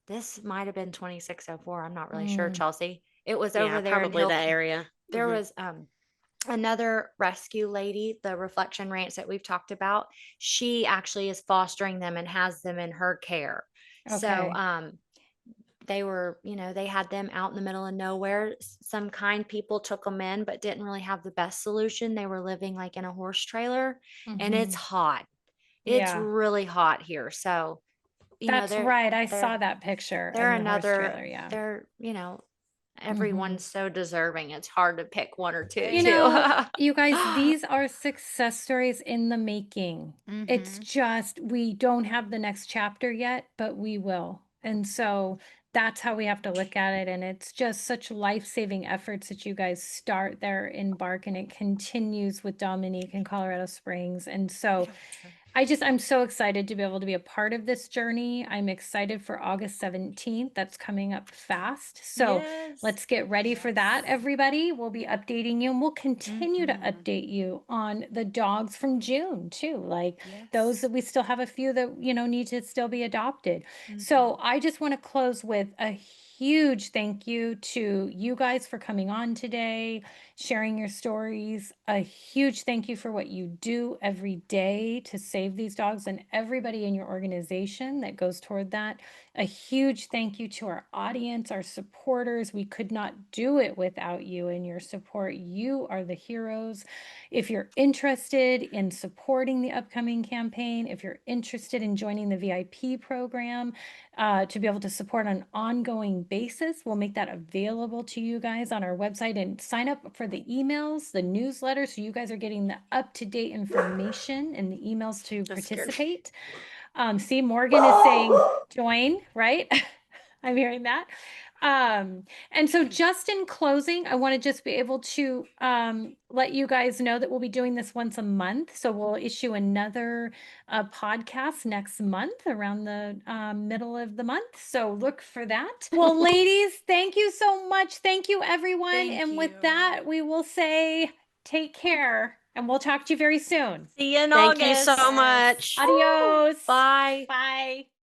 This might have been 2604. I'm not really sure, Mm. Chelsea. It was yeah, over there in probably Hill. that area. There was another rescue lady, the Reflection Ranch that we've talked about. She actually is fostering them and has them in her care. So Okay. they had them out in the middle of nowhere. Some kind people took them in, but didn't really have the best solution. They were living like in a horse trailer, and it's Hmm. hot. It's Yeah. really hot here. So, That's right. I saw they're, that picture they're in the horse another, trailer. Yeah. they're, Hmm. everyone's so deserving. It's hard to pick one or two, You They too. know, you guys, these are success stories in the making. It's Mm-hmm. just we don't have the next chapter yet, but we will. And so that's how we have to look at it. And it's just such life-saving efforts that you guys start there in Bark and it continues with Dominique in Colorado Springs. And so I'm so excited to be able to be a part of this journey. I'm excited for August 17th. That's coming up fast. So Yes. let's get ready for that, everybody. We'll be updating you and we'll continue to Mhm. update you on the dogs from June too. Like those Yes. that we still have a few that, need to still be adopted. So I just want to close with a huge thank you to you guys for coming on today, sharing your stories. A huge thank you for what you do every day to save these dogs and everybody in your organization that goes toward that. A huge thank you to our audience, our supporters. We could not do it without you and your support. You are the heroes. If you're interested in supporting the upcoming campaign, if you're interested in joining the VIP program, to be able to support on an ongoing basis, we'll make that available to you guys on our website, and sign up for the emails, the newsletter, so you guys are getting the up-to-date information in the emails to That's scared. participate. See, Morgan is saying join, right? I'm hearing that. And so just in closing, I want to just be able to let you guys know that we'll be doing this once a month. So we'll issue another podcast next month around the middle of the month. So look for that. Well, ladies, thank you so much. Thank you, everyone. Thank and with you. that, we will say take care and we'll talk to you very soon. See you in Thank you August. so much. Adios. Bye. Bye.